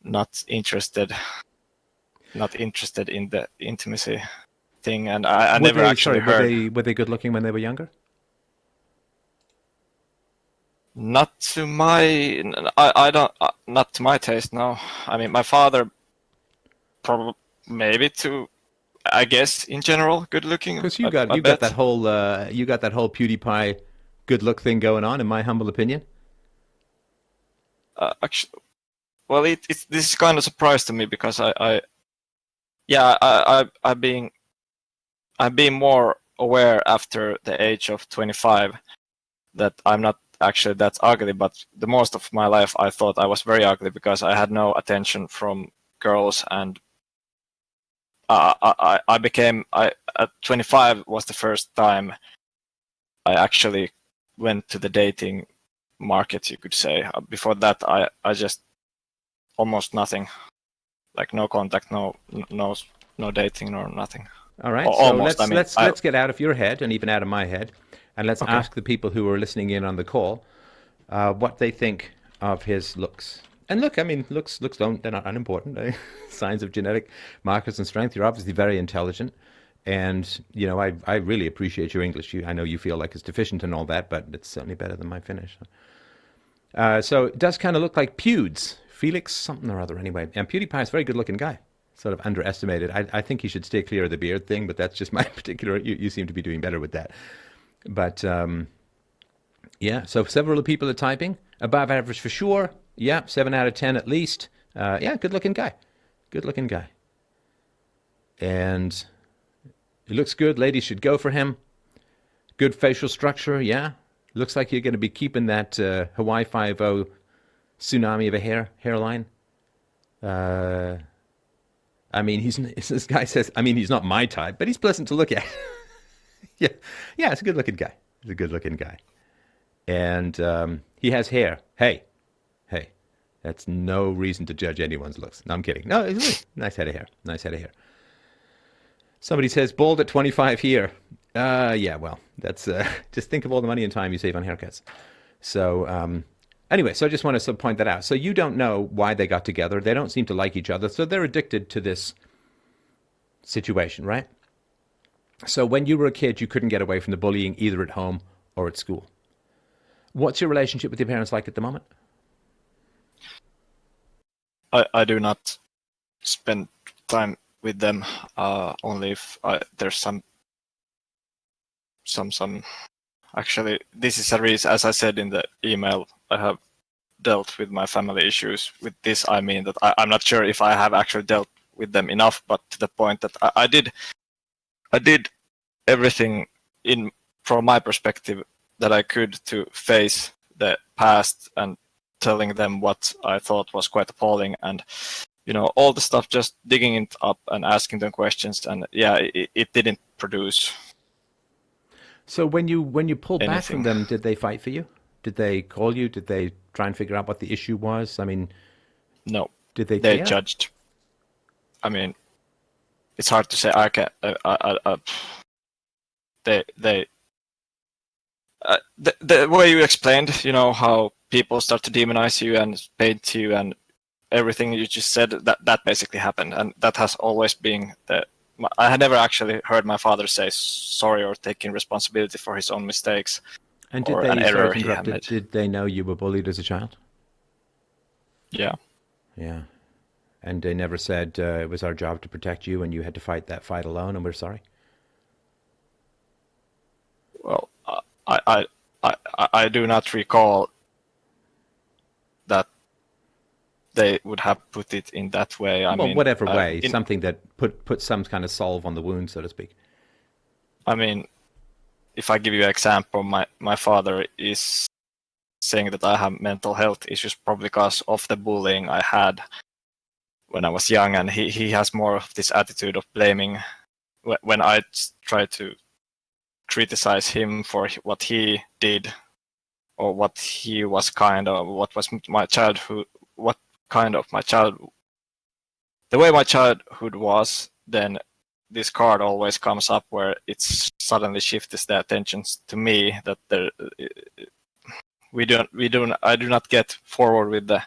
not interested in the intimacy thing, and I never actually heard. Were they good looking when they were younger? Not to my, I don't, not to my taste. No, I mean my father, probably maybe to, I guess in general, good looking. Because you got that whole PewDiePie good look thing going on, in my humble opinion. Actually, well, this is kind of surprise to me because I'm being more aware after the age of 25 that I'm not actually that's ugly, but the most of my life I thought I was very ugly because I had no attention from girls, and at 25 was the first time I actually went to the dating market, you could say. Before that I just almost nothing, like no contact, no dating, nor nothing. All right, so let's get out of your head and even out of my head, and let's ask the people who are listening in on the call what they think of his looks. And look, I mean, looks they're not unimportant. Signs of genetic markers and strength. You're obviously very intelligent, and I really appreciate your English. I know you feel like it's deficient and all that, but it's certainly better than my Finnish. So it does kind of look like Pewds, Felix something or other. Anyway, and PewDiePie is a very good-looking guy. Sort of underestimated. I think he should stay clear of the beard thing, but that's just my particular. You seem to be doing better with that. But yeah, so several of the people are typing above average for sure. Yeah, 7 out of 10 at least. Yeah, good-looking guy. Good-looking guy. And he looks good. Ladies should go for him. Good facial structure. Yeah, looks like you're going to be keeping that Hawaii 5-0 tsunami of a hairline. I mean, this guy says, I mean, he's not my type, but he's pleasant to look at. Yeah, it's a good-looking guy. He's a good-looking guy. And he has hair. Hey, that's no reason to judge anyone's looks. No, I'm kidding. No, nice head of hair. Somebody says, bald at 25 here. Yeah, well, that's just think of all the money and time you save on haircuts. So, anyway, so I just want to point that out. So you don't know why they got together. They don't seem to like each other. So they're addicted to this situation, right? So when you were a kid, you couldn't get away from the bullying either at home or at school. What's your relationship with your parents like at the moment? I do not spend time with them, only if there's some. Actually, this is a reason, as I said in the email, I have dealt with my family issues. With this, I mean that I'm not sure if I have actually dealt with them enough, but to the point that I did everything from my perspective that I could to face the past and telling them what I thought was quite appalling, and all the stuff, just digging it up and asking them questions, and yeah, it didn't produce. So when you pulled anything back from them, did they fight for you? Did they call you? Did they try and figure out what the issue was? I mean, no. Did they? They judged. I mean, it's hard to say. I can. The way you explained, how people start to demonize you and paint you and everything you just said, that basically happened, and that has always been I had never actually heard my father say sorry or taking responsibility for his own mistakes. And did they, error he had made. Did they know you were bullied as a child? Yeah. Yeah. And they never said it was our job to protect you and you had to fight that fight alone and we're sorry? Well, I do not recall that they would have put it in that way. I mean, whatever way, something that put some kind of salve on the wound, so to speak. I mean, if I give you an example, my father is saying that I have mental health issues probably because of the bullying I had when I was young, and he has more of this attitude of blaming when I try to criticize him for what he did. or what he was kind of, what was my childhood, what kind of my child, the way my childhood was, then this card always comes up where it's suddenly shifts the attentions to me, that I do not get forward with the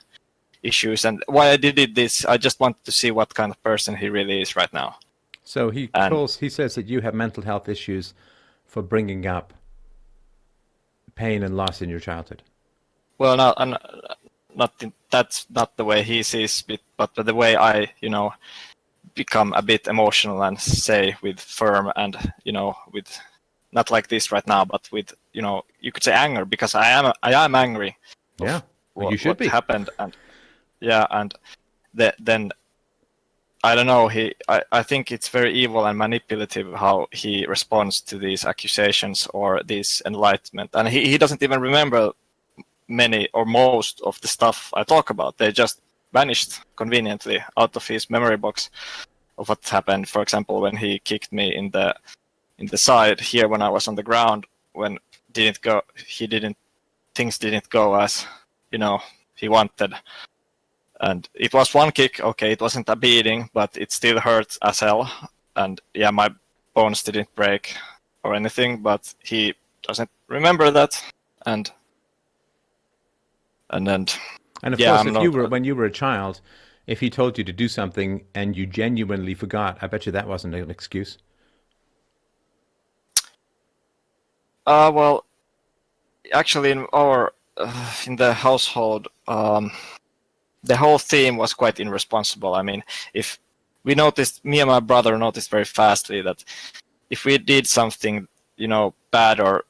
issues. And why I did this, I just wanted to see what kind of person he really is right now. So he says that you have mental health issues for bringing up pain and loss in your childhood. Well, that's not the way he sees it, but the way I, become a bit emotional and say with firm and, with not like this right now, but with, you could say anger, because I am angry. Yeah, you should be. What happened, and then I don't know. I think it's very evil and manipulative how he responds to these accusations or this enlightenment, and he doesn't even remember many or most of the stuff I talk about. They just vanished conveniently out of his memory box of what happened. For example, when he kicked me in the side here when I was on the ground, when things didn't go as he wanted. And it was one kick, okay, it wasn't a beating, but it still hurt as hell. And yeah, my bones didn't break or anything, but he doesn't remember that. And of course, when you were a child, if he told you to do something and you genuinely forgot, I bet you that wasn't an excuse. Well, actually, in the household, the whole theme was quite irresponsible. I mean, if me and my brother noticed very fastly that if we did something, bad, or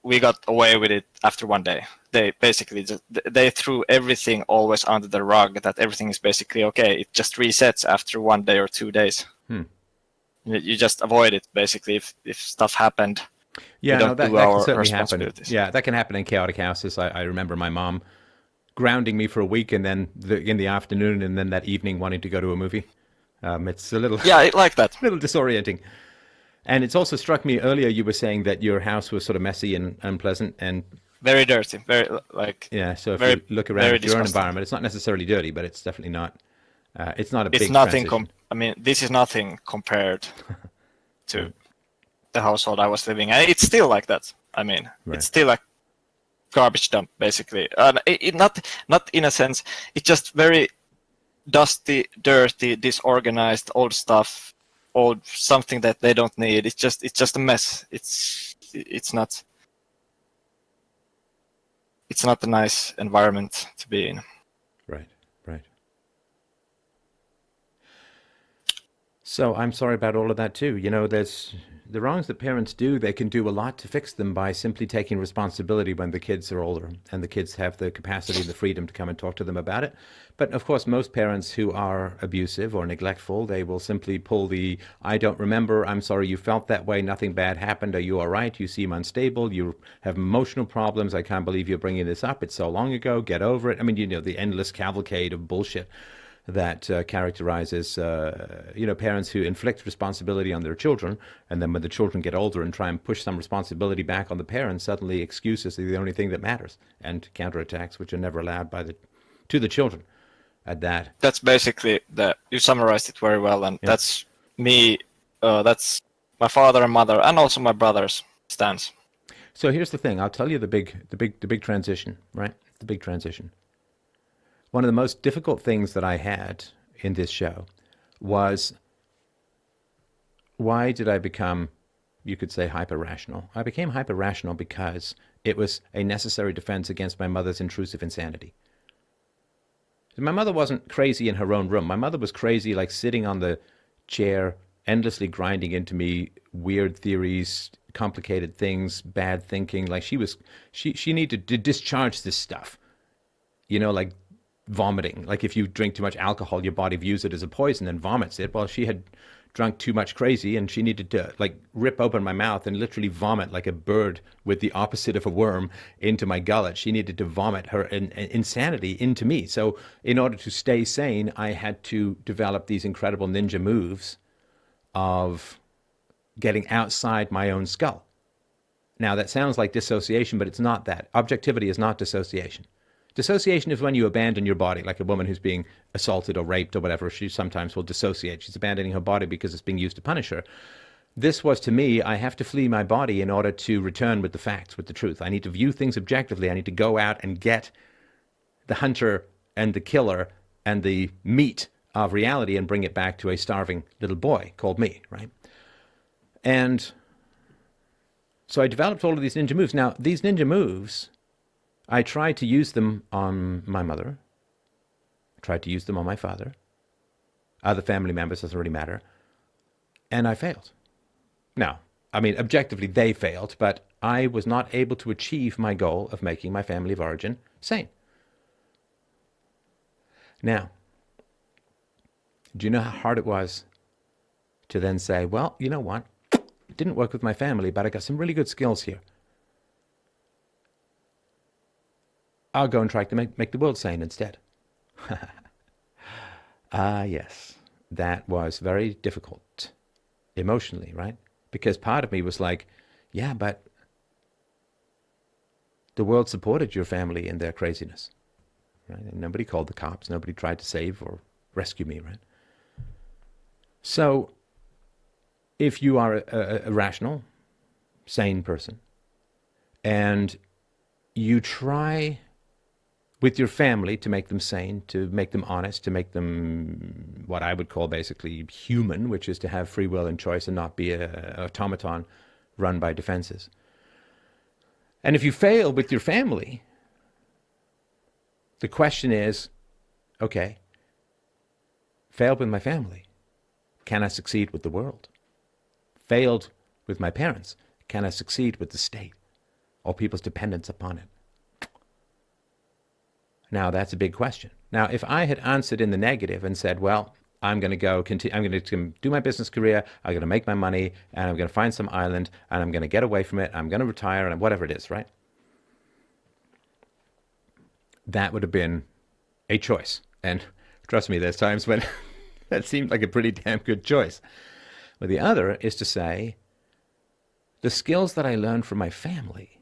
we got away with it after one day, they basically they threw everything always under the rug, that everything is basically okay. It just resets after 1 day or 2 days. You just avoid it, basically, if stuff happened. Yeah, no, that can certainly happen. Yeah, that can happen in chaotic houses. I remember my mom grounding me for a week, and then in the afternoon, and then that evening wanting to go to a movie. It's a little like that, a little disorienting. And it's also struck me earlier you were saying that your house was sort of messy and unpleasant and very dirty, very So if you look around at your own environment, it's not necessarily dirty, but it's definitely not. It's not a big transition. I mean, this is nothing compared to the household I was living in. It's still like that. I mean, It's still like garbage dump, basically. Not in a sense. It's just very dusty, dirty, disorganized, old stuff, something that they don't need. It's just a mess. It's not a nice environment to be in. Right. So I'm sorry about all of that too. There's the wrongs that parents do, they can do a lot to fix them by simply taking responsibility when the kids are older and the kids have the capacity and the freedom to come and talk to them about it. But of course, most parents who are abusive or neglectful, they will simply pull the, I don't remember, I'm sorry you felt that way, nothing bad happened, are you all right? You seem unstable, you have emotional problems, I can't believe you're bringing this up, it's so long ago, get over it. I mean, the endless cavalcade of bullshit that characterizes, parents who inflict responsibility on their children, and then when the children get older and try and push some responsibility back on the parents, suddenly excuses are the only thing that matters, and counterattacks, which are never allowed to the children. At that, that's basically you summarized it very well, and that's me. That's my father and mother, and also my brother's stance. So here's the thing. I'll tell you the big transition, right? The big transition. One of the most difficult things that I had in this show was, why did I become, you could say, hyper-rational? I became hyper-rational because it was a necessary defense against my mother's intrusive insanity. My mother wasn't crazy in her own room. My mother was crazy, like sitting on the chair, endlessly grinding into me weird theories, complicated things, bad thinking. Like she needed to discharge this stuff, like vomiting. Like if you drink too much alcohol, your body views it as a poison and vomits it. Well, she had drunk too much crazy, and she needed to rip open my mouth and literally vomit like a bird with the opposite of a worm into my gullet. She needed to vomit her insanity into me. So in order to stay sane, I had to develop these incredible ninja moves of getting outside my own skull. Now, that sounds like dissociation, but it's not that. Objectivity is not dissociation. Dissociation is when you abandon your body, like a woman who's being assaulted or raped or whatever. She sometimes will dissociate. She's abandoning her body because it's being used to punish her. This was, to me, I have to flee my body in order to return with the facts, with the truth. I need to view things objectively. I need to go out and get the hunter and the killer and the meat of reality and bring it back to a starving little boy called me, right? And so I developed all of these ninja moves. Now, these ninja moves, I tried to use them on my mother, tried to use them on my father, other family members, doesn't really matter, and I failed. Now, I mean, objectively, they failed, but I was not able to achieve my goal of making my family of origin sane. Now, do you know how hard it was to then say, well, you know what? It didn't work with my family, but I got some really good skills here. I'll go and try to make the world sane instead. Yes, that was very difficult emotionally, right? Because part of me was like, yeah, but the world supported your family in their craziness, right? And nobody called the cops. Nobody tried to save or rescue me, right? So if you are a rational, sane person, and you try with your family to make them sane, to make them honest, to make them what I would call basically human, which is to have free will and choice and not be an automaton run by defenses. And if you fail with your family, the question is, okay, failed with my family, can I succeed with the world? Failed with my parents, can I succeed with the state or people's dependence upon it? Now, that's a big question. Now, if I had answered in the negative and said, well, I'm going to go continue, I'm going to do my business career, I'm going to make my money, and I'm going to find some island, and I'm going to get away from it, I'm going to retire, and whatever it is, right? That would have been a choice. And trust me, there's times when that seemed like a pretty damn good choice. But the other is to say, the skills that I learned from my family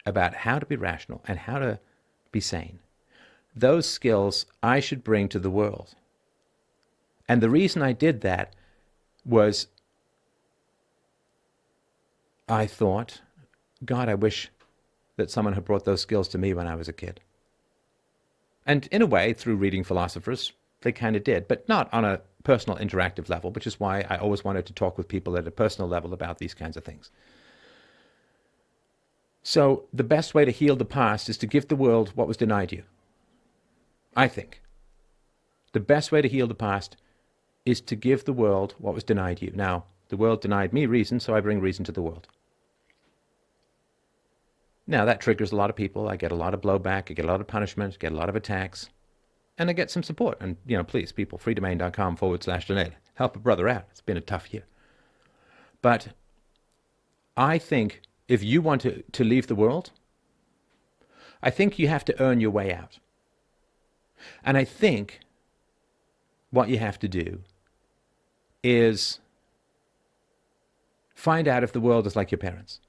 about how to be rational and how to be sane, those skills I should bring to the world. And the reason I did that was I thought, God, I wish that someone had brought those skills to me when I was a kid. And in a way, through reading philosophers, they kind of did, but not on a personal interactive level, which is why I always wanted to talk with people at a personal level about these kinds of things. So the best way to heal the past is to give the world what was denied you. I think the best way to heal the past is to give the world what was denied you. Now, the world denied me reason, so I bring reason to the world. Now, that triggers a lot of people. I get a lot of blowback. I get a lot of punishment. I get a lot of attacks. And I get some support. And, please, people, freedomain.com/donate. Help a brother out. It's been a tough year. But I think if you want to leave the world, I think you have to earn your way out. And I think what you have to do is find out if the world is like your parents.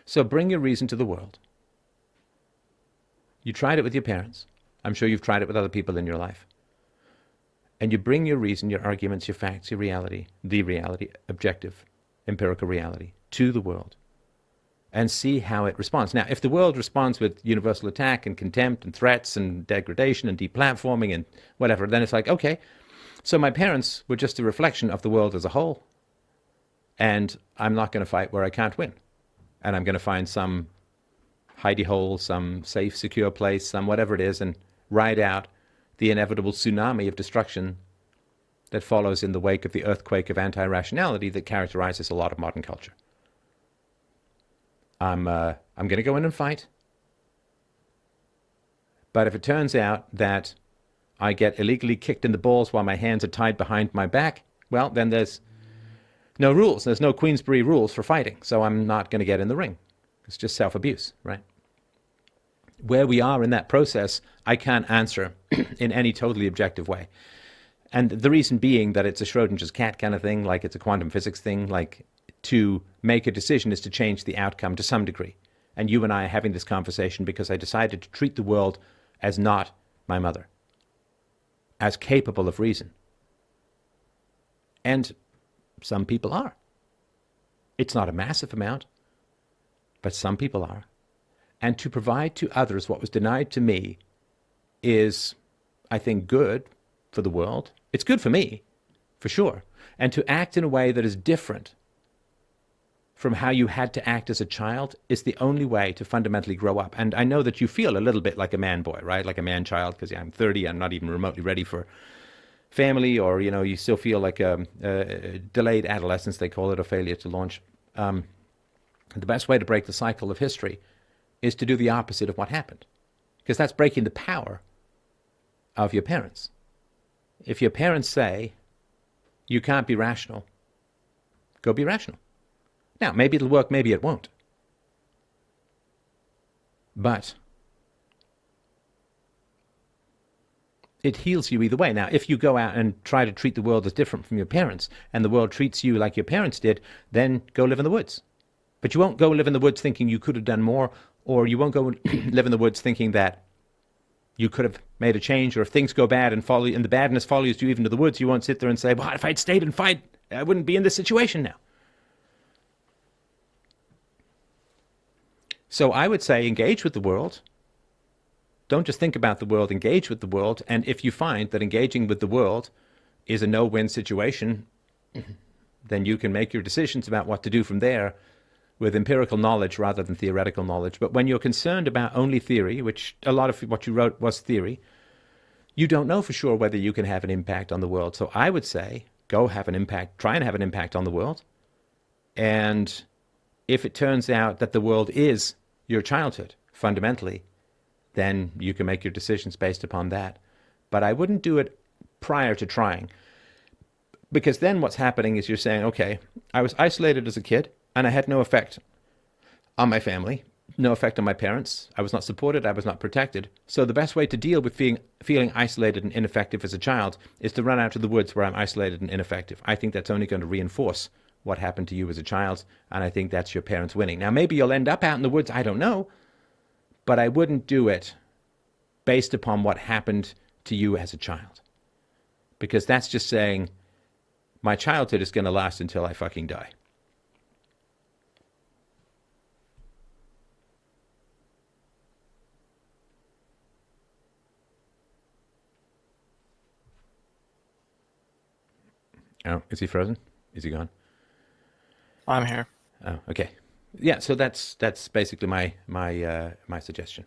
So bring your reason to the world. You tried it with your parents. I'm sure you've tried it with other people in your life. And you bring your reason, your arguments, your facts, your reality, the reality, objective, empirical reality, to the world. And see how it responds. Now, if the world responds with universal attack and contempt and threats and degradation and deplatforming and whatever, then it's like, okay, so my parents were just a reflection of the world as a whole. And I'm not going to fight where I can't win. And I'm going to find some hidey hole, some safe, secure place, some whatever it is, and ride out the inevitable tsunami of destruction that follows in the wake of the earthquake of anti-rationality that characterizes a lot of modern culture. I'm going to go in and fight. But if it turns out that I get illegally kicked in the balls while my hands are tied behind my back, well, then there's no rules. There's no Queensberry rules for fighting. So I'm not going to get in the ring. It's just self-abuse, right? Where we are in that process, I can't answer in any totally objective way. And the reason being that it's a Schrodinger's cat kind of thing, like it's a quantum physics thing, like to make a decision is to change the outcome to some degree. And you and I are having this conversation because I decided to treat the world as not my mother, as capable of reason. And some people are. It's not a massive amount, but some people are. And to provide to others what was denied to me is, I think, good for the world. It's good for me, for sure. And to act in a way that is different from how you had to act as a child is the only way to fundamentally grow up. And I know that you feel a little bit like a man boy, right? Like a man child, because I'm 30, I'm not even remotely ready for family, or, you know, you still feel like a delayed adolescence, they call it, or failure to launch. The best way to break the cycle of history is to do the opposite of what happened, because that's breaking the power of your parents. If your parents say, you can't be rational, go be rational. Now, maybe it'll work, maybe it won't. But it heals you either way. Now, if you go out and try to treat the world as different from your parents, and the world treats you like your parents did, then go live in the woods. But you won't go live in the woods thinking you could have done more, or you won't go live in the woods thinking that you could have made a change, or if things go bad and the badness follows you even to the woods, you won't sit there and say, well, if I'd stayed and fight, I wouldn't be in this situation now. So I would say engage with the world. Don't just think about the world, engage with the world. And if you find that engaging with the world is a no-win situation, then you can make your decisions about what to do from there with empirical knowledge rather than theoretical knowledge. But when you're concerned about only theory, which a lot of what you wrote was theory, you don't know for sure whether you can have an impact on the world. So I would say go have an impact, try and have an impact on the world. And if it turns out that the world is your childhood, fundamentally, then you can make your decisions based upon that. But I wouldn't do it prior to trying, because then what's happening is you're saying, okay, I was isolated as a kid, and I had no effect on my family, no effect on my parents. I was not supported, I was not protected. So the best way to deal with feeling isolated and ineffective as a child is to run out to the woods where I'm isolated and ineffective. I think that's only going to reinforce what happened to you as a child, and I think that's your parents winning. Now, maybe you'll end up out in the woods, I don't know, but I wouldn't do it based upon what happened to you as a child, because that's just saying my childhood is going to last until I fucking die. Oh, is he frozen? Is he gone? I'm here. Oh, okay. Yeah, so that's basically my suggestion.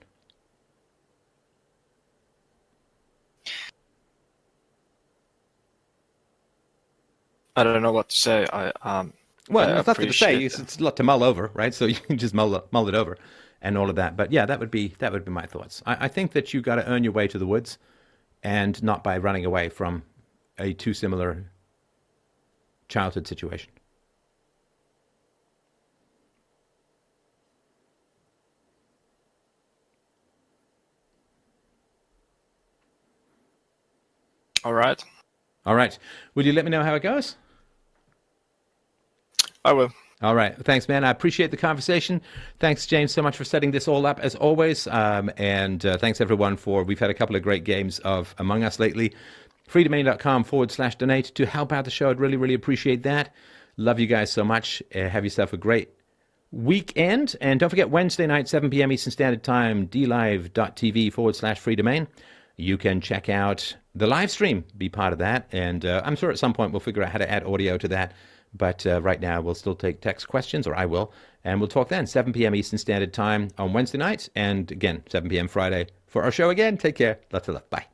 I don't know what to say. Well, I there's nothing to say. appreciate It's a lot to mull over, right? So you can just mull it over and all of that. But yeah, that would be my thoughts. I think that you got to earn your way to the woods, and not by running away from a too similar childhood situation. All right. All right. Will you let me know how it goes? I will. All right. Thanks, man. I appreciate the conversation. Thanks, James, so much for setting this all up, as always. And thanks, everyone, we've had a couple of great games of Among Us lately. freedomain.com/donate to help out the show. I'd really, really appreciate that. Love you guys so much. Have yourself a great weekend. And don't forget, Wednesday night, 7 p.m. Eastern Standard Time, dlive.tv/freedomain. You can check out the live stream, be part of that. And I'm sure at some point we'll figure out how to add audio to that. But right now we'll still take text questions, or I will. And we'll talk then, 7 p.m. Eastern Standard Time on Wednesday nights. And again, 7 p.m. Friday for our show again. Take care. Lots of love. Bye.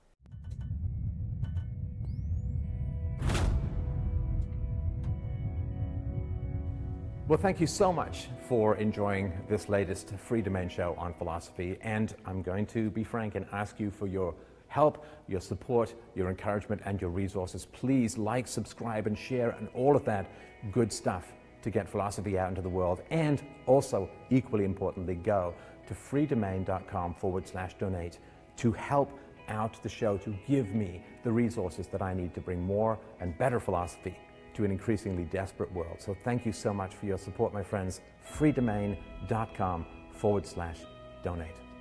Well, thank you so much for enjoying this latest Free Domain show on philosophy. And I'm going to be frank and ask you for your help, your support, your encouragement, and your resources. Please like, subscribe, and share, and all of that good stuff to get philosophy out into the world. And also, equally importantly, go to freedomain.com/donate to help out the show, to give me the resources that I need to bring more and better philosophy to an increasingly desperate world. So thank you so much for your support, my friends. freedomain.com/donate.